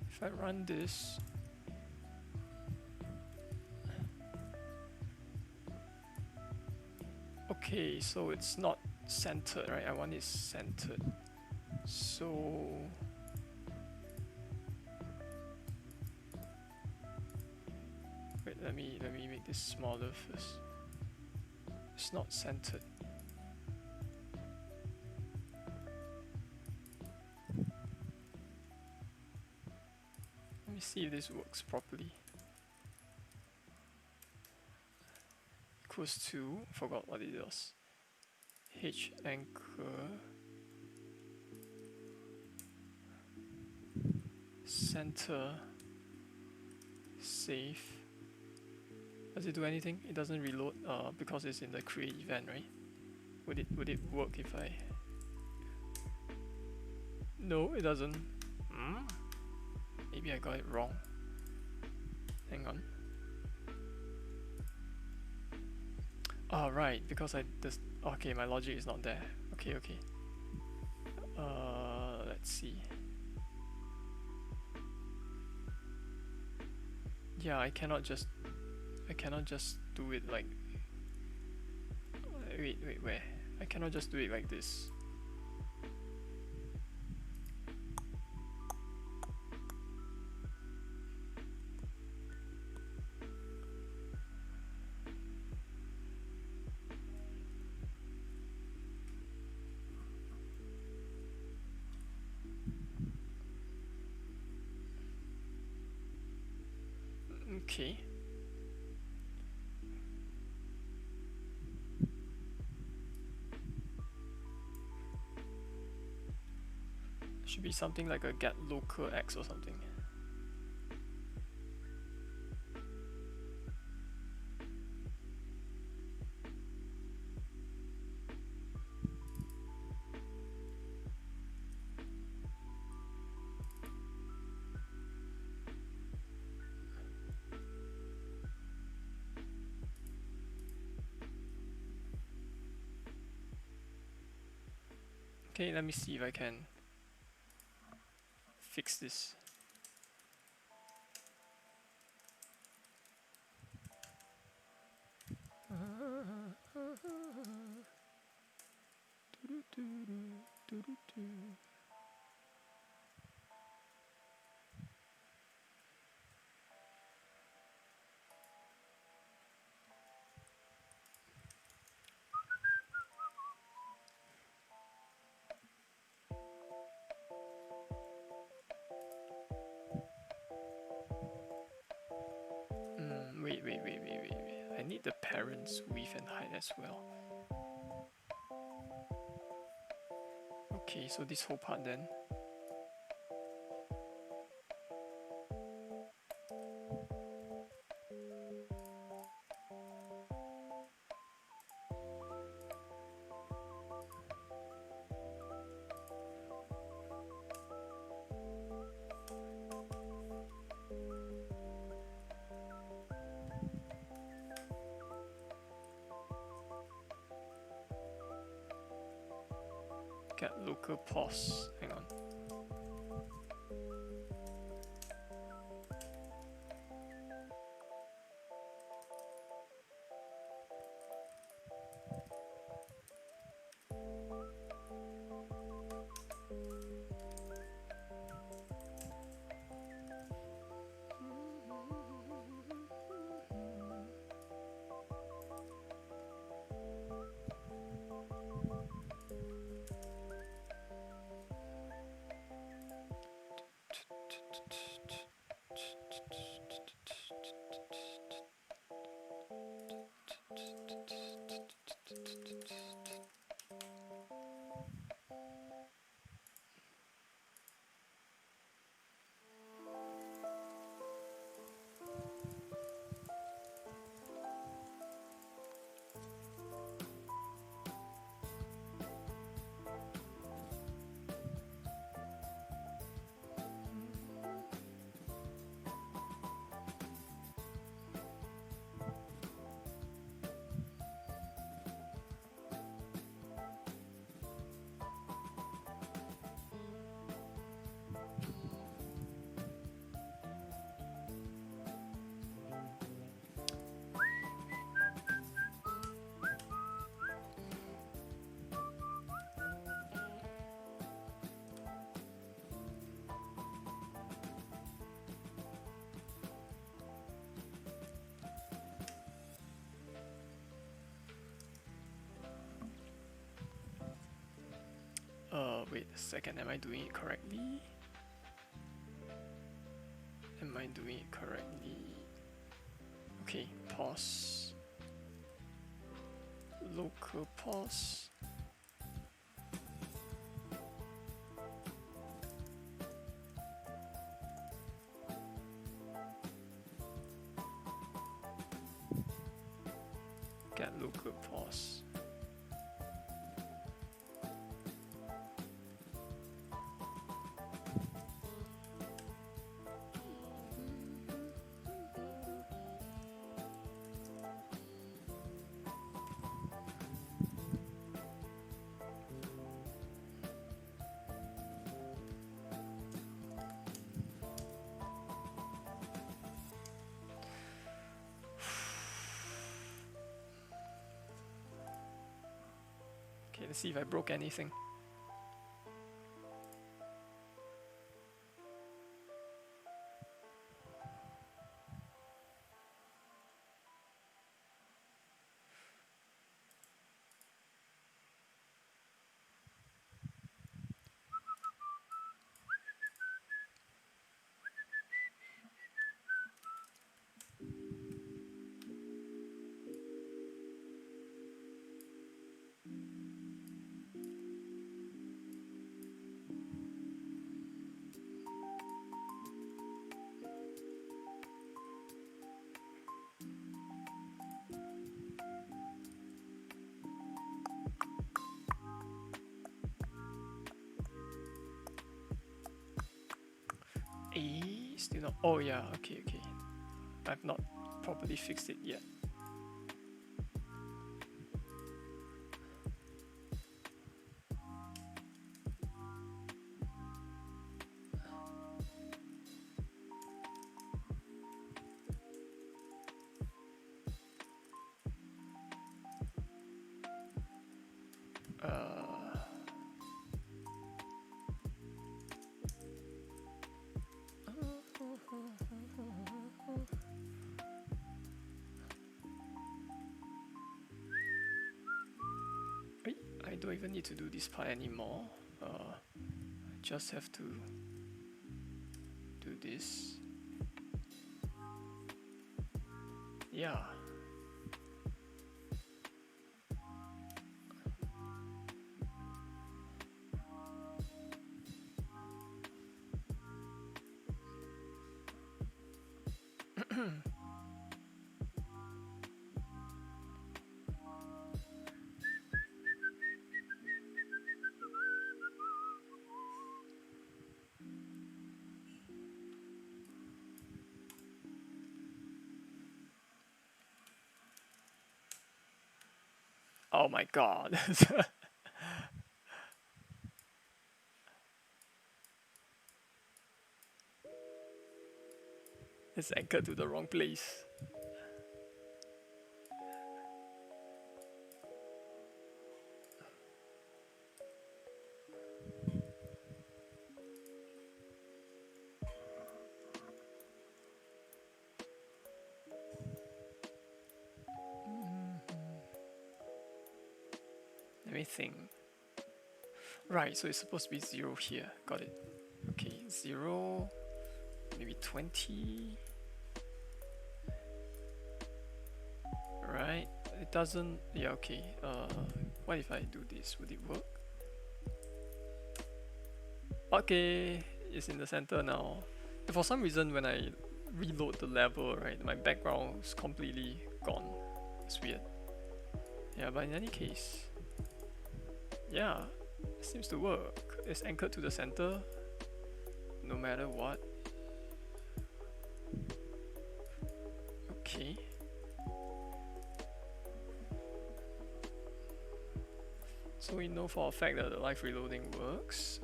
if I run this, okay, so it's not centered, right? I want it centered. So wait, let me make this smaller first. It's not centered. Let me see if this works properly. Equals to, forgot what it was. H anchor center save. Does it do anything? It doesn't reload because it's in the create event, right? Would it work if I? No, it doesn't. Maybe I got it wrong. Hang on. Oh, right, because okay, my logic is not there. Okay. Let's see. Yeah, I cannot just do it like. Wait, where? I cannot just do it like this. Okay. Should be something like a get local x or something. Okay, let me see if I can fix this. Wait. I need the parents width and height as well. Okay, so this whole part then. Get local pause. Hang on. Wait a second, am I doing it correctly? Am I doing it correctly? Okay, pause. Local pause. Get local pause. Okay, let's see if I broke anything. Still not. Oh yeah, okay, okay. I've not properly fixed it yet. I don't even need to do this part anymore. I just have to do this. Yeah. Oh my god. It's anchored to the wrong place. Let me think. Right, so it's supposed to be 0 here. Got it. Okay, 0, maybe 20. Right, it doesn't. Yeah, okay. What if I do this? Would it work? Okay, it's in the center now. For some reason, when I reload the level, right, my background is completely gone. It's weird. Yeah, but in any case, yeah, it seems to work. It's anchored to the center, no matter what. Okay. So we know for a fact that the live reloading works.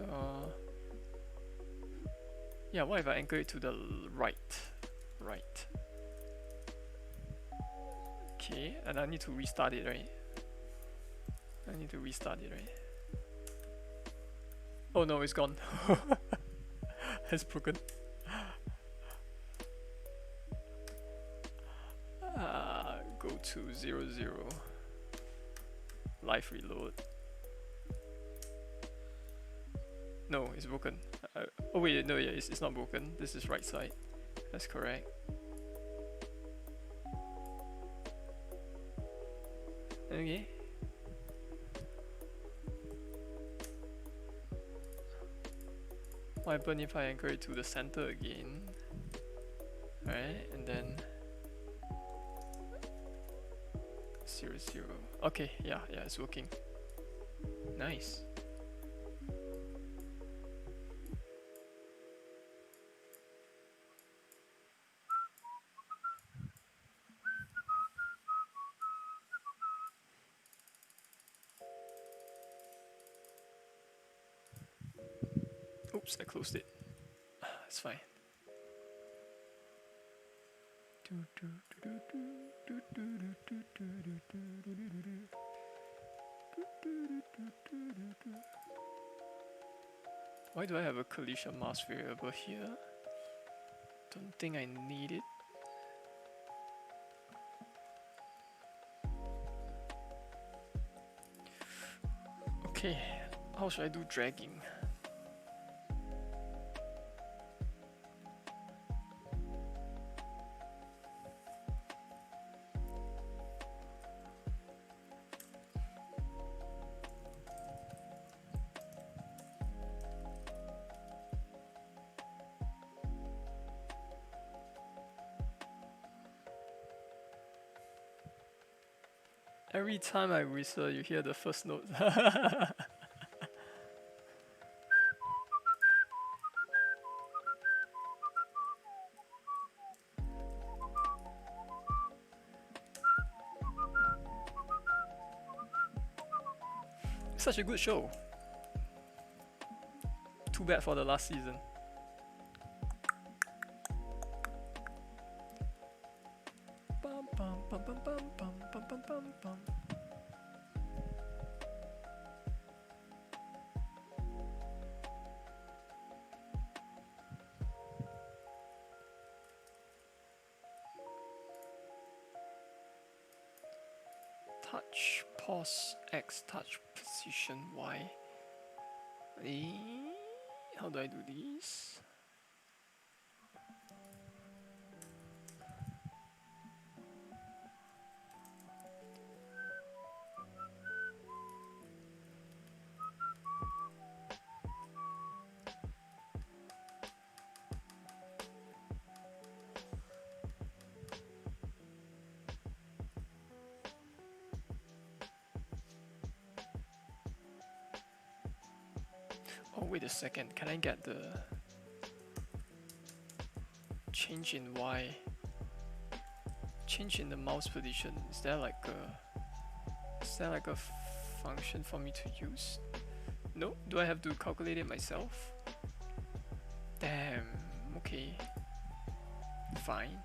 Yeah, what if I anchor it to the right? Right. Okay, and I need to restart it, right? I need to restart it, right? Oh no, it's gone. It's broken. Go to 0, 0. Live reload. No, it's broken. Oh wait, no, yeah, it's not broken. This is right side. That's correct. Okay. What happens if I anchor it to the center again? Alright, and then 0, 0. Okay, yeah, it's working. Nice. Oops, I closed it. It's fine. Why do I have a collision mask variable here? Don't think I need it. Okay, how should I do dragging? Every time I whistle, you hear the first note. Such a good show. Too bad for the last season. Bum, bum, bum, bum, bum, bum, bum, bum, bum, bum. Touch, pause, X, touch, position, Y. How do I do this? Oh, wait a second. Can I get the change in Y? Change in the mouse position. Is there like a function for me to use? No? Do I have to calculate it myself? Damn. Okay. Fine.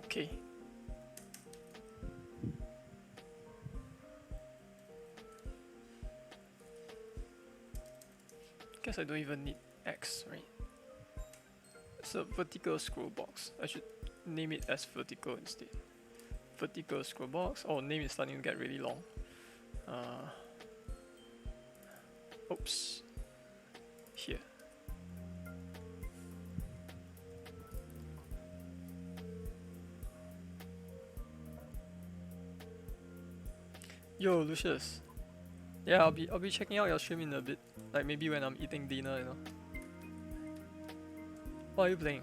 Okay. Guess I don't even need X, right? It's a vertical scroll box. I should name it as vertical instead. Vertical scroll box. Oh, name is starting to get really long. Oops. Here. Yo, Lucius. Yeah, I'll be checking out your stream in a bit. Like maybe when I'm eating dinner, you know. What are you playing?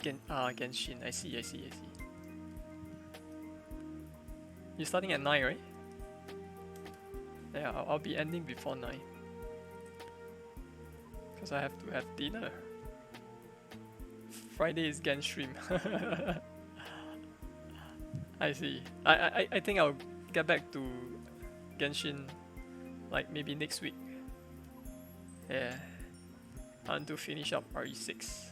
Genshin. I see. You're starting at 9, right? Yeah, I'll be ending before 9. Because I have to have dinner. Friday is Gen stream. I see. I think I'll get back to Genshin like maybe next week. Yeah. I want to finish up RE6.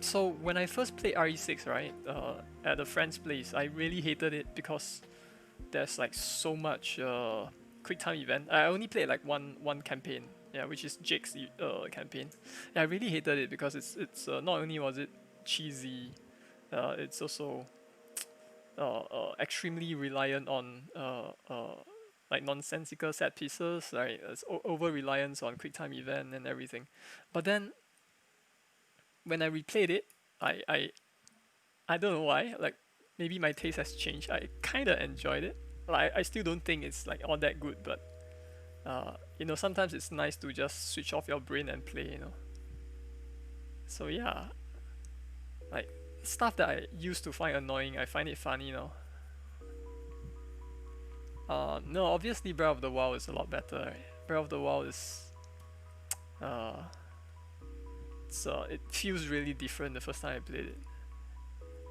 So when I first played RE6, right, at a friend's place, I really hated it because there's like so much quick time event. I only played like one campaign, yeah, which is Jake's campaign. Yeah, I really hated it because it's not only was it cheesy. It's also extremely reliant on like nonsensical set pieces, right? It's over reliance on quick time event and everything. But then when I replayed it, I don't know why. Like maybe my taste has changed. I kind of enjoyed it. Like I still don't think it's like all that good, but you know, sometimes it's nice to just switch off your brain and play. You know. So yeah, like stuff that I used to find annoying, I find it funny now. No, obviously Breath of the Wild is a lot better. Right? Breath of the Wild is, it feels really different the first time I played it.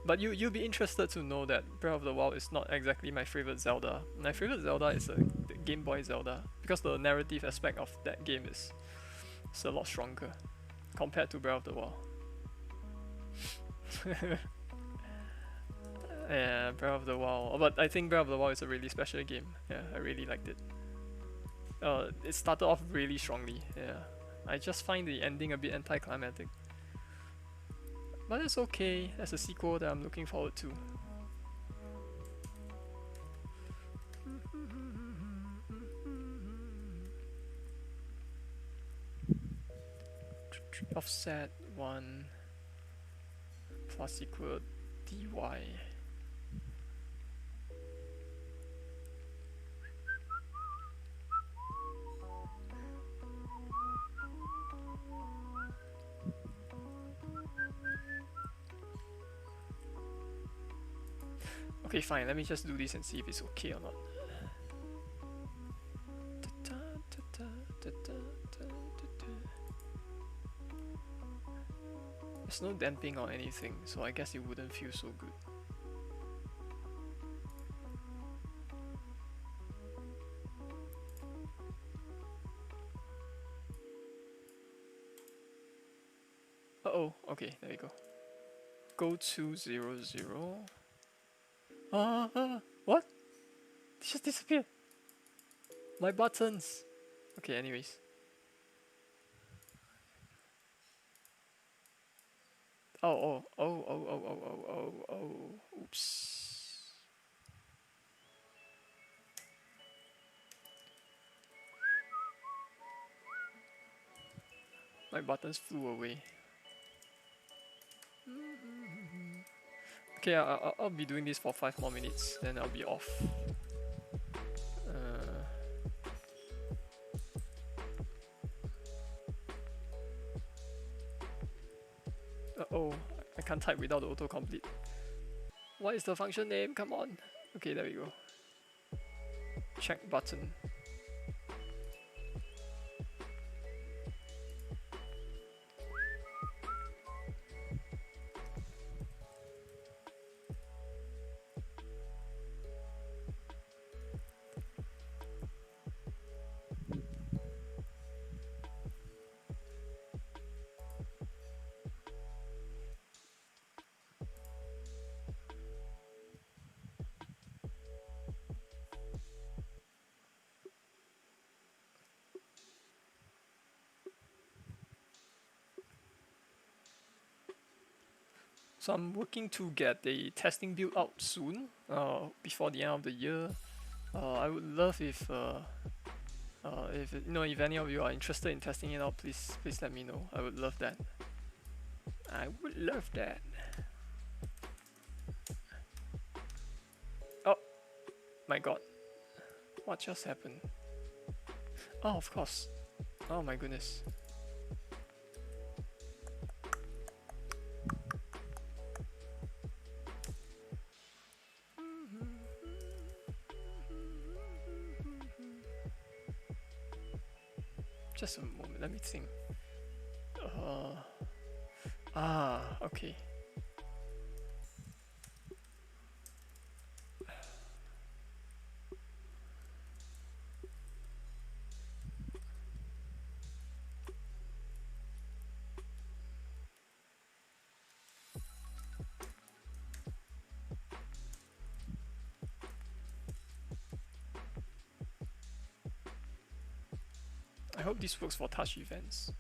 But you'll be interested to know that Breath of the Wild is not exactly my favorite Zelda. My favorite Zelda is the Game Boy Zelda because the narrative aspect of that game is a lot stronger compared to Breath of the Wild. Yeah, Breath of the Wild. But I think Breath of the Wild is a really special game. Yeah, I really liked it. It started off really strongly. Yeah, I just find the ending a bit anticlimactic. But it's okay. There's a sequel that I'm looking forward to. Offset 1 plus equal dy. Okay, fine, let me just do this and see if it's okay or not. There's no damping or anything, so I guess it wouldn't feel so good. Uh-oh, okay, there you go. Go to 0, 0. What? It just disappeared. My buttons. Okay, anyways. Oh. Oops. My buttons flew away. Okay, I'll be doing this for 5 more minutes, then I'll be off. Uh-oh, I can't type without the autocomplete. What is the function name? Come on. Okay, there we go. Check button. So I'm working to get the testing build out soon, before the end of the year. I would love if if any of you are interested in testing it out, please let me know. I would love that. I would love that. Oh my god, what just happened? Oh, of course. Oh my goodness. Just a moment, let me think. Okay. I hope this works for touch events.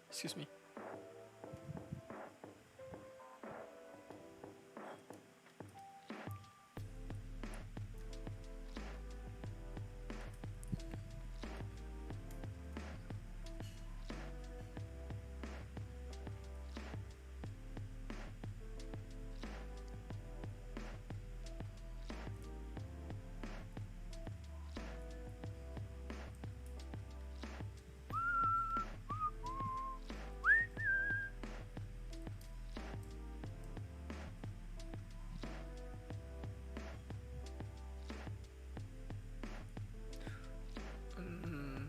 Excuse me. Mm,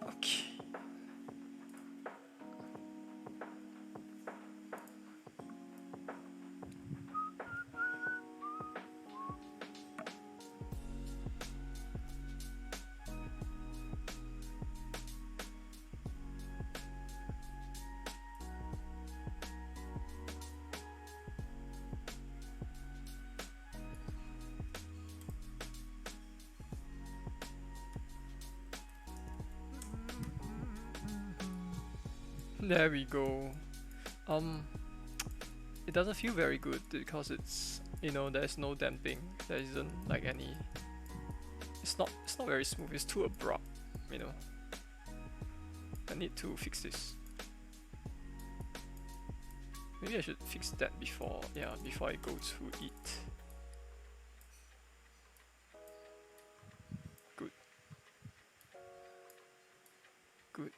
okay. There we go. It doesn't feel very good because it's, you know, there's no damping. There isn't like any. It's not very smooth. It's too abrupt. You know. I need to fix this. Maybe I should fix that before I go to eat. Good. Good.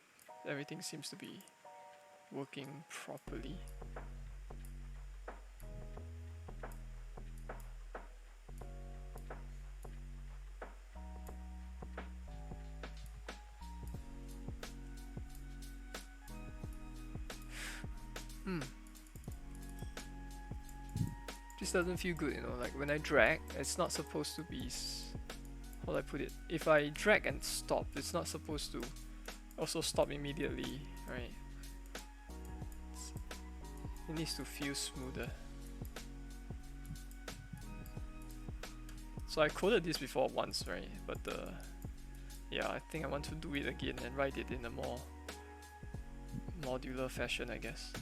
Everything seems to be working properly. This doesn't feel good, you know, like when I drag, it's not supposed to be, how do I put it? If I drag and stop, it's not supposed to also stop immediately, right? It needs to feel smoother. So I coded this before once, right? But yeah, I think I want to do it again and write it in a more modular fashion, I guess.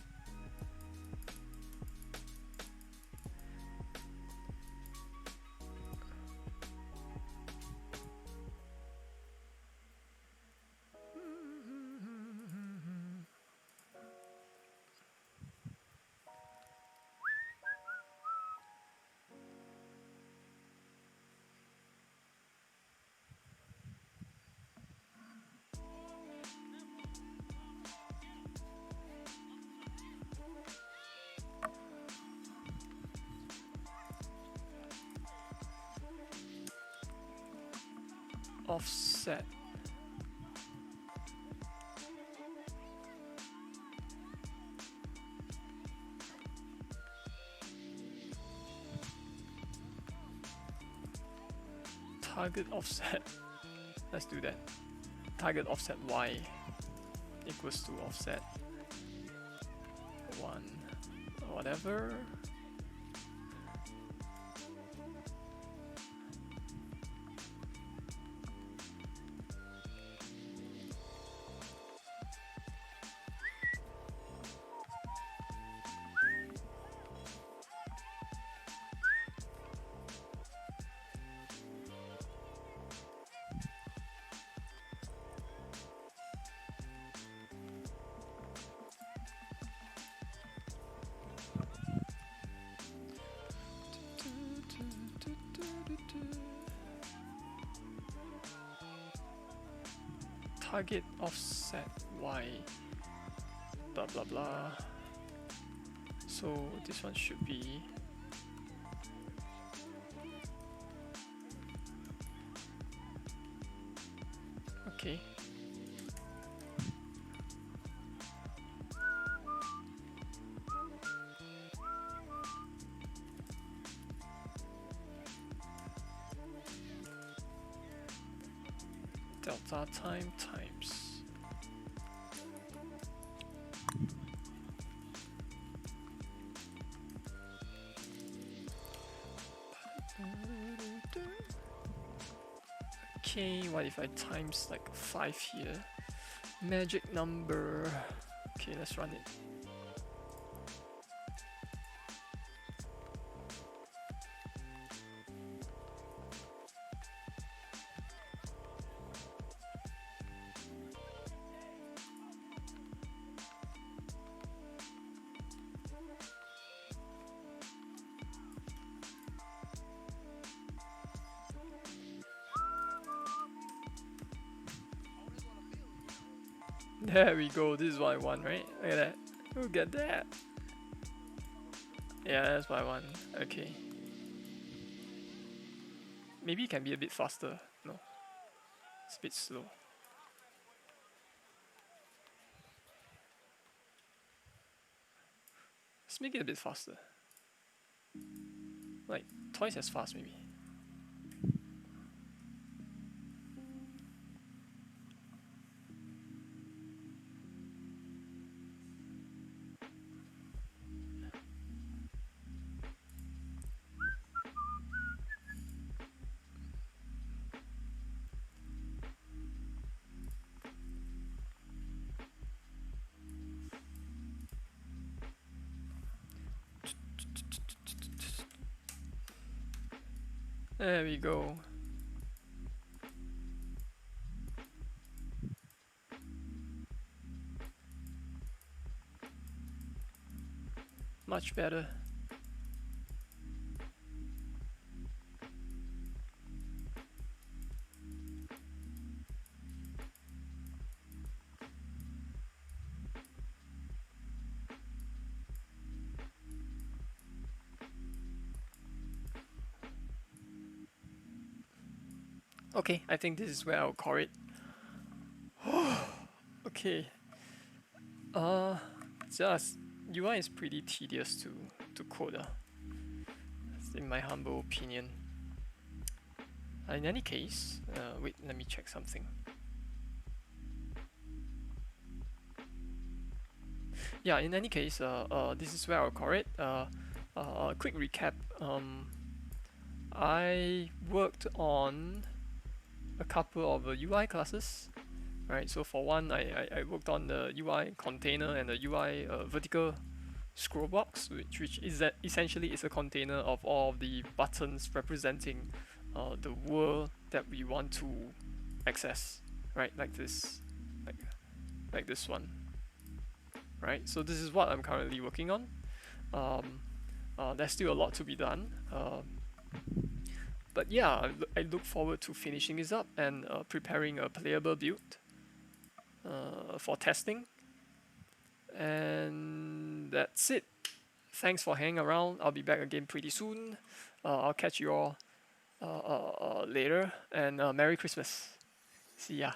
Offset. target offset. Let's do that. Target offset y equals to offset 1, whatever. Target offset y blah blah blah. So this one should be okay. Delta time times okay, what if I times like 5 here? Magic number. Okay, let's run it. There we go, this is what I want, right? Look at that. Look at that. Yeah, that's what I want. Okay. Maybe it can be a bit faster. No. It's a bit slow. Let's make it a bit faster. Like twice as fast maybe. There we go. Much better. Okay, I think this is where I'll call it. Okay. Just UI is pretty tedious to code. In my humble opinion. In any case, wait, let me check something. Yeah, in any case, this is where I'll call it. Quick recap. I worked on a couple of UI classes, right? So for one, I worked on the UI container and the UI vertical scroll box, which is that essentially is a container of all of the buttons representing the world that we want to access, right? Like this, like this one, right? So this is what I'm currently working on. There's still a lot to be done. But yeah, I look forward to finishing this up and preparing a playable build for testing. And that's it. Thanks for hanging around. I'll be back again pretty soon. I'll catch you all later. And Merry Christmas. See ya.